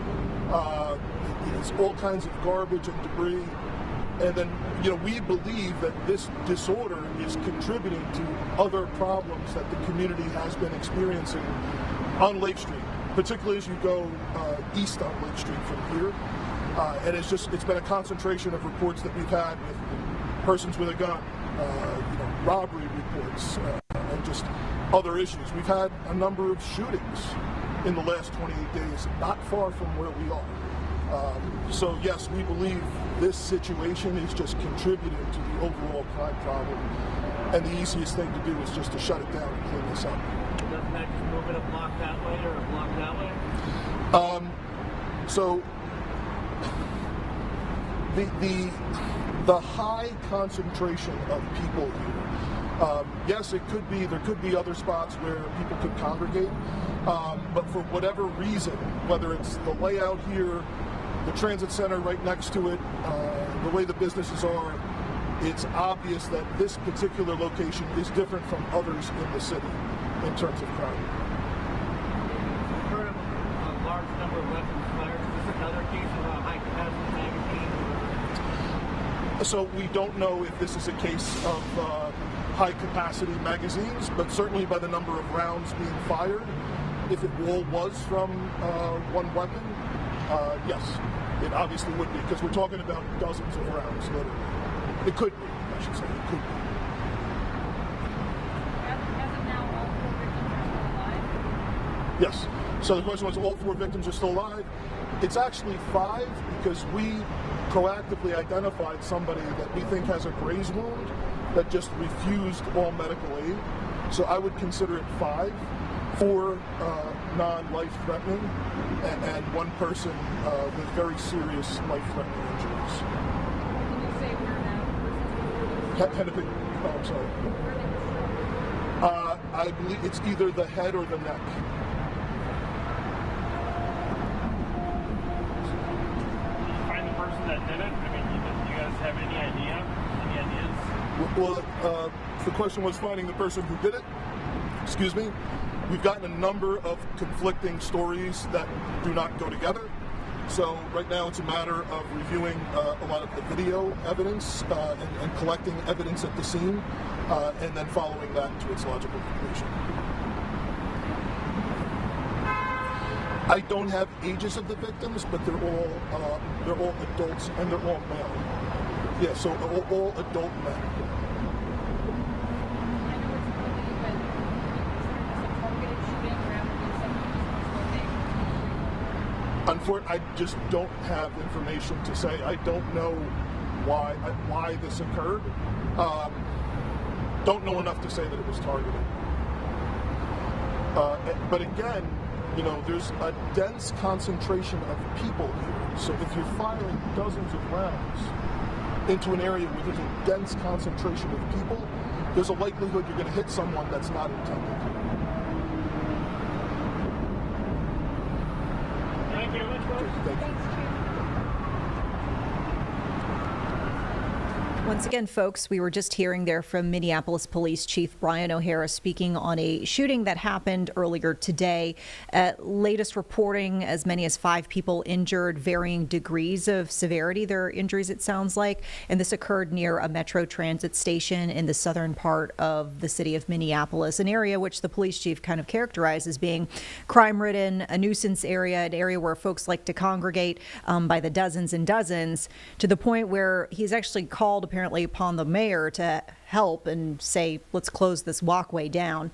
It's all kinds of garbage and debris. And then, we believe that this disorder is contributing to other problems that the community has been experiencing on Lake Street, particularly as you go east on Lake Street from here. And it's been a concentration of reports that we've had with persons with a gun, robbery reports, and just other issues. We've had a number of shootings in the last 28 days, not far from where we are. So yes, we believe this situation is just contributing to the overall crime problem, and the easiest thing to do is just to shut it down and clean this up. Doesn't that just move it a block that way or a block that way? So the high concentration of people here. Yes, there could be other spots where people could congregate, but for whatever reason, whether it's the layout here, the transit center right next to it, the way the businesses are, it's obvious that this particular location is different from others in the city in terms of crime. We've heard of a large number of weapons fired. Is this another case of a high-capacity magazine? So we don't know if this is a case of high-capacity magazines, but certainly by the number of rounds being fired, if it all was from one weapon, yes, it obviously would be, because we're talking about dozens of rounds, literally. It could be, I should say, it could be. As of now, all 4 victims are still alive? Yes. So the question was, all 4 victims are still alive? It's actually 5, because we proactively identified somebody that we think has a graze wound that just refused all medical aid. So I would consider it 5. 4 non-life-threatening, and 1 person with very serious life-threatening injuries. Can you say where that person is? Oh, I'm sorry. I believe it's either the head or the neck. Did you find the person that did it? I mean, do you guys have any idea? Any ideas? Well, the question was finding the person who did it. Excuse me. We've gotten a number of conflicting stories that do not go together. So right now it's a matter of reviewing a lot of the video evidence and collecting evidence at the scene, and then following that to its logical conclusion. I don't have ages of the victims, but they're all adults and they're all male. Yeah, so all adult men. Unfortunately, I just don't have information to say. I don't know why this occurred. Don't know enough to say that it was targeted. But again, there's a dense concentration of people here. So if you're firing dozens of rounds into an area where there's a dense concentration of people, there's a likelihood you're going to hit someone that's not intended. Thank you very much, Rose. Thank you. Once again, folks, we were just hearing there from Minneapolis Police Chief Brian O'Hara speaking on a shooting that happened earlier today. Latest reporting, as many as 5 people injured, varying degrees of severity, their injuries, it sounds like. And this occurred near a Metro Transit station in the southern part of the city of Minneapolis, an area which the police chief kind of characterized as being crime-ridden, a nuisance area, an area where folks like to congregate by the dozens and dozens, to the point where he's actually called, apparently, apparently upon the mayor to help and say, let's close this walkway down.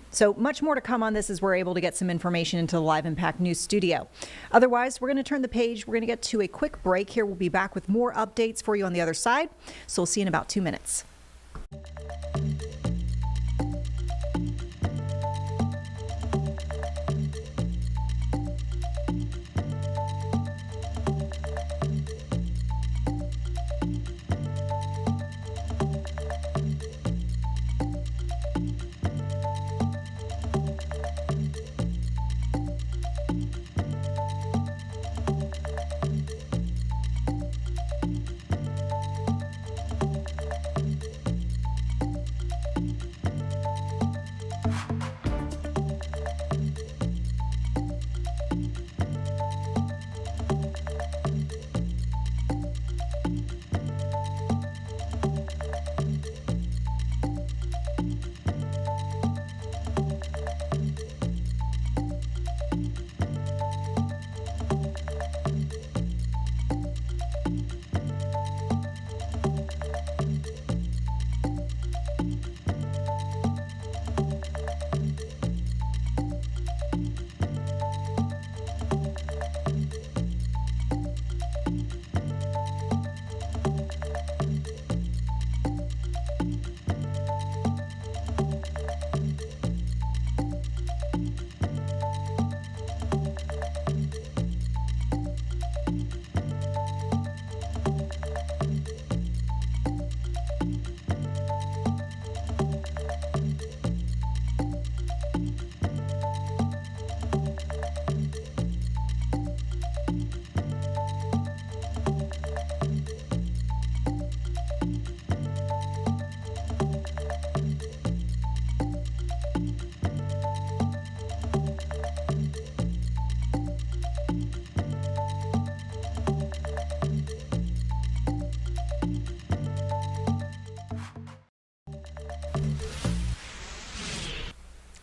So much more to come on this as we're able to get some information into the Live Impact News studio. Otherwise, we're going to turn the page. We're going to get to a quick break here. We'll be back with more updates for you on the other side. So we'll see you in about 2 minutes.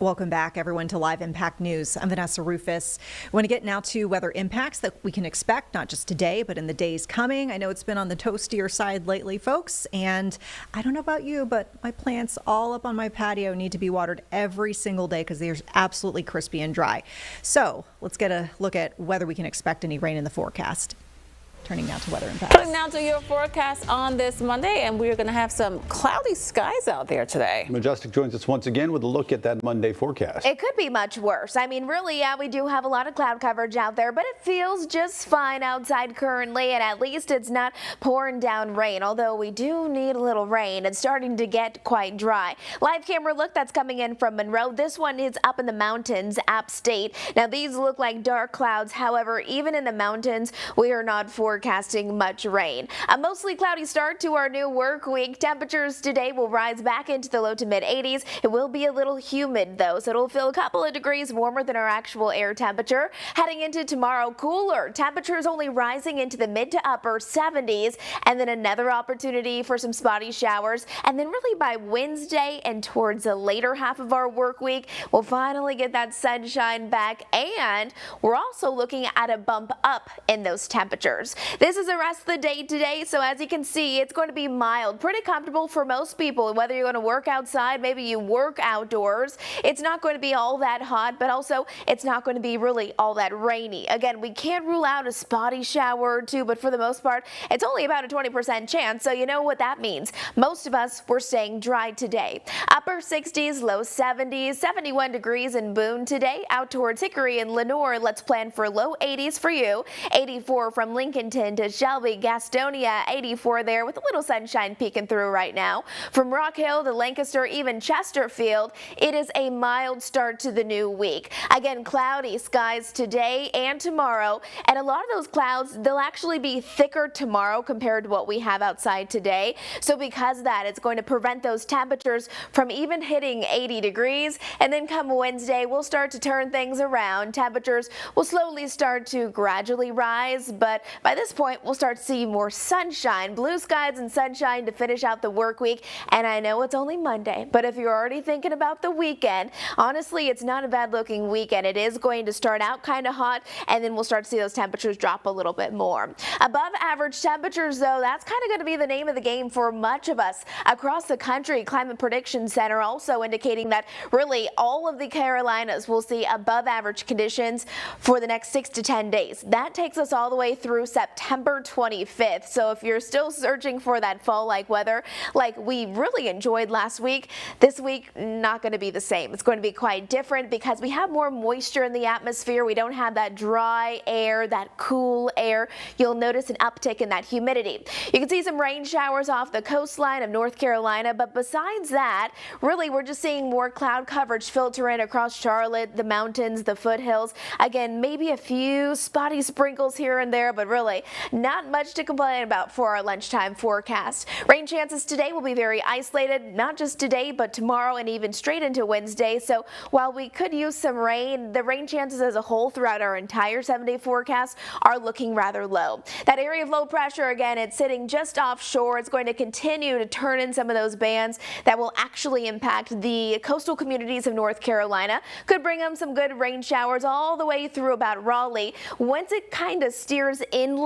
Welcome back, everyone, to Live Impact News. I'm Vanessa Rufus. I want to get now to weather impacts that we can expect, not just today, but in the days coming. I know it's been on the toastier side lately, folks, and I don't know about you, but my plants all up on my patio need to be watered every single day because they're absolutely crispy and dry. So let's get a look at whether we can expect any rain in the forecast. Turning now to weather impacts. Turning now to your forecast on this Monday, and we're going to have some cloudy skies out there today. Majestic joins us once again with a look at that Monday forecast. It could be much worse. I mean, really, yeah, we do have a lot of cloud coverage out there, but it feels just fine outside currently, and at least it's not pouring down rain, although we do need a little rain. It's starting to get quite dry. Live camera look that's coming in from Monroe. This one is up in the mountains, App State. Now, these look like dark clouds. However, even in the mountains, we are not forecasting much rain. A mostly cloudy start to our new work week. Temperatures today will rise back into the low to mid 80s. It will be a little humid though, so it'll feel a couple of degrees warmer than our actual air temperature. Heading into tomorrow, cooler. Temperatures only rising into the mid to upper 70s, and then another opportunity for some spotty showers. And then really by Wednesday and towards the later half of our work week, we'll finally get that sunshine back, and we're also looking at a bump up in those temperatures. This is the rest of the day today, so as you can see, it's going to be mild, pretty comfortable for most people, whether you're going to work outside, maybe you work outdoors. It's not going to be all that hot, but also it's not going to be really all that rainy. Again, we can't rule out a spotty shower or two, but for the most part, it's only about a 20% chance, so you know what that means. Most of us were staying dry today. Upper 60s, low 70s, 71 degrees in Boone today. Out towards Hickory and Lenoir, let's plan for low 80s for you. 84 from Lincolnton to Shelby, Gastonia, 84 there with a little sunshine peeking through right now. From Rock Hill to Lancaster, even Chesterfield, it is a mild start to the new week. Again, cloudy skies today and tomorrow, and a lot of those clouds, they'll actually be thicker tomorrow compared to what we have outside today. So because of that, it's going to prevent those temperatures from even hitting 80 degrees, and then come Wednesday, we'll start to turn things around. Temperatures will slowly start to gradually rise, but by By this point, we'll start seeing more sunshine, blue skies and sunshine to finish out the work week. And I know it's only Monday, but if you're already thinking about the weekend, honestly, it's not a bad looking weekend. It is going to start out kind of hot, and then we'll start to see those temperatures drop a little bit more. Above average temperatures, though, that's kind of going to be the name of the game for much of us across the country. Climate Prediction Center also indicating that really all of the Carolinas will see above average conditions for the next 6 to 10 days. That takes us all the way through September 25th. So if you're still searching for that fall-like weather like we really enjoyed last week, this week not going to be the same. It's going to be quite different because we have more moisture in the atmosphere. We don't have that dry air, that cool air. You'll notice an uptick in that humidity. You can see some rain showers off the coastline of North Carolina, but besides that, really we're just seeing more cloud coverage filter in across Charlotte, the mountains, the foothills. Again, maybe a few spotty sprinkles here and there, but really not much to complain about for our lunchtime forecast. Rain chances today will be very isolated, not just today, but tomorrow and even straight into Wednesday. So while we could use some rain, the rain chances as a whole throughout our entire 7-day forecast are looking rather low. That area of low pressure, again, it's sitting just offshore. It's going to continue to turn in some of those bands that will actually impact the coastal communities of North Carolina. Could bring them some good rain showers all the way through about Raleigh. Once it kind of steers inland,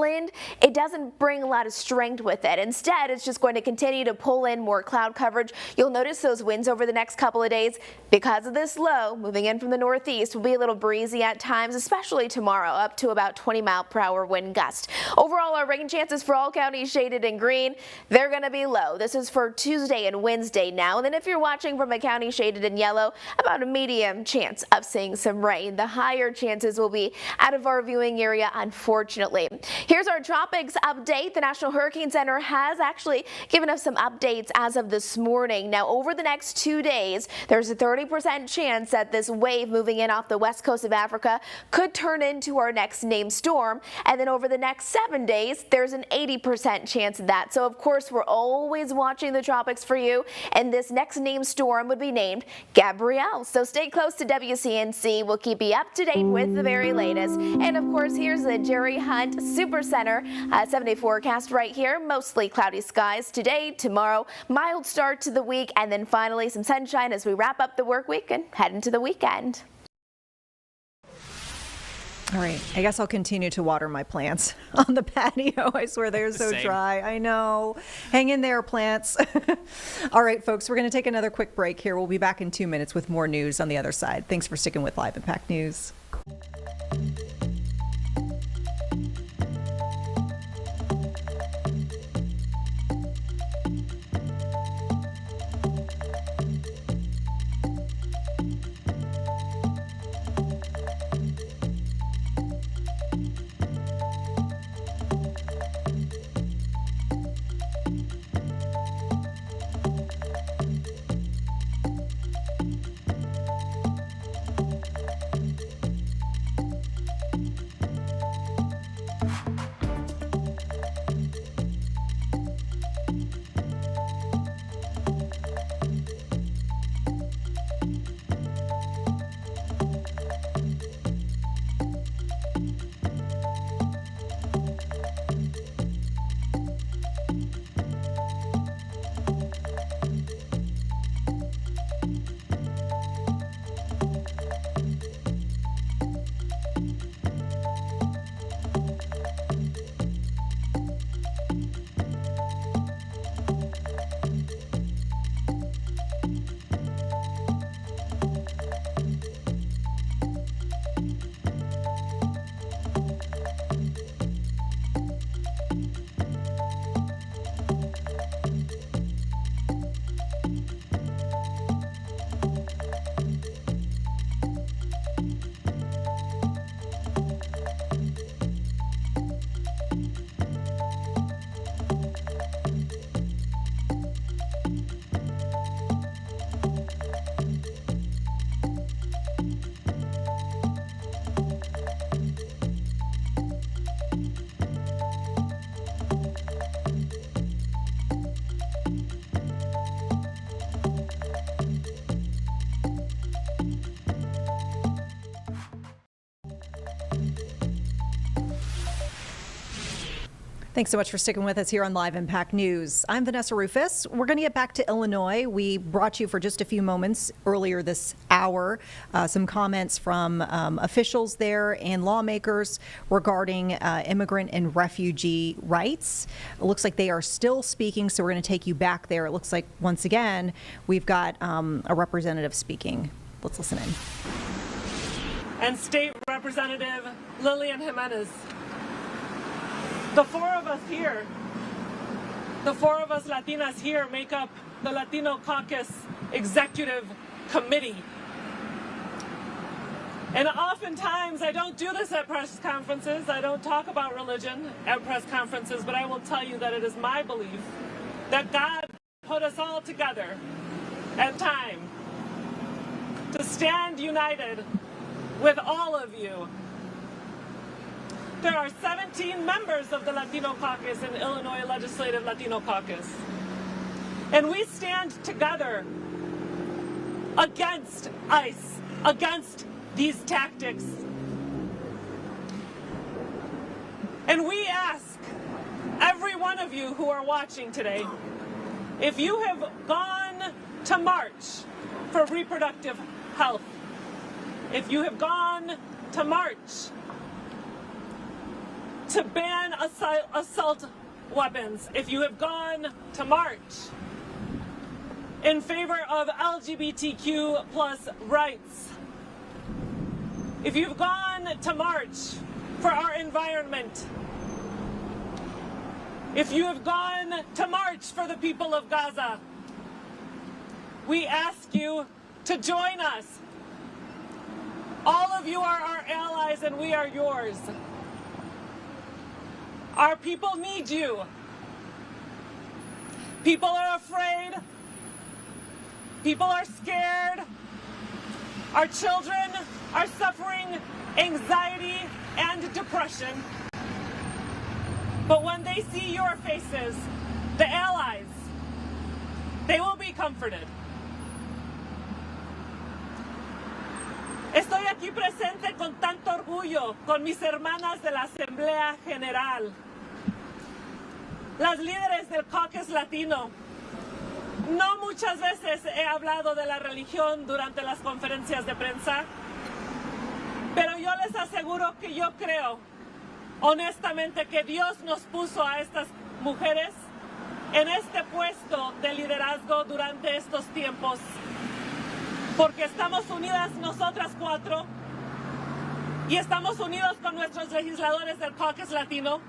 it doesn't bring a lot of strength with it. Instead, it's just going to continue to pull in more cloud coverage. You'll notice those winds over the next couple of days because of this low moving in from the northeast will be a little breezy at times, especially tomorrow, up to about 20-mile-per-hour wind gust. Overall, our rain chances for all counties shaded in green, they're going to be low. This is for Tuesday and Wednesday now. And then if you're watching from a county shaded in yellow, about a medium chance of seeing some rain. The higher chances will be out of our viewing area, unfortunately. Here's our tropics update. The National Hurricane Center has actually given us some updates as of this morning. Now, over the next 2 days, there's a 30% chance that this wave moving in off the west coast of Africa could turn into our next named storm. And then over the next 7 days, there's an 80% chance of that. So, of course, we're always watching the tropics for you. And this next named storm would be named Gabrielle. So stay close to WCNC. We'll keep you up to date with the very latest. And, of course, here's the Jerry Hunt Super Center 7-day forecast right here. Mostly cloudy skies today, tomorrow, mild start to the week, and then finally some sunshine as we wrap up the work week and head into the weekend. All right, I guess I'll continue to water my plants on the patio. I swear they're so Same. dry. I know. Hang in there, plants. All right, folks, we're going to take another quick break here. We'll be back in 2 minutes with more news on the other side. Thanks for sticking with Live Impact News. Thanks so much for sticking with us here on Live Impact News. I'm Vanessa Rufus. We're going to get back to Illinois. We brought you for just a few moments earlier this hour some comments from officials there and lawmakers regarding immigrant and refugee rights. It looks like they are still speaking, so we're going to take you back there. It looks like, once again, we've got a representative speaking. Let's listen in. And State Representative Lillian Jimenez. The four of us here, the four of us Latinas here make up the Latino Caucus Executive Committee. And oftentimes, I don't do this at press conferences, I don't talk about religion at press conferences, but I will tell you that it is my belief that God put us all together at time to stand united with all of you. There are 17 members of the Latino Caucus in Illinois Legislative Latino Caucus. And we stand together against ICE, against these tactics. And we ask every one of you who are watching today, if you have gone to march for reproductive health, if you have gone to march to ban assault weapons, if you have gone to march in favor of LGBTQ plus rights, if you've gone to march for our environment, if you have gone to march for the people of Gaza, we ask you to join us. All of you are our allies and we are yours. Our people need you. People are afraid. People are scared. Our children are suffering anxiety and depression. But when they see your faces, the allies, they will be comforted. Estoy aquí presente con tanto orgullo con mis hermanas de la Asamblea General, las líderes del Caucus Latino. No muchas veces he hablado de la religión durante las conferencias de prensa, pero yo les aseguro que yo creo, honestamente, que Dios nos puso a estas mujeres en este puesto de liderazgo durante estos tiempos, porque estamos unidas nosotras cuatro y estamos unidos con nuestros legisladores del Caucus Latino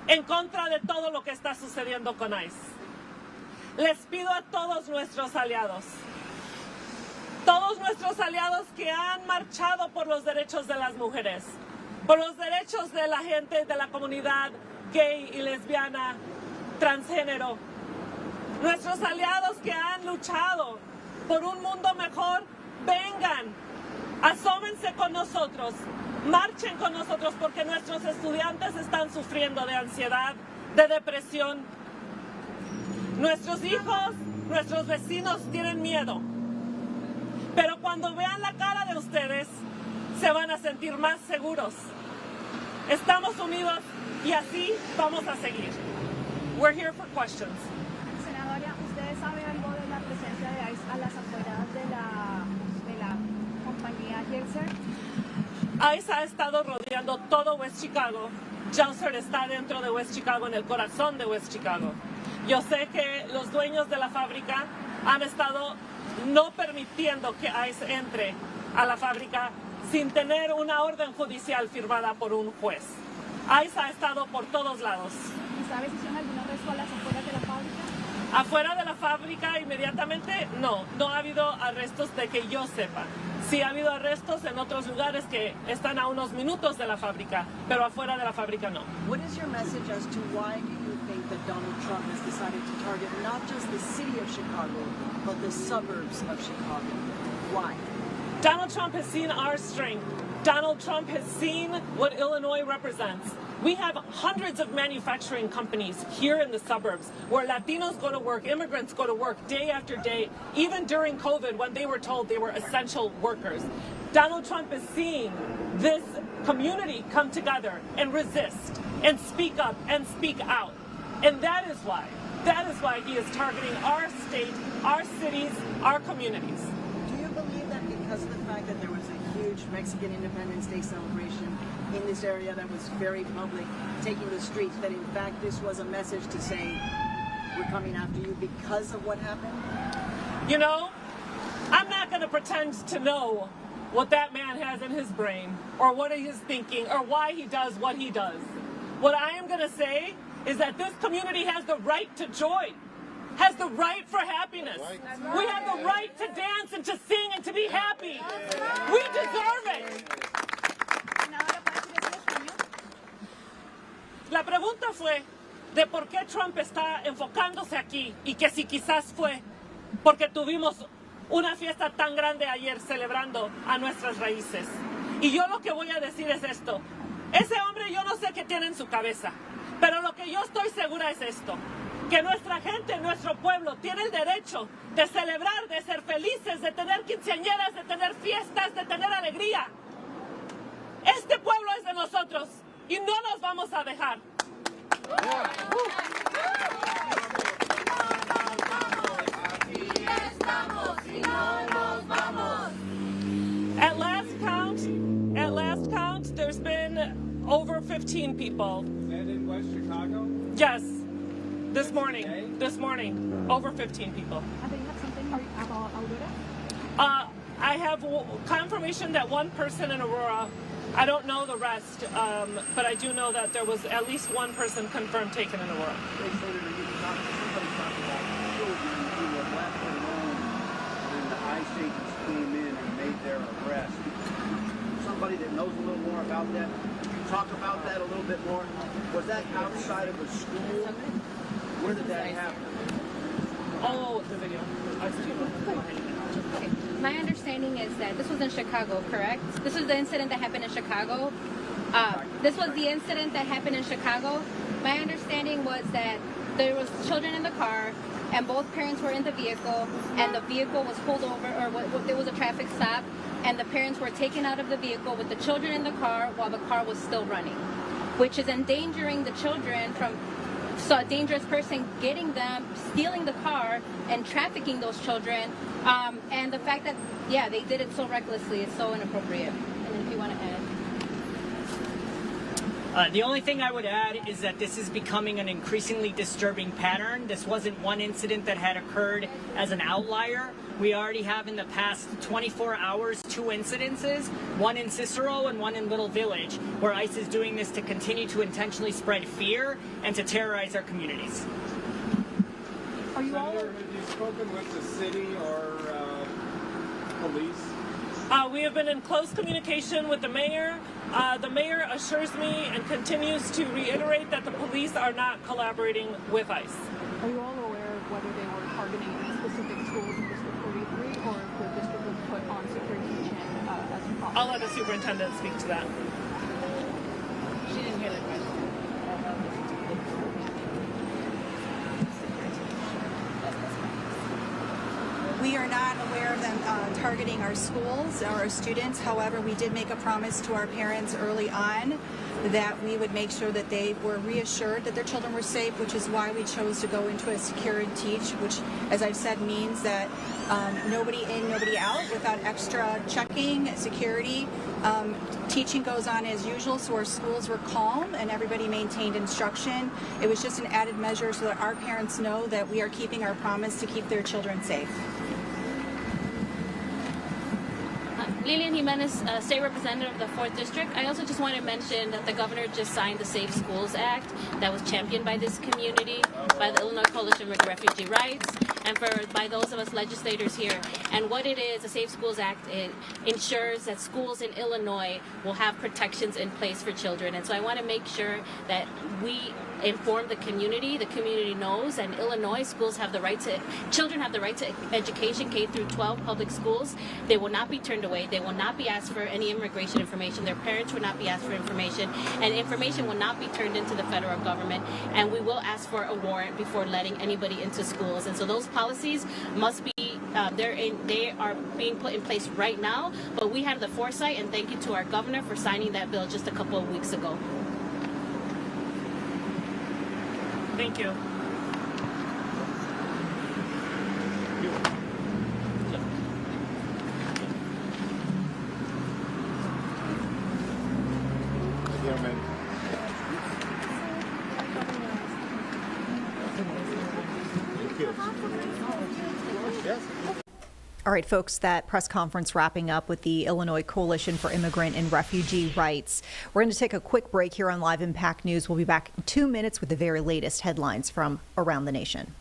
en contra de todo lo que está sucediendo con ICE. Les pido a todos nuestros aliados que han marchado por los derechos de las mujeres, por los derechos de la gente de la comunidad gay y lesbiana, transgénero, nuestros aliados que han luchado por un mundo mejor, vengan, asómense con nosotros, marchen con nosotros, porque nuestros estudiantes están sufriendo de ansiedad, de depresión. Nuestros hijos, nuestros vecinos tienen miedo. Pero cuando vean la cara de ustedes, se van a sentir más seguros. Estamos unidos y así vamos a seguir. We're here for questions. Senadora, ¿ustedes saben algo de la presencia de ICE a las afueras de la compañía Gelser? ICE ha estado rodeando todo West Chicago. Gelser está dentro de West Chicago, en el corazón de West Chicago. Yo sé que los dueños de la fábrica han estado no permitiendo que ICE entre a la fábrica sin tener una orden judicial firmada por un juez. ICE ha estado por todos lados. ¿Y sabes si son algún arresto a las afueras de la fábrica? Afuera de la fábrica inmediatamente no ha habido arrestos de que yo sepa. Sí ha habido arrestos en otros lugares que están a unos minutos de la fábrica, pero afuera de la fábrica no. What is your message as to why do you think that Donald Trump has decided to target not just the city of Chicago, but the suburbs of Chicago? Why? Donald Trump has seen our strength. Donald Trump has seen what Illinois represents. We have hundreds of manufacturing companies here in the suburbs where Latinos go to work, immigrants go to work day after day, even during COVID when they were told they were essential workers. Donald Trump is seeing this community come together and resist. and speak up and speak out. And that is why he is targeting our state, our cities, our communities. Do you believe that because of the fact that there was a huge Mexican Independence Day celebration in this area that was very public, taking the streets, that in fact this was a message to say, we're coming after you because of what happened? You know, I'm not going to pretend to know what that man has in his brain, or what he is thinking, or why he does what he does. What I am going to say is that this community has the right to joy, has the right for happiness. We have the right to dance and to sing and to be happy. We deserve it. La pregunta fue de por qué Trump está enfocándose aquí y que si quizás fue porque tuvimos una fiesta tan grande ayer celebrando a nuestras raíces. Y yo lo que voy a decir es esto. Ese hombre yo no sé qué tiene en su cabeza, pero lo que yo estoy segura es esto, que nuestra gente, nuestro pueblo tiene el derecho de celebrar, de ser felices, de tener quinceañeras, de tener fiestas, de tener alegría. Este pueblo es de nosotros y no nos vamos a dejar. At last count, there's been over 15 people. And in West Chicago? Yes, this morning, over 15 people. And then you have something about Aurora? I have confirmation that one person in Aurora, I don't know the rest, but I do know that there was at least one person confirmed taken in Aurora. Hey, Senator, somebody talked about children who were left alone when the ICE agents came in and made their arrest. Somebody that knows a little more about that, can you talk about that a little bit more? Was that outside of a school? Where did that happen? Oh, the video. Okay. My understanding is that this was in Chicago, correct? This was the incident that happened in Chicago. This was the incident that happened in Chicago. My understanding was that there was children in the car, and both parents were in the vehicle, and the vehicle was pulled over, or there was a traffic stop, and the parents were taken out of the vehicle with the children in the car while the car was still running, which is endangering the children from a dangerous person getting them, stealing the car, and trafficking those children. And the fact that, yeah, they did it so recklessly is so inappropriate. And then if you want to add. The only thing I would add is that this is becoming an increasingly disturbing pattern. This wasn't one incident that had occurred as an outlier. We already have in the past 24 hours 2 incidences, one in Cicero and one in Little Village, where ICE is doing this to continue to intentionally spread fear and to terrorize our communities. Are you Senator, have you spoken with the city or police? We have been in close communication with the mayor. The mayor assures me and continues to reiterate that the police are not collaborating with ICE. Are you all aware of whether they were targeting specific schools in District 33 or if the district was put on security chain as a problem? I'll let the superintendent speak to that. She didn't hear the question. We are not aware of them targeting our schools or our students. However, we did make a promise to our parents early on that we would make sure that they were reassured that their children were safe, which is why we chose to go into a secure and teach, which, as I've said, means that nobody in, nobody out, without extra checking, security. Teaching goes on as usual, so our schools were calm and everybody maintained instruction. It was just an added measure so that our parents know that we are keeping our promise to keep their children safe. Lilian Jimenez, State Representative of the 4th District. I also just want to mention that the governor just signed the Safe Schools Act that was championed by this community, by the Illinois Coalition for Refugee Rights, and by those of us legislators here. And what it is, the Safe Schools Act, it ensures that schools in Illinois will have protections in place for children. And so I want to make sure that we inform the community knows, and Illinois schools have the right to, children have the right to education, K through 12 public schools. They will not be turned away. They will not be asked for any immigration information. Their parents will not be asked for information, and information will not be turned into the federal government. And we will ask for a warrant before letting anybody into schools. And so those policies must be they are being put in place right now, but we had the foresight, and thank you to our governor for signing that bill just a couple of weeks ago. Thank you. All right, folks, that press conference wrapping up with the Illinois Coalition for Immigrant and Refugee Rights. We're going to take a quick break here on Live Impact News. We'll be back in 2 minutes with the very latest headlines from around the nation.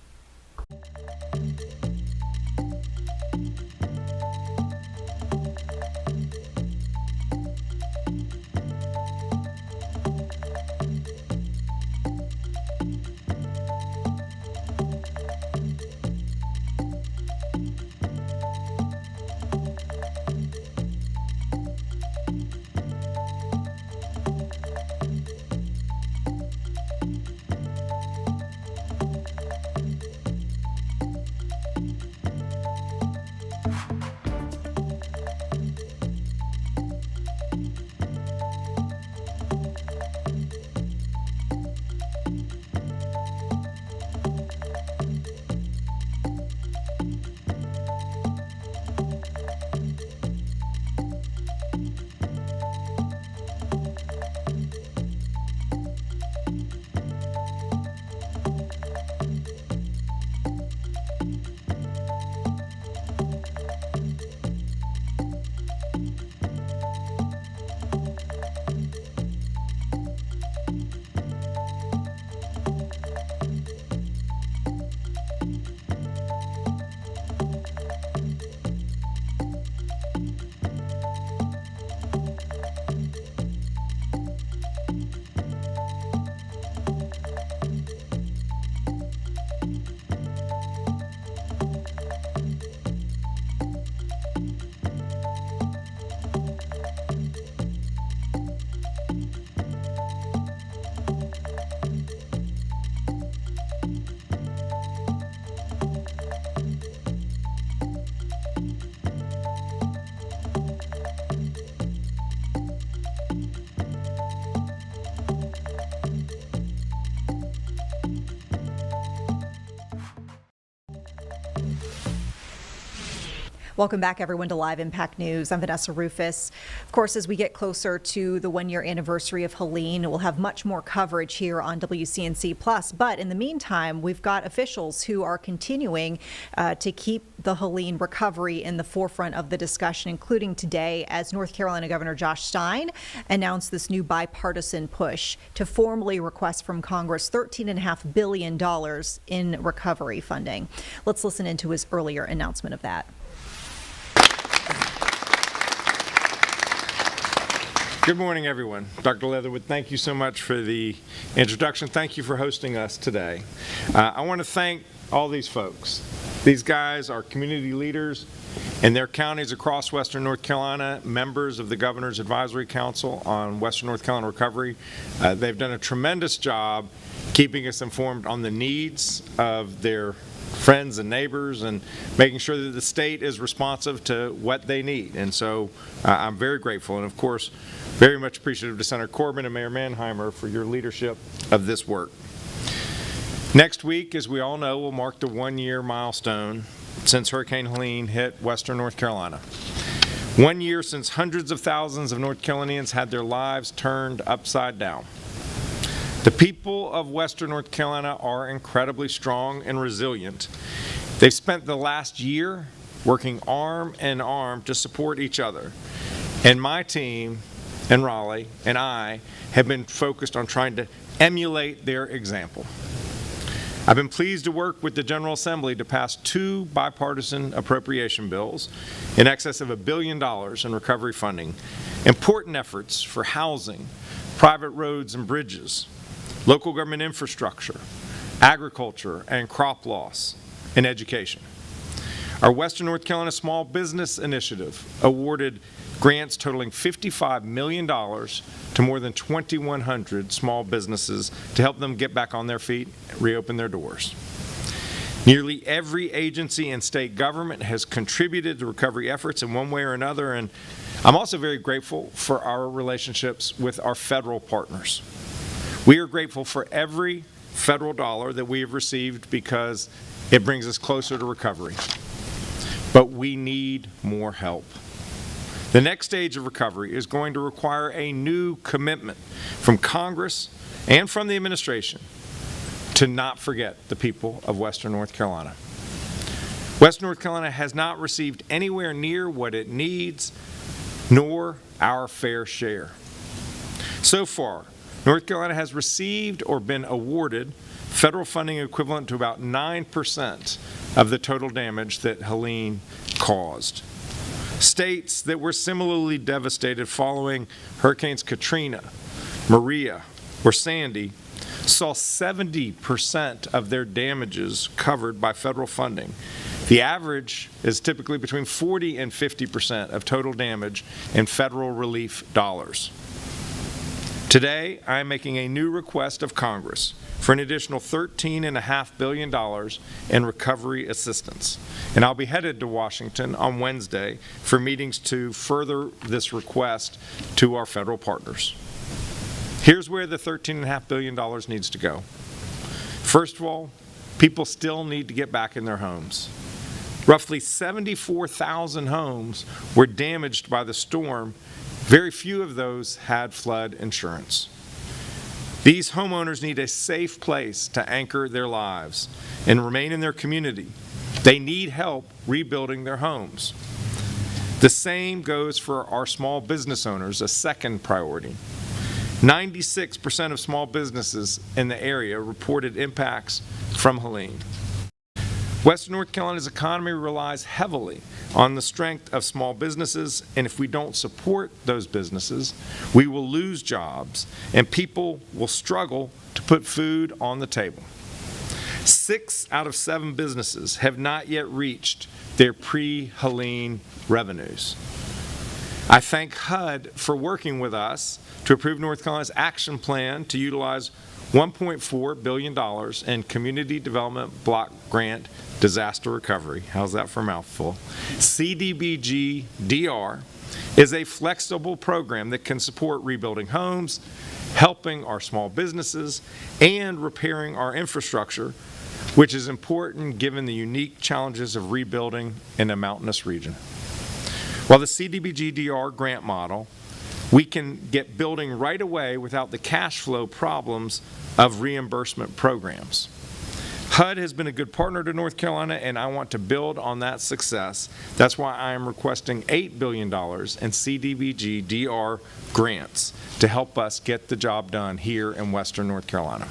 Welcome back, everyone, to Live Impact News. I'm Vanessa Rufus. Of course, as we get closer to the one-year anniversary of Helene, we'll have much more coverage here on WCNC Plus. But in the meantime, we've got officials who are continuing to keep the Helene recovery in the forefront of the discussion, including today as North Carolina Governor Josh Stein announced this new bipartisan push to formally request from Congress $13.5 billion in recovery funding. Let's listen into his earlier announcement of that. Good morning, everyone. Dr. Leatherwood, thank you so much for the introduction. Thank you for hosting us today. I want to thank all these folks. These guys are community leaders in their counties across Western North Carolina, members of the Governor's Advisory Council on Western North Carolina Recovery. They've done a tremendous job keeping us informed on the needs of their friends and neighbors and making sure that the state is responsive to what they need. And so I'm very grateful, and of course very much appreciative to Senator Corbin and Mayor Manheimer for your leadership of this work. Next week, as we all know, will mark the one-year milestone since Hurricane Helene hit Western North Carolina. 1 year since hundreds of thousands of North Carolinians had their lives turned upside down. The people of Western North Carolina are incredibly strong and resilient. They've spent the last year working arm in arm to support each other. And my team in Raleigh and I have been focused on trying to emulate their example. I've been pleased to work with the General Assembly to pass 2 bipartisan appropriation bills in excess of $1 billion in recovery funding, important efforts for housing, private roads and bridges, local government infrastructure, agriculture and crop loss, and education. Our Western North Carolina Small Business Initiative awarded grants totaling $55 million to more than 2,100 small businesses to help them get back on their feet, reopen their doors. Nearly every agency and state government has contributed to recovery efforts in one way or another, and I'm also very grateful for our relationships with our federal partners. We are grateful for every federal dollar that we have received because it brings us closer to recovery. But we need more help. The next stage of recovery is going to require a new commitment from Congress and from the administration to not forget the people of Western North Carolina. Western North Carolina has not received anywhere near what it needs, nor our fair share. So far, North Carolina has received or been awarded federal funding equivalent to about 9% of the total damage that Helene caused. States that were similarly devastated following Hurricanes Katrina, Maria, or Sandy saw 70% of their damages covered by federal funding. The average is typically between 40 and 50% of total damage in federal relief dollars. Today, I am making a new request of Congress for an additional $13.5 billion in recovery assistance. And I'll be headed to Washington on Wednesday for meetings to further this request to our federal partners. Here's where the $13.5 billion needs to go. First of all, people still need to get back in their homes. Roughly 74,000 homes were damaged by the storm. Very few of those had flood insurance. These homeowners need a safe place to anchor their lives and remain in their community. They need help rebuilding their homes. The same goes for our small business owners, a second priority. 96% of small businesses in the area reported impacts from Helene. Western North Carolina's economy relies heavily on the strength of small businesses, and if we don't support those businesses, we will lose jobs and people will struggle to put food on the table. 6 out of 7 businesses have not yet reached their pre-Helene revenues. I thank HUD for working with us to approve North Carolina's action plan to utilize $1.4 billion in Community Development Block Grant Disaster Recovery. How's that for a mouthful? CDBG DR is a flexible program that can support rebuilding homes, helping our small businesses, and repairing our infrastructure, which is important given the unique challenges of rebuilding in a mountainous region. While the CDBG DR grant model, we can get building right away without the cash flow problems of reimbursement programs. HUD has been a good partner to North Carolina, and I want to build on that success. That's why I am requesting $8 billion in CDBG DR grants to help us get the job done here in Western North Carolina.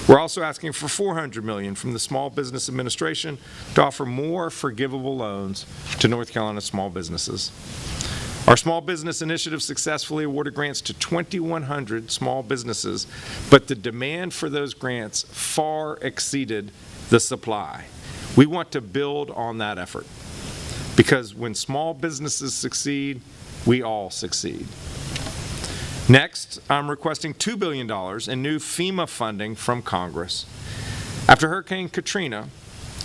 We're also asking for $400 million from the Small Business Administration to offer more forgivable loans to North Carolina small businesses. Our Small Business Initiative successfully awarded grants to 2,100 small businesses, but the demand for those grants far exceeded the supply. We want to build on that effort because when small businesses succeed, we all succeed. Next, I'm requesting $2 billion in new FEMA funding from Congress. After Hurricane Katrina,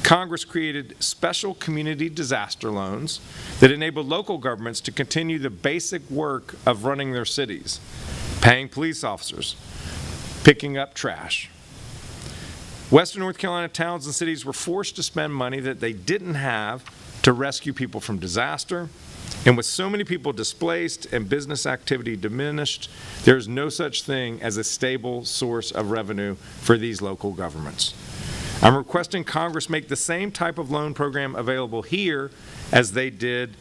Congress created special community disaster loans that enabled local governments to continue the basic work of running their cities, paying police officers, picking up trash. Western North Carolina towns and cities were forced to spend money that they didn't have to rescue people from disaster. And with so many people displaced and business activity diminished, there's no such thing as a stable source of revenue for these local governments. I'm requesting Congress make the same type of loan program available here as they did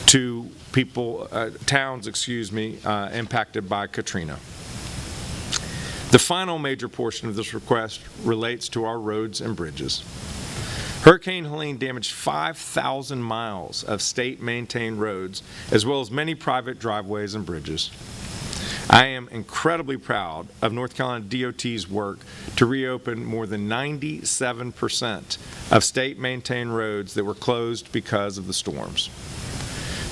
to people, towns, impacted by Katrina. The final major portion of this request relates to our roads and bridges. Hurricane Helene damaged 5,000 miles of state-maintained roads, as well as many private driveways and bridges. I am incredibly proud of North Carolina DOT's work to reopen more than 97% of state-maintained roads that were closed because of the storms.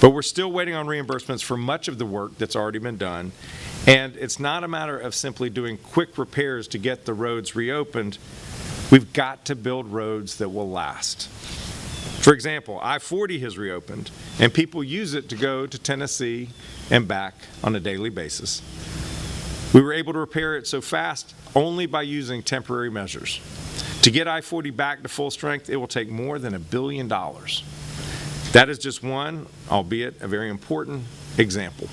But we're still waiting on reimbursements for much of the work that's already been done, and it's not a matter of simply doing quick repairs to get the roads reopened. We've got to build roads that will last. For example, I-40 has reopened, and people use it to go to Tennessee and back on a daily basis. We were able to repair it so fast only by using temporary measures. To get I-40 back to full strength, it will take more than $1 billion. That is just one, albeit a very important, example.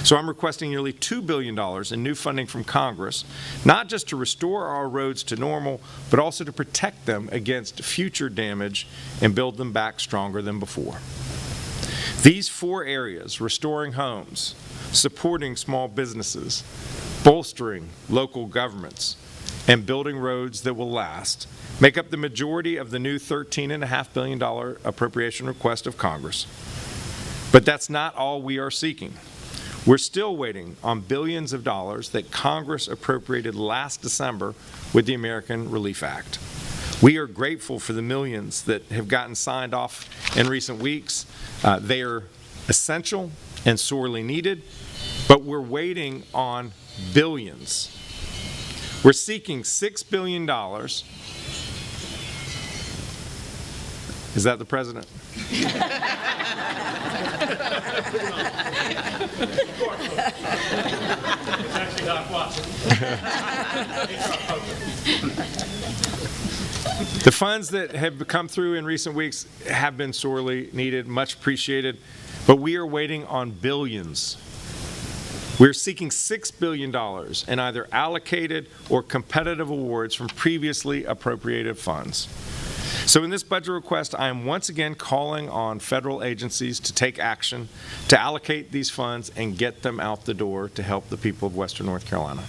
So I'm requesting nearly $2 billion in new funding from Congress, not just to restore our roads to normal, but also to protect them against future damage and build them back stronger than before. These 4 areas, restoring homes, supporting small businesses, bolstering local governments, and building roads that will last, make up the majority of the new $13.5 billion appropriation request of Congress. But that's not all we are seeking. We're still waiting on billions of dollars that Congress appropriated last December with the American Relief Act. We are grateful for the millions that have gotten signed off in recent weeks. They are essential and sorely needed, but we're waiting on billions. We're seeking $6 billion. Is that the president? The funds that have come through in recent weeks have been sorely needed, much appreciated, but we are waiting on billions. We're seeking $6 billion in either allocated or competitive awards from previously appropriated funds. So in this budget request, I am once again calling on federal agencies to take action to allocate these funds and get them out the door to help the people of Western North Carolina.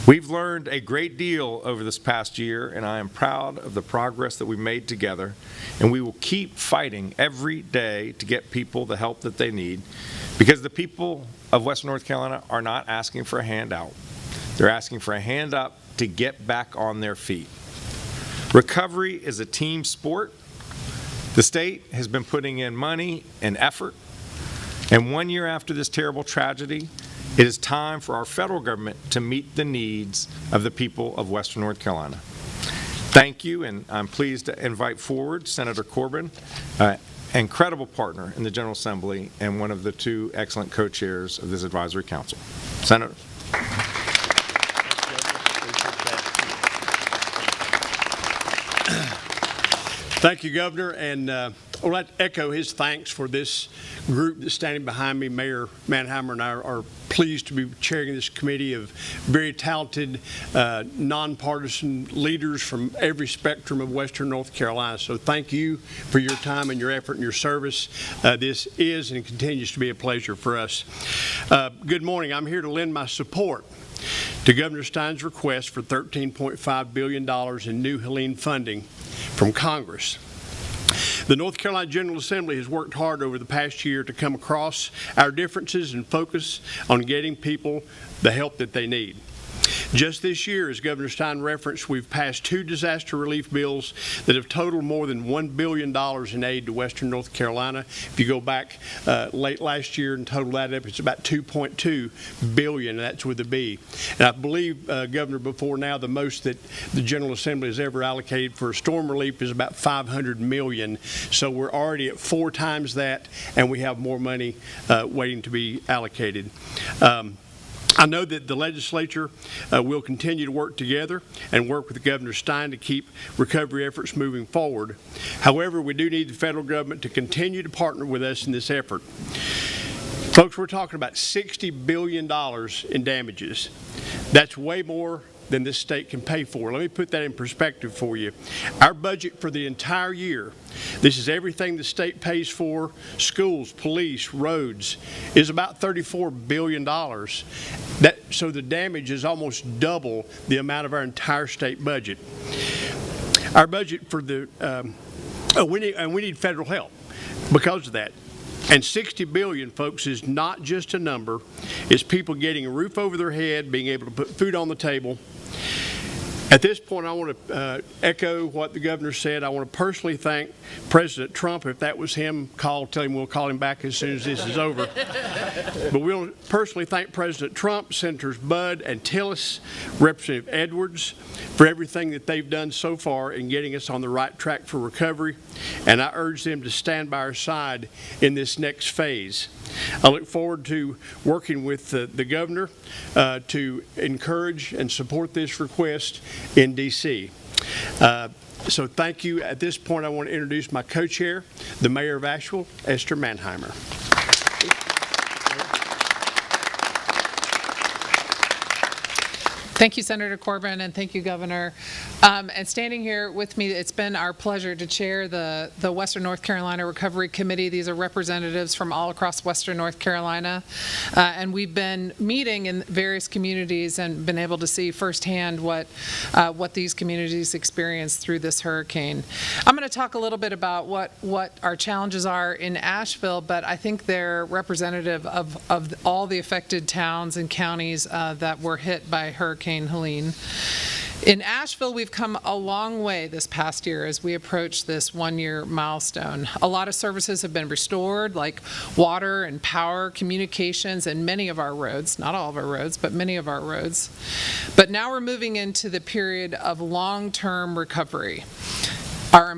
We've learned a great deal over this past year, and I am proud of the progress that we've made together, and we will keep fighting every day to get people the help that they need, because the people of Western North Carolina are not asking for a handout. They're asking for a hand up to get back on their feet. Recovery is a team sport. The state has been putting in money and effort, and 1 year after this terrible tragedy, it is time for our federal government to meet the needs of the people of Western North Carolina. Thank you, and I'm pleased to invite forward Senator Corbin, incredible partner in the General Assembly and one of the 2 excellent co-chairs of this advisory council. Senator. Thank you, Governor, and I'd like to echo his thanks for this group that's standing behind me. Mayor Manheimer and I are pleased to be chairing this committee of very talented, nonpartisan leaders from every spectrum of Western North Carolina. So thank you for your time and your effort and your service. This is and continues to be a pleasure for us. Good morning. I'm here to lend my support to Governor Stein's request for $13.5 billion in new Helene funding from Congress. The North Carolina General Assembly has worked hard over the past year to come across our differences and focus on getting people the help that they need. Just this year, as Governor Stein referenced, we've passed 2 disaster relief bills that have totaled more than $1 billion in aid to Western North Carolina. If you go back late last year and total that up, it's about $2.2 billion, and that's with a B. And I believe, Governor, before now, the most that the General Assembly has ever allocated for storm relief is about $500 million. So we're already at 4 times that, and we have more money waiting to be allocated. I know that the legislature will continue to work together and work with Governor Stein to keep recovery efforts moving forward. However, we do need the federal government to continue to partner with us in this effort. Folks, we're talking about $60 billion in damages. That's way more than this state can pay for. Let me put that in perspective for you. Our budget for the entire year, this is everything the state pays for, schools, police, roads, is about $34 billion. So the damage is almost double the amount of our entire state budget. Our budget for the, we need federal help because of that. And $60 billion, folks, is not just a number. It's people getting a roof over their head, being able to put food on the table. At this point, I want to echo what the governor said. I want to personally thank President Trump. If that was him, tell him we'll call him back as soon as this is over. But we'll personally thank President Trump, Senators Budd and Tillis, Representative Edwards, for everything that they've done so far in getting us on the right track for recovery. And I urge them to stand by our side in this next phase. I look forward to working with the governor to encourage and support this request in D.C. So thank you. At this point, I want to introduce my co-chair, the mayor of Asheville, Esther Mannheimer. Thank you, Senator Corbin, and thank you, Governor. And standing here with me, it's been our pleasure to chair the Western North Carolina Recovery Committee. These are representatives from all across Western North Carolina. And we've been meeting in various communities and been able to see firsthand what these communities experienced through this hurricane. I'm going to talk a little bit about what our challenges are in Asheville, but I think they're representative of all the affected towns and counties that were hit by Hurricane Helene. In Asheville, we've come a long way this past year as we approach this one-year milestone. A lot of services have been restored, like water and power, communications, and many of our roads, not all of our roads, but many of our roads. But now we're moving into the period of long-term recovery. Our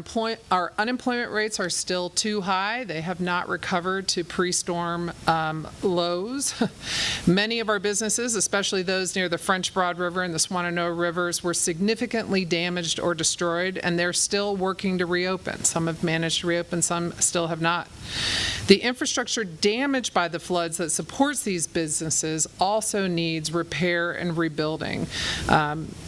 unemployment rates are still too high. They have not recovered to pre-storm lows. Many of our businesses, especially those near the French Broad River and the Swannanoa Rivers, were significantly damaged or destroyed, and they're still working to reopen. Some have managed to reopen, some still have not. The infrastructure damaged by the floods that supports these businesses also needs repair and rebuilding.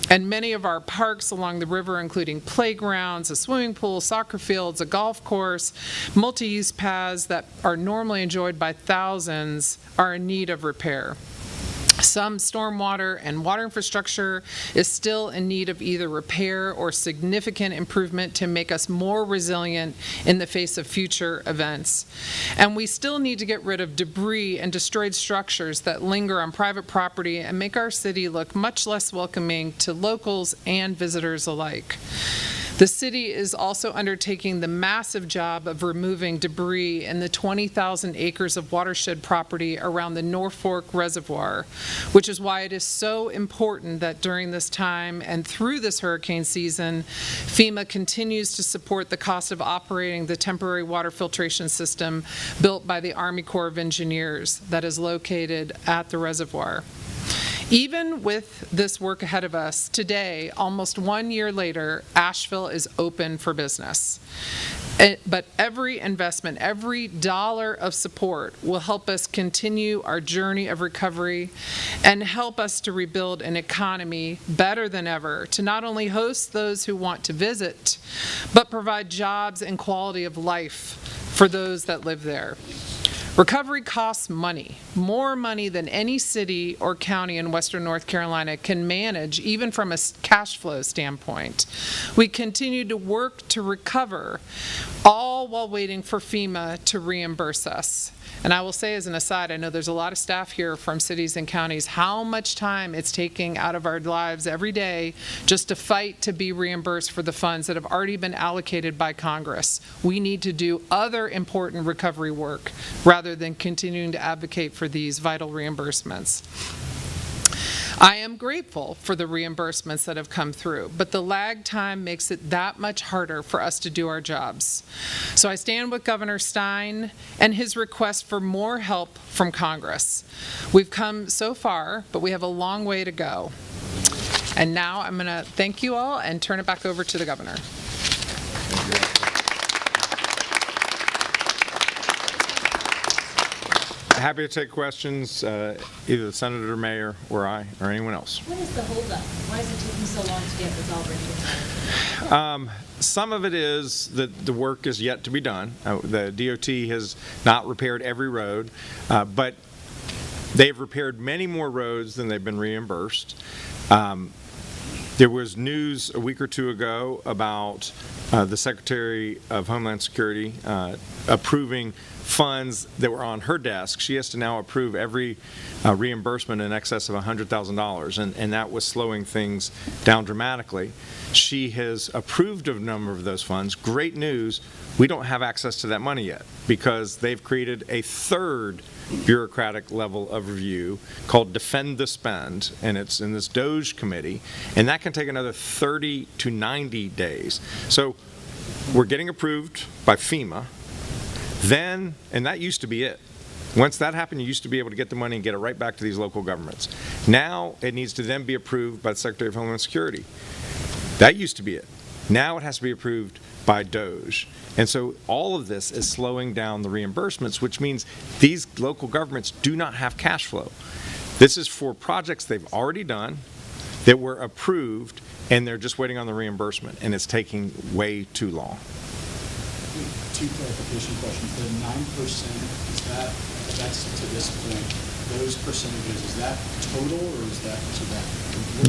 And many of our parks along the river, including playgrounds, a swimming pool, soccer fields, a golf course, multi-use paths that are normally enjoyed by thousands, are in need of repair. Some stormwater and water infrastructure is still in need of either repair or significant improvement to make us more resilient in the face of future events. And we still need to get rid of debris and destroyed structures that linger on private property and make our city look much less welcoming to locals and visitors alike. The city is also undertaking the massive job of removing debris in the 20,000 acres of watershed property around the North Fork Reservoir, which is why it is so important that during this time and through this hurricane season, FEMA continues to support the cost of operating the temporary water filtration system built by the Army Corps of Engineers that is located at the reservoir. Even with this work ahead of us, today, almost 1 year later, Asheville is open for business. But every investment, every dollar of support will help us continue our journey of recovery and help us to rebuild an economy better than ever, to not only host those who want to visit, but provide jobs and quality of life for those that live there. Recovery costs money, more money than any city or county in Western North Carolina can manage, even from a cash flow standpoint. We continue to work to recover, all while waiting for FEMA to reimburse us. And I will say as an aside, I know there's a lot of staff here from cities and counties, how much time it's taking out of our lives every day just to fight to be reimbursed for the funds that have already been allocated by Congress. We need to do other important recovery work rather than continuing to advocate for these vital reimbursements. I am grateful for the reimbursements that have come through, but the lag time makes it that much harder for us to do our jobs. So I stand with Governor Stein and his request for more help from Congress. We've come so far, but we have a long way to go. And now I'm going to thank you all and turn it back over to the governor. Happy to take questions, either the senator, mayor, or I, or anyone else. What is the holdup? Why is it taking so long to get this all ready? Some of it is that the work is yet to be done. The DOT has not repaired every road, but they've repaired many more roads than they've been reimbursed. There was news a week or two ago about the Secretary of Homeland Security approving funds that were on her desk. She has to now approve every reimbursement in excess of $100,000, and that was slowing things down dramatically. She has approved a number of those funds. Great news, we don't have access to that money yet because they've created a third bureaucratic level of review called Defend the Spend, and it's in this DOGE committee, and that can take another 30 to 90 days. So we're getting approved by FEMA, then, and that used to be it. Once that happened, you used to be able to get the money and get it right back to these local governments. Now it needs to then be approved by the Secretary of Homeland Security. That used to be it. Now it has to be approved by DOGE. And so all of this is slowing down the reimbursements, which means these local governments do not have cash flow. This is for projects they've already done that were approved, and they're just waiting on the reimbursement, and it's taking way too long. Two clarification questions. The 9%, that's to this point, those percentages, is that total or is that to that?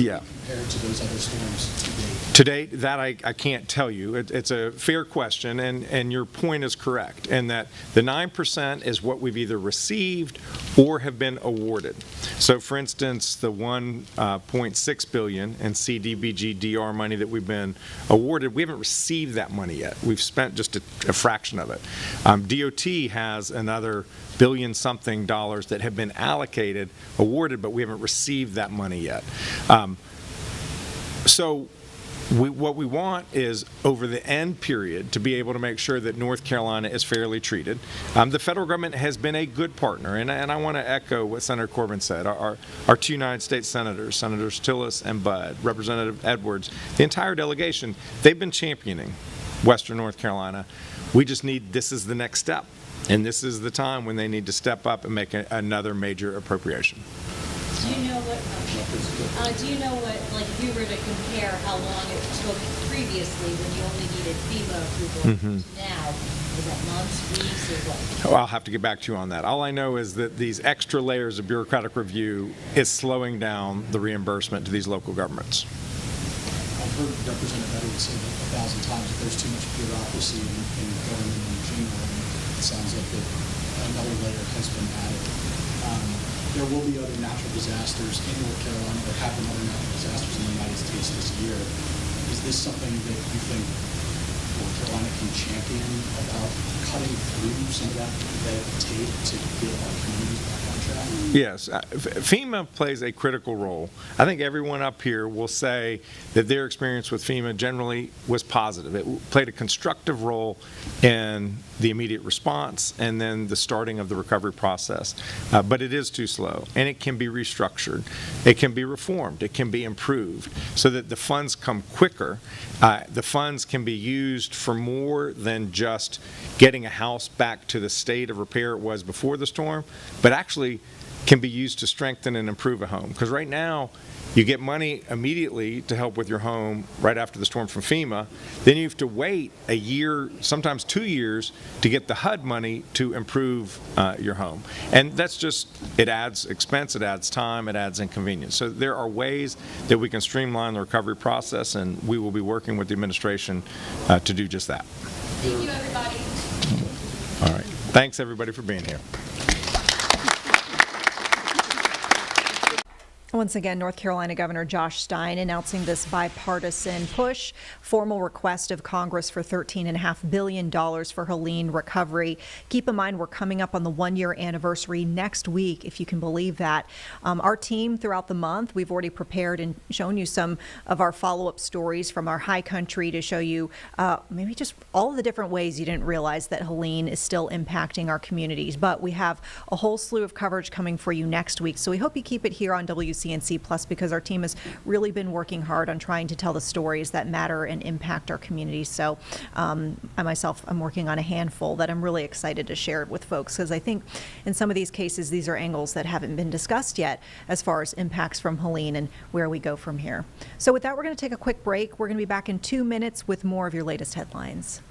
Yeah. Compared to those other storms to date? To date, that I can't tell you. It's a fair question, and your point is correct, in that the 9% is what we've either received or have been awarded. So, for instance, the $1.6 billion in CDBG DR money that we've been awarded, we haven't received that money yet. We've spent just a fraction of it. DOT has another billion-something dollars that have been allocated, awarded, but we haven't received that money yet. So what we want is, over the end period, to be able to make sure that North Carolina is fairly treated. The federal government has been a good partner, and I want to echo what Senator Corbin said. Our two United States senators, Senators Tillis and Budd, Representative Edwards, the entire delegation, they've been championing Western North Carolina. We just need, this is the next step, and this is the time when they need to step up and make another major appropriation. Do you know what, like, if you were to compare how long it took previously when you only needed FEMA approval to now, is that months, weeks, or what? Oh, I'll have to get back to you on that. All I know is that these extra layers of bureaucratic review is slowing down the reimbursement to these local governments. I've heard Representative Edwards say that 1,000 times that there's too much bureaucracy in government in general, and it sounds like that another layer has been added. There will be other natural disasters in North Carolina. There have been other natural disasters in the United States this year. Is this something that you think North Carolina can champion about cutting through some of that red tape to get our communities back on track? Yes, FEMA plays a critical role. I think everyone up here will say that their experience with FEMA generally was positive. It played a constructive role in the immediate response and then the starting of the recovery process. But it is too slow, and it can be restructured. It can be reformed. It can be improved so that the funds come quicker. The funds can be used for more than just getting a house back to the state of repair it was before the storm, but actually can be used to strengthen and improve a home. Because right now, you get money immediately to help with your home right after the storm from FEMA. Then you have to wait a year, sometimes 2 years, to get the HUD money to improve your home. And that's just, it adds expense, it adds time, it adds inconvenience. So there are ways that we can streamline the recovery process, and we will be working with the administration to do just that. Thank you, everybody. All right. Thanks, everybody, for being here. Once again, North Carolina Governor Josh Stein announcing this bipartisan push, formal request of Congress for $13.5 billion for Helene recovery. Keep in mind, we're coming up on the 1-year anniversary next week, if you can believe that. Our team throughout the month, we've already prepared and shown you some of our follow-up stories from our high country to show you maybe just all of the different ways you didn't realize that Helene is still impacting our communities. But we have a whole slew of coverage coming for you next week. So we hope you keep it here on WCNC Plus, because our team has really been working hard on trying to tell the stories that matter and impact our communities. So I myself, I'm working on a handful that I'm really excited to share with folks, because I think in some of these cases, these are angles that haven't been discussed yet as far as impacts from Helene and where we go from here. So with that, we're going to take a quick break. We're going to be back in 2 minutes with more of your latest headlines.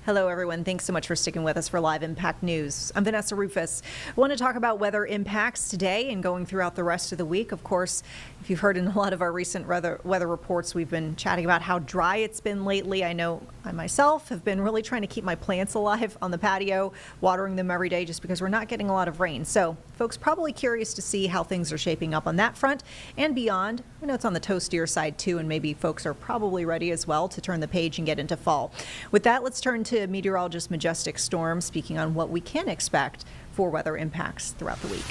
Hello, everyone. Thanks so much for sticking with us for Live Impact News. I'm Vanessa Rufus. I want to talk about weather impacts today and going throughout the rest of the week. Of course, if you've heard in a lot of our recent weather reports, we've been chatting about how dry it's been lately. I know I myself have been really trying to keep my plants alive on the patio, watering them every day just because we're not getting a lot of rain. So folks probably curious to see how things are shaping up on that front and beyond. I know it's on the toastier side too, and maybe folks are probably ready as well to turn the page and get into fall. With that, let's turn to meteorologist Majestic Storm speaking on what we can expect for weather impacts throughout the week.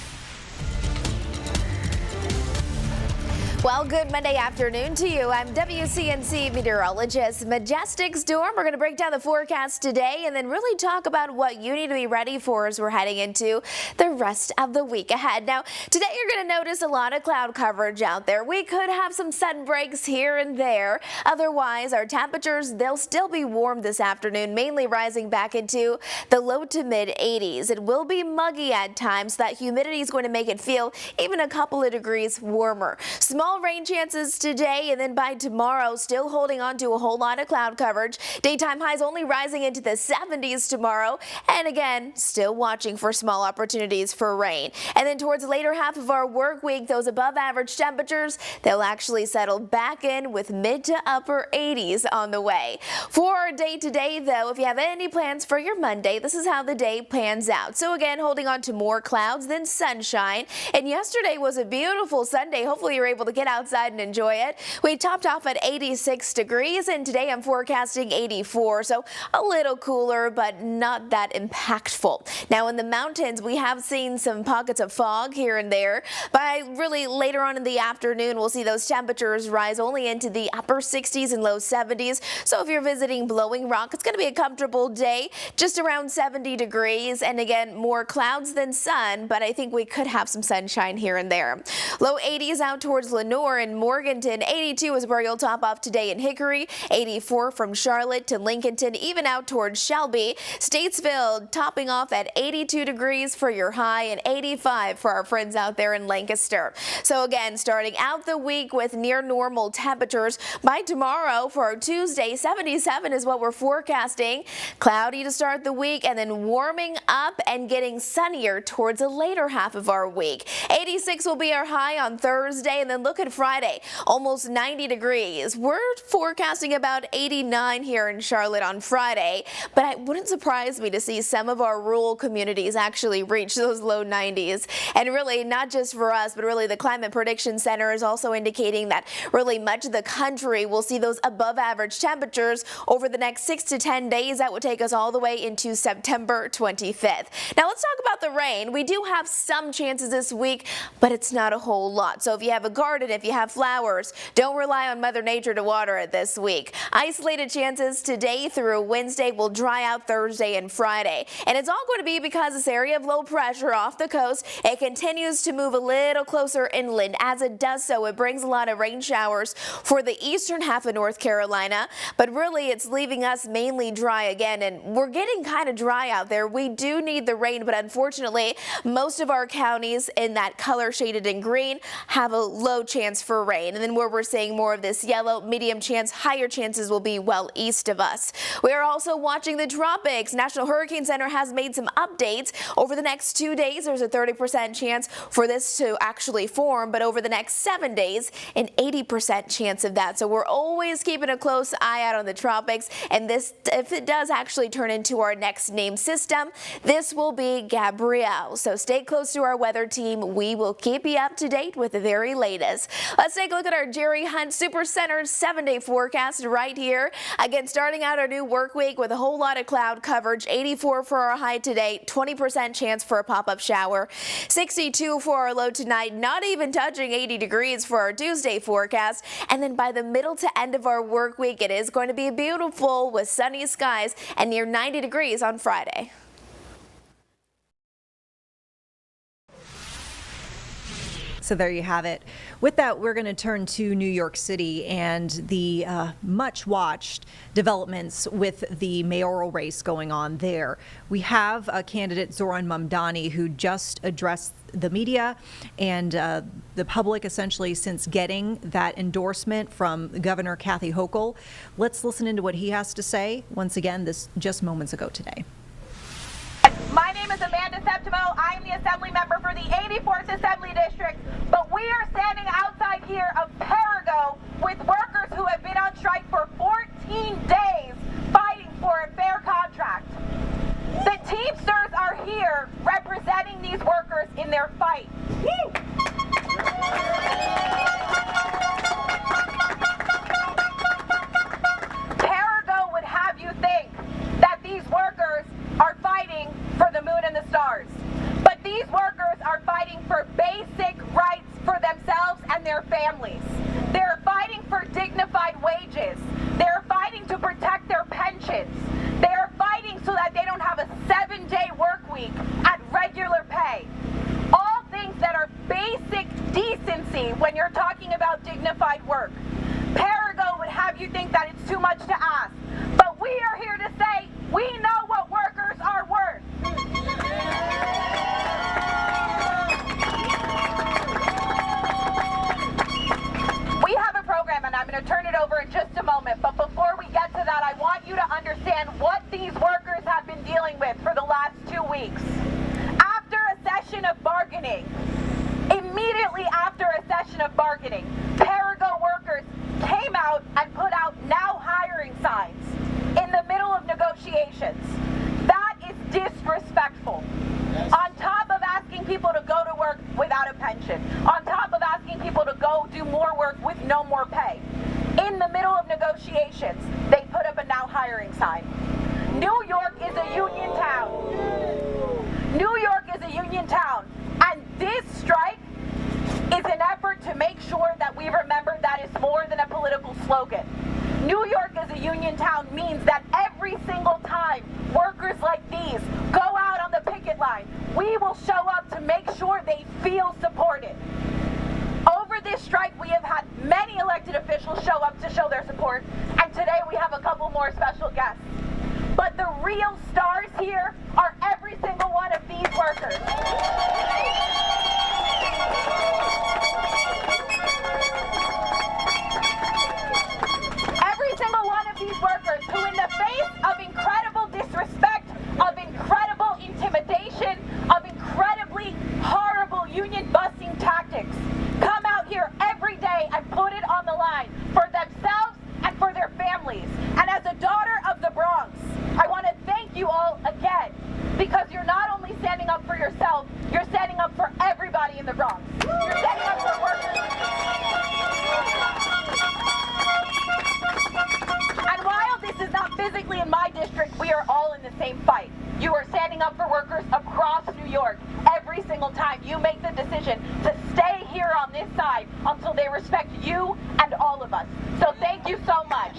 Well, good Monday afternoon to you. I'm WCNC meteorologist Majestic Storm. We're going to break down the forecast today and then really talk about what you need to be ready for as we're heading into the rest of the week ahead. Now, today you're going to notice a lot of cloud coverage out there. We could have some sun breaks here and there. Otherwise, our temperatures, they'll still be warm this afternoon, mainly rising back into the low to mid 80s. It will be muggy at times. That humidity is going to make it feel even a couple of degrees warmer. Small rain chances today, and then by tomorrow, still holding on to a whole lot of cloud coverage. Daytime highs only rising into the 70s tomorrow, and again, still watching for small opportunities for rain. And then towards the later half of our work week, those above average temperatures, they'll actually settle back in with mid to upper 80s on the way. For our day today, though, if you have any plans for your Monday, this is how the day pans out. So again, holding on to more clouds than sunshine. And yesterday was a beautiful Sunday. Hopefully you're able to get outside and enjoy it. We topped off at 86 degrees, and today I'm forecasting 84, so a little cooler, but not that impactful. Now in the mountains, we have seen some pockets of fog here and there. By really later on in the afternoon, we'll see those temperatures rise only into the upper 60s and low 70s. So if you're visiting Blowing Rock, it's going to be a comfortable day, just around 70 degrees, and again, more clouds than sun, but I think we could have some sunshine here and there. Low 80s out towards Lenore and Morganton. 82 is where you'll top off today in Hickory. 84 from Charlotte to Lincolnton, even out towards Shelby. Statesville topping off at 82 degrees for your high and 85 for our friends out there in Lancaster. So again, starting out the week with near normal temperatures. By tomorrow for our Tuesday, 77 is what we're forecasting. Cloudy to start the week and then warming up and getting sunnier towards the later half of our week. 86 will be our high on Thursday, and then look at Friday, almost 90 degrees. We're forecasting about 89 here in Charlotte on Friday, but it wouldn't surprise me to see some of our rural communities actually reach those low 90s. And really, not just for us, but really the Climate Prediction Center is also indicating that really much of the country will see those above average temperatures over the next 6 to 10 days. That would take us all the way into September 25th. Now let's talk about the rain. We do have some chances this week, but it's not a whole lot. So if you have a garden, if you have flowers, don't rely on Mother Nature to water it this week. Isolated chances today through Wednesday will dry out Thursday and Friday. And it's all going to be because this area of low pressure off the coast, it continues to move a little closer inland. As it does so, it brings a lot of rain showers for the eastern half of North Carolina. But really, it's leaving us mainly dry again. And we're getting kind of dry out there. We do need the rain, but unfortunately, most of our counties in that color shaded in green have a low chance for rain. And then where we're seeing more of this yellow, medium chance, higher chances will be well east of us. We are also watching the tropics. National Hurricane Center has made some updates. Over the next 2 days, there's a 30% chance for this to actually form, but over the next 7 days, an 80% chance of that. So we're always keeping a close eye out on the tropics, and this, if it does actually turn into our next named system, this will be Gabrielle. So stay close to our weather team. We will keep you up to date with the very latest. Let's take a look at our Jerry Hunt Super Center 7-day forecast right here. Again, starting out our new work week with a whole lot of cloud coverage. 84 for our high today, 20% chance for a pop-up shower. 62 for our low tonight, not even touching 80 degrees for our Tuesday forecast. And then by the middle to end of our work week, it is going to be beautiful with sunny skies and near 90 degrees on Friday. So there you have it. With that, we're going to turn to New York City and the much-watched developments with the mayoral race going on there. We have candidate Zoran Mamdani, who just addressed the media and the public essentially since getting that endorsement from Governor Kathy Hochul. Let's listen into what he has to say. Once again, this just moments ago today. My name is Amanda Sept. I am the Assembly member for the 84th Assembly District, but we are standing outside here of Perigo with workers who have been on strike for 14 days fighting for a fair contract. The Teamsters are here representing these workers in their fight. Perigo would have you think that these workers are fighting for the moon and the stars. But these workers are fighting for basic rights for themselves and their families. They're fighting for dignified wages. They're fighting to protect their pensions. They're fighting so that they don't have a 7-day work week at regular pay. All things that are basic decency when you're talking about dignified work. Perigo would have you think that it's too much to ask. But we are here to say we know what workers are worth. We have a program, and I'm going to turn it over in just a moment. But before we get to that, I want you to understand what these workers have been dealing with for the last 2 weeks. After a session of bargaining, immediately after a session of bargaining, Perigo workers came out and put out now hiring signs in the middle of negotiations. That is disrespectful. Yes. On top of asking people to go to work without a pension, on top of asking people to go do more work with no more pay, in the middle of negotiations, they put up a now hiring sign. New York is a union town. New York is a union town, and this strike is an effort to make sure that we remember that is more than a political slogan. New York as a union town means that every single time workers like these go out on the picket line, we will show up to make sure they feel supported. Over this strike, we have had many elected officials show up to show their support, and today we have a couple more special guests. But the real stars here are every single one of these workers. Every single one of these workers who, in the face of incredible disrespect, of incredible intimidation, of incredibly horrible union busting tactics, come out here every day and put it on the line for themselves and for their families. And as a daughter of the Bronx, I want to thank you all again, because you're not only standing up for yourself, you're standing up for everybody in the Bronx. You're standing up for workers. And while this is not physically in my district, we are all in the same fight. You are standing up for workers across New York every single time you make the decision to stay here on this side until they respect you and all of us. So thank you so much.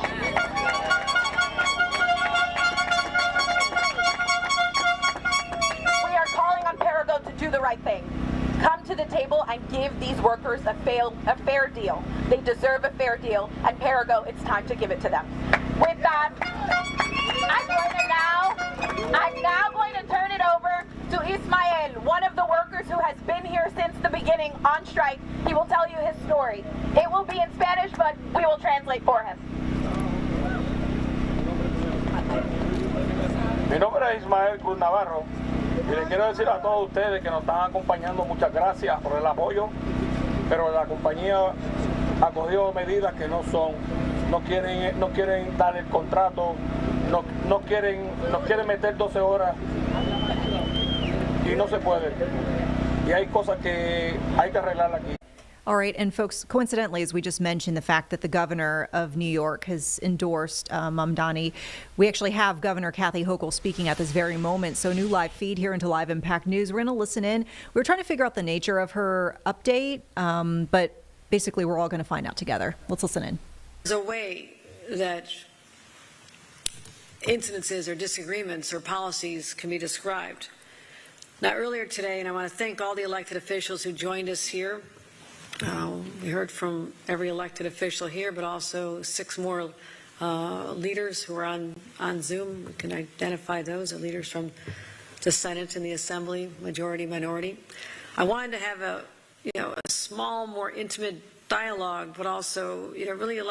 We are calling on Perigo to do the right thing. Come to the table and give these workers a fair deal. They deserve a fair deal, and Perigo, it's time to give it to them. With that, I'm now going to turn it over to Ismael, one of the workers who has been here since the beginning on strike. He will tell you his story. It will be in Spanish, but we will translate for him. Mi nombre es Ismael Cruz Navarro y le quiero decir a todos ustedes que nos están acompañando, muchas gracias por el apoyo, pero la compañía ha cogido medidas que no quieren dar el contrato, no quieren meter 12 horas y no se puede. Y hay cosas que hay que arreglar aquí. All right, and folks, coincidentally, as we just mentioned, the fact that the governor of New York has endorsed Mamdani, we actually have Governor Kathy Hochul speaking at this very moment. So new live feed here into Live Impact News. We're going to listen in. We were trying to figure out the nature of her update, but basically we're all going to find out together. Let's listen in. There's a way that incidences or disagreements or policies can be described. Now, earlier today, and I want to thank all the elected officials who joined us here We heard from every elected official here, but also 6 more leaders who are on Zoom. We can identify those, are leaders from the Senate and the Assembly, majority, minority. I wanted to have a small, more intimate dialogue, but also, really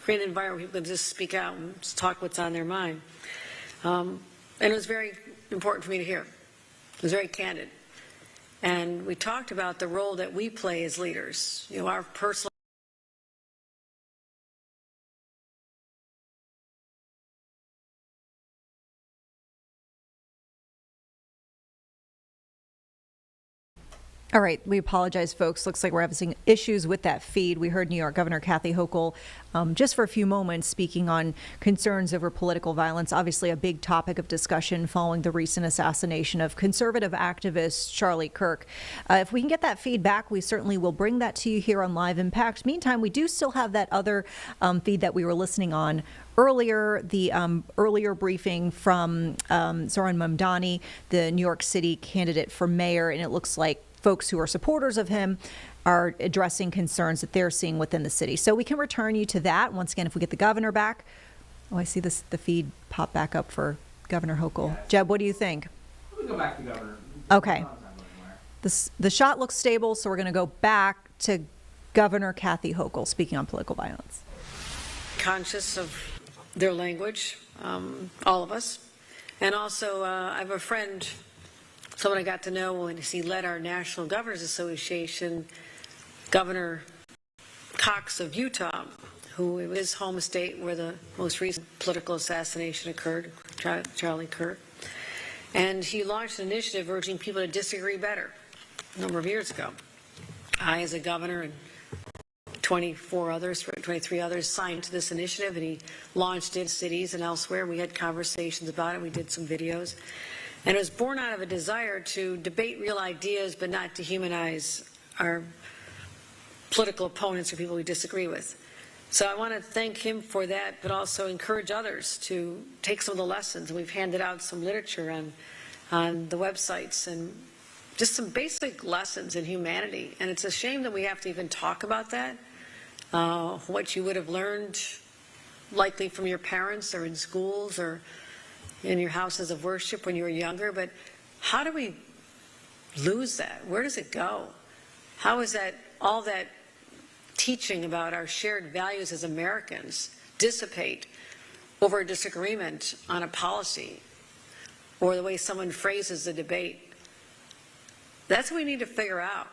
create an environment where people can just speak out and just talk what's on their mind. And it was very important for me to hear. It was very candid. And we talked about the role that we play as leaders, our personal. All right, we apologize, folks. Looks like we're having issues with that feed. We heard New York Governor Kathy Hochul just for a few moments speaking on concerns over political violence, obviously a big topic of discussion following the recent assassination of conservative activist Charlie Kirk. If we can get that feedback, we certainly will bring that to you here on Live Impact. Meantime, we do still have that other feed that we were listening on earlier, the earlier briefing from Zoran Mamdani, the New York City candidate for mayor, and it looks like folks who are supporters of him are addressing concerns that they're seeing within the city. So we can return you to that. Once again, if we get the governor back. Oh, I see the feed pop back up for Governor Hochul. Yeah. Jeb, what do you think? We can go back to governor. Okay. The shot looks stable, so we're going to go back to Governor Kathy Hochul speaking on political violence. Conscious of their language, all of us. And also, I have a friend, someone I got to know when he led our National Governors Association, Governor Cox of Utah, who it was his home state where the most recent political assassination occurred, Charlie Kirk. And he launched an initiative urging people to disagree better a number of years ago. I, as a governor, and 23 others signed to this initiative, and he launched it in cities and elsewhere. We had conversations about it. We did some videos. And it was born out of a desire to debate real ideas, but not dehumanize our political opponents or people we disagree with. So I want to thank him for that, but also encourage others to take some of the lessons. We've handed out some literature on the websites and just some basic lessons in humanity. And it's a shame that we have to even talk about that. What you would have learned likely from your parents or in schools or in your houses of worship when you were younger, but how do we lose that? Where does it go? How is that, all that teaching about our shared values as Americans dissipate over a disagreement on a policy or the way someone phrases the debate? That's what we need to figure out.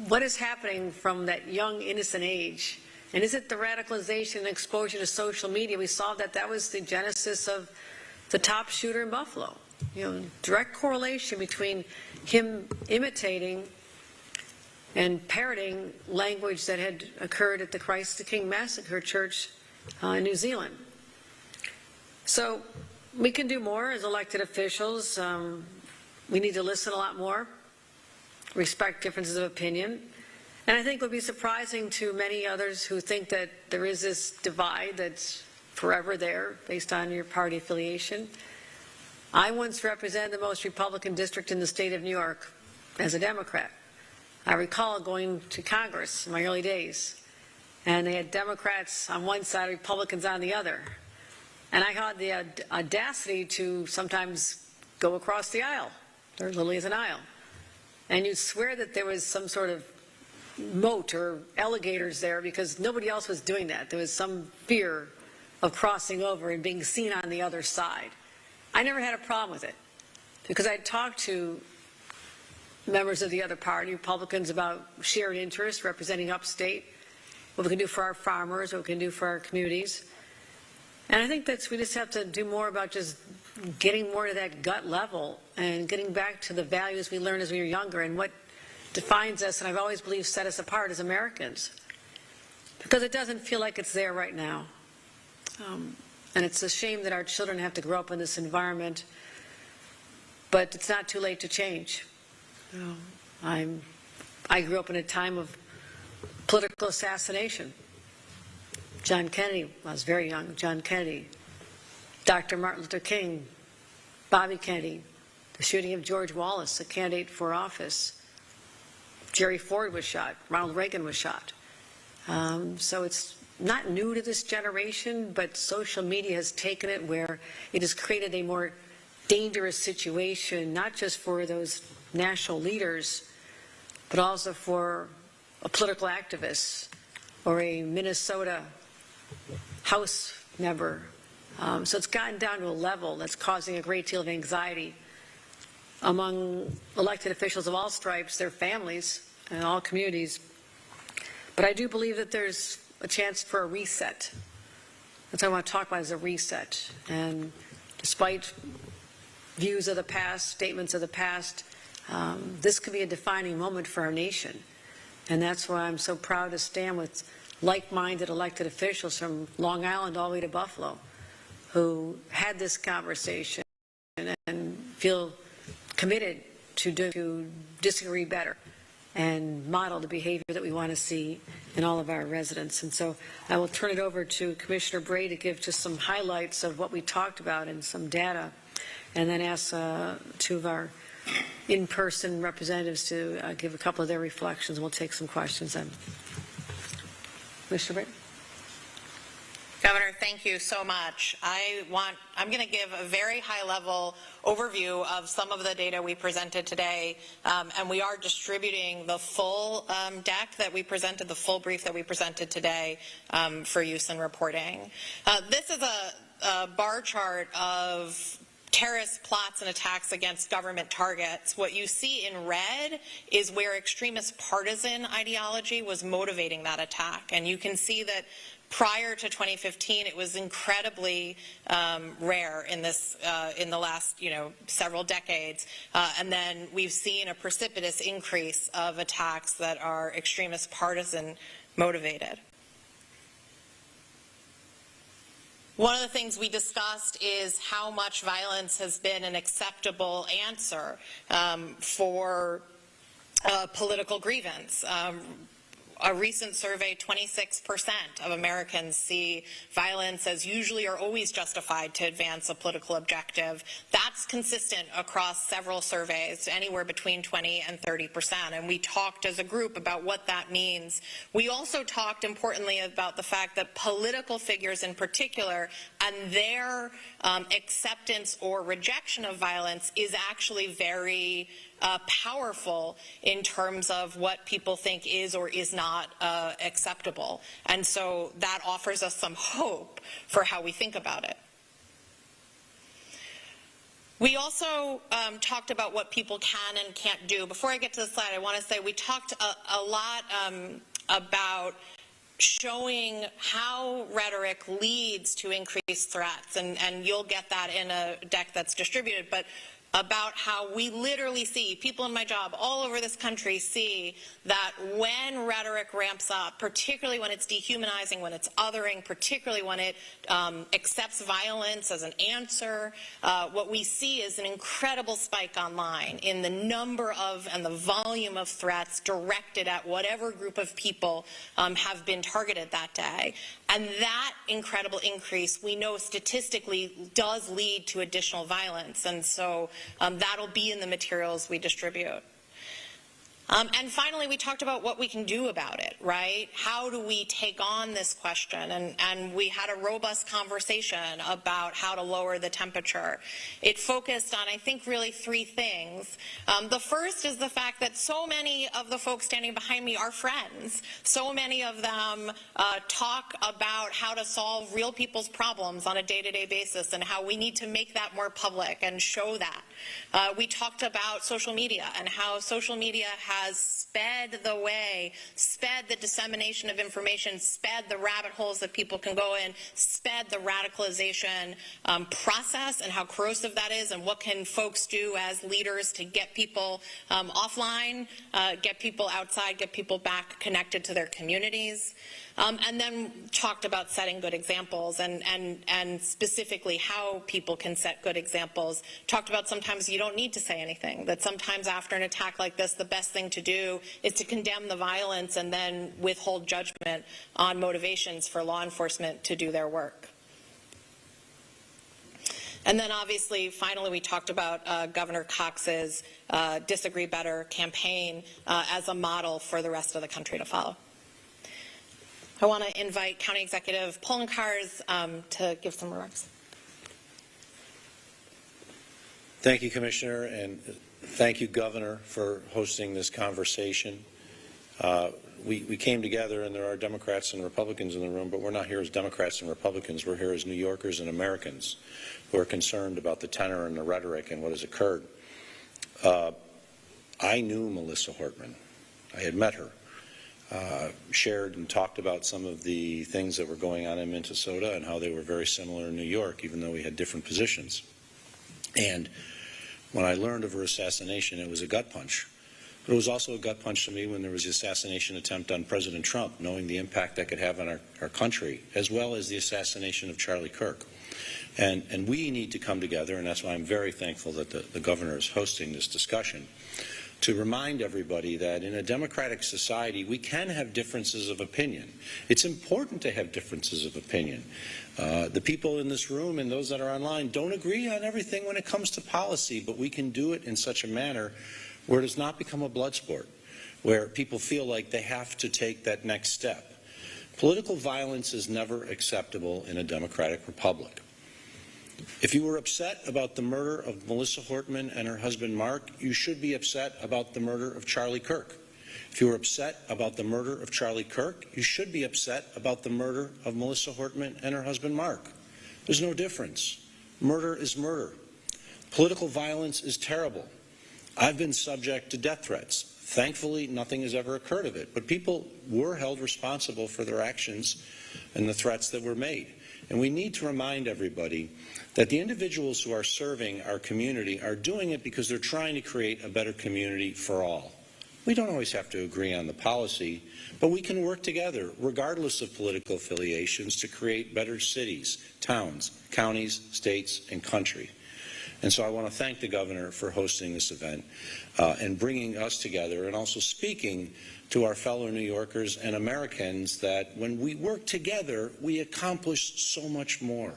What is happening from that young, innocent age? And is it the radicalization and exposure to social media? We saw that was the genesis of the top shooter in Buffalo. Direct correlation between him imitating and parroting language that had occurred at the Christ the King Massacre Church in New Zealand. So we can do more as elected officials. We need to listen a lot more, respect differences of opinion. And I think it would be surprising to many others who think that there is this divide that's forever there based on your party affiliation. I once represented the most Republican district in the state of New York as a Democrat. I recall going to Congress in my early days, and they had Democrats on one side, Republicans on the other. And I had the audacity to sometimes go across the aisle. There literally is an aisle. And you'd swear that there was some sort of moat or alligators there because nobody else was doing that. There was some fear of crossing over and being seen on the other side. I never had a problem with it because I talked to members of the other party, Republicans, about shared interests, representing upstate, what we can do for our farmers, what we can do for our communities. And I think we just have to do more about just getting more to that gut level and getting back to the values we learned as we were younger and what defines us, and I've always believed set us apart as Americans. Because it doesn't feel like it's there right now. And it's a shame that our children have to grow up in this environment, but it's not too late to change. I grew up in a time of political assassination. John Kennedy, I was very young, John Kennedy, Dr. Martin Luther King, Bobby Kennedy, the shooting of George Wallace, a candidate for office. Jerry Ford was shot, Ronald Reagan was shot. So it's not new to this generation, but social media has taken it where it has created a more dangerous situation, not just for those national leaders, but also for a political activist or a Minnesota House member. So it's gotten down to a level that's causing a great deal of anxiety among elected officials of all stripes, their families, and all communities. But I do believe that there's a chance for a reset. That's what I want to talk about, is a reset. And despite views of the past, statements of the past, this could be a defining moment for our nation. And that's why I'm so proud to stand with like-minded elected officials from Long Island all the way to Buffalo who had this conversation and feel committed to disagree better and model the behavior that we want to see in all of our residents. And so I will turn it over to Commissioner Bray to give just some highlights of what we talked about and some data, and then ask two of our in-person representatives to give a couple of their reflections. We'll take some questions then. Commissioner Bray. Governor, thank you so much. I'm going to give a very high-level overview of some of the data we presented today, and we are distributing the full deck that we presented, the full brief that we presented today for use in reporting. This is a bar chart of terrorist plots and attacks against government targets. What you see in red is where extremist partisan ideology was motivating that attack, and you can see that prior to 2015, it was incredibly rare in this in the last several decades, and then we've seen a precipitous increase of attacks that are extremist partisan motivated. One of the things we discussed is how much violence has been an acceptable answer for political grievance. A recent survey, 26% of Americans see violence as usually or always justified to advance a political objective. That's consistent across several surveys, anywhere between 20 and 30%. And we talked as a group about what that means. We also talked, importantly, about the fact that political figures in particular and their acceptance or rejection of violence is actually very powerful in terms of what people think is or is not acceptable. And so that offers us some hope for how we think about it. We also talked about what people can and can't do. Before I get to the slide, I want to say we talked a lot about showing how rhetoric leads to increased threats, and you'll get that in a deck that's distributed, but about how we literally see, people in my job all over this country see that when rhetoric ramps up, particularly when it's dehumanizing, when it's othering, particularly when it accepts violence as an answer, what we see is an incredible spike online in the number of and the volume of threats directed at whatever group of people have been targeted that day. And that incredible increase, we know statistically, does lead to additional violence. And so that'll be in the materials we distribute. And finally, we talked about what we can do about it, right? How do we take on this question? And we had a robust conversation about how to lower the temperature. It focused on, I think, really three things. The first is the fact that so many of the folks standing behind me are friends. So many of them talk about how to solve real people's problems on a day-to-day basis and how we need to make that more public and show that. We talked about social media and how social media has sped the way, sped the dissemination of information, sped the rabbit holes that people can go in, sped the radicalization process and how corrosive that is, and what can folks do as leaders to get people offline, get people outside, get people back connected to their communities. And then talked about setting good examples and specifically how people can set good examples. Talked about sometimes you don't need to say anything, that sometimes after an attack like this, the best thing to do is to condemn the violence and then withhold judgment on motivations for law enforcement to do their work. And then obviously, finally, we talked about Governor Cox's Disagree Better campaign as a model for the rest of the country to follow. I want to invite County Executive Poloncarz to give some remarks. Thank you, Commissioner, and thank you, Governor, for hosting this conversation. We came together, and there are Democrats and Republicans in the room, but we're not here as Democrats and Republicans. We're here as New Yorkers and Americans who are concerned about the tenor and the rhetoric and what has occurred. I knew Melissa Hortman. I had met her, shared and talked about some of the things that were going on in Minnesota and how they were very similar in New York, even though we had different positions. And when I learned of her assassination, it was a gut punch. But it was also a gut punch to me when there was the assassination attempt on President Trump, knowing the impact that could have on our country, as well as the assassination of Charlie Kirk. And we need to come together, and that's why I'm very thankful that the governor is hosting this discussion, to remind everybody that in a democratic society, we can have differences of opinion. It's important to have differences of opinion. The people in this room and those that are online don't agree on everything when it comes to policy, but we can do it in such a manner where it does not become a blood sport, where people feel like they have to take that next step. Political violence is never acceptable in a democratic republic. If you were upset about the murder of Melissa Hortman and her husband Mark, you should be upset about the murder of Charlie Kirk. If you were upset about the murder of Charlie Kirk, you should be upset about the murder of Melissa Hortman and her husband Mark. There's no difference. Murder is murder. Political violence is terrible. I've been subject to death threats. Thankfully, nothing has ever occurred of it, but people were held responsible for their actions and the threats that were made. And we need to remind everybody that the individuals who are serving our community are doing it because they're trying to create a better community for all. We don't always have to agree on the policy, but we can work together, regardless of political affiliations, to create better cities, towns, counties, states, and country. And so I want to thank the governor for hosting this event and bringing us together, and also speaking to our fellow New Yorkers and Americans that when we work together, we accomplish so much more.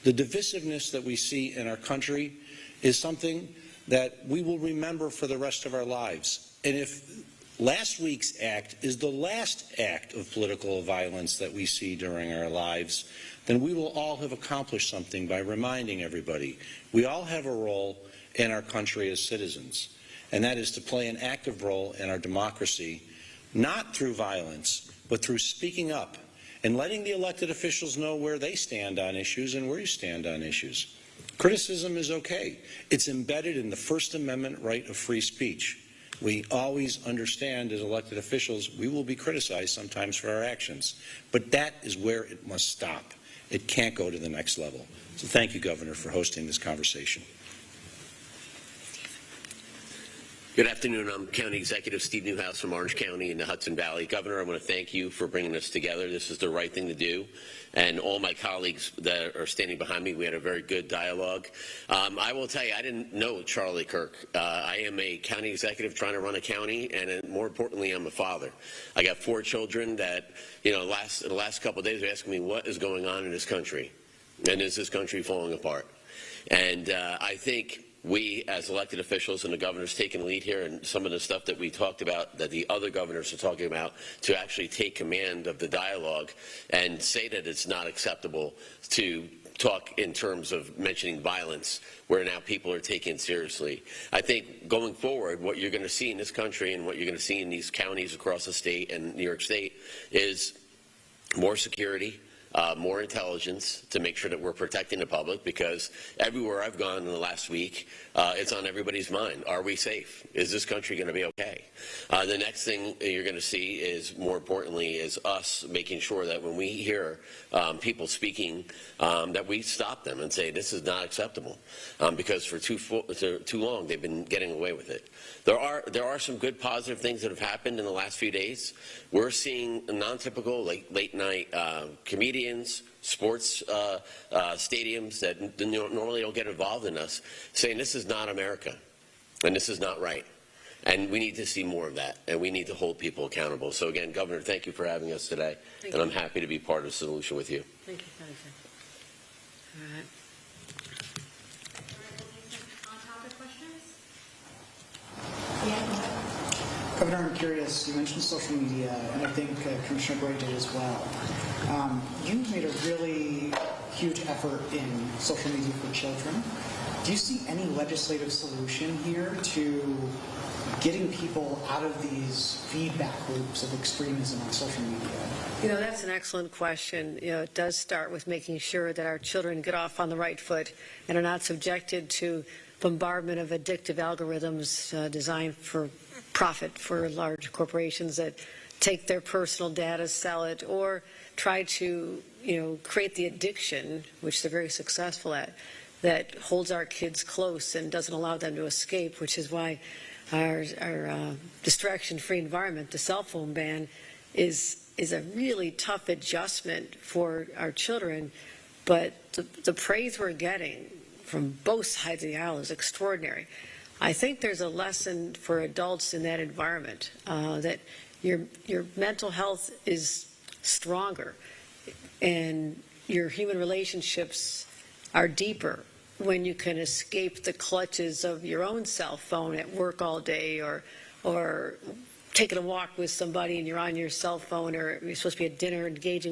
The divisiveness that we see in our country is something that we will remember for the rest of our lives. And if last week's act is the last act of political violence that we see during our lives, then we will all have accomplished something by reminding everybody we all have a role in our country as citizens, and that is to play an active role in our democracy, not through violence, but through speaking up and letting the elected officials know where they stand on issues and where you stand on issues. Criticism is okay. It's embedded in the First Amendment right of free speech. We always understand as elected officials we will be criticized sometimes for our actions, but that is where it must stop. It can't go to the next level. So thank you, Governor, for hosting this conversation. Good afternoon. I'm County Executive Steve Newhouse from Orange County in the Hudson Valley. Governor, I want to thank you for bringing us together. This is the right thing to do. And all my colleagues that are standing behind me, we had a very good dialogue. I will tell you, I didn't know Charlie Kirk. I am a county executive trying to run a county, and more importantly, I'm a father. I got 4 children that, the last couple of days are asking me what is going on in this country, and is this country falling apart? And I think we as elected officials and the governor's taking the lead here, and some of the stuff that we talked about that the other governors are talking about, to actually take command of the dialogue and say that it's not acceptable to talk in terms of mentioning violence, where now people are taken seriously. I think going forward, what you're going to see in this country and what you're going to see in these counties across the state and New York State is more security, more intelligence to make sure that we're protecting the public, because everywhere I've gone in the last week, it's on everybody's mind. Are we safe? Is this country going to be okay? The next thing you're going to see is, more importantly, is us making sure that when we hear people speaking, that we stop them and say this is not acceptable, because for too long they've been getting away with it. There are some good positive things that have happened in the last few days. We're seeing non-typical late night comedians, sports stadiums that normally don't get involved in us, saying this is not America and this is not right. And we need to see more of that, and we need to hold people accountable. So again, Governor, thank you for having us today, and I'm happy to be part of the solution with you. Thank you, County Governor, I'm curious, you mentioned social media, and I think Commissioner Gray did as well. You've made a really huge effort in social media for children. Do you see any legislative solution here to getting people out of these feedback loops of extremism on social media? You know, that's an excellent question. You know, it does start with making sure that our children get off on the right foot and are not subjected to bombardment of addictive algorithms designed for profit for large corporations that take their personal data, sell it, or try to, you know, create the addiction, which they're very successful at, that holds our kids close and doesn't allow them to escape, which is why our distraction-free environment, the cell phone ban, is a really tough adjustment for our children. But the praise we're getting from both sides of the aisle is extraordinary. I think there's a lesson for adults in that environment, that your mental health is stronger and your human relationships are deeper when you can escape the clutches of your own cell phone at work all day, or taking a walk with somebody and you're on your cell phone, or you're supposed to be at dinner engaging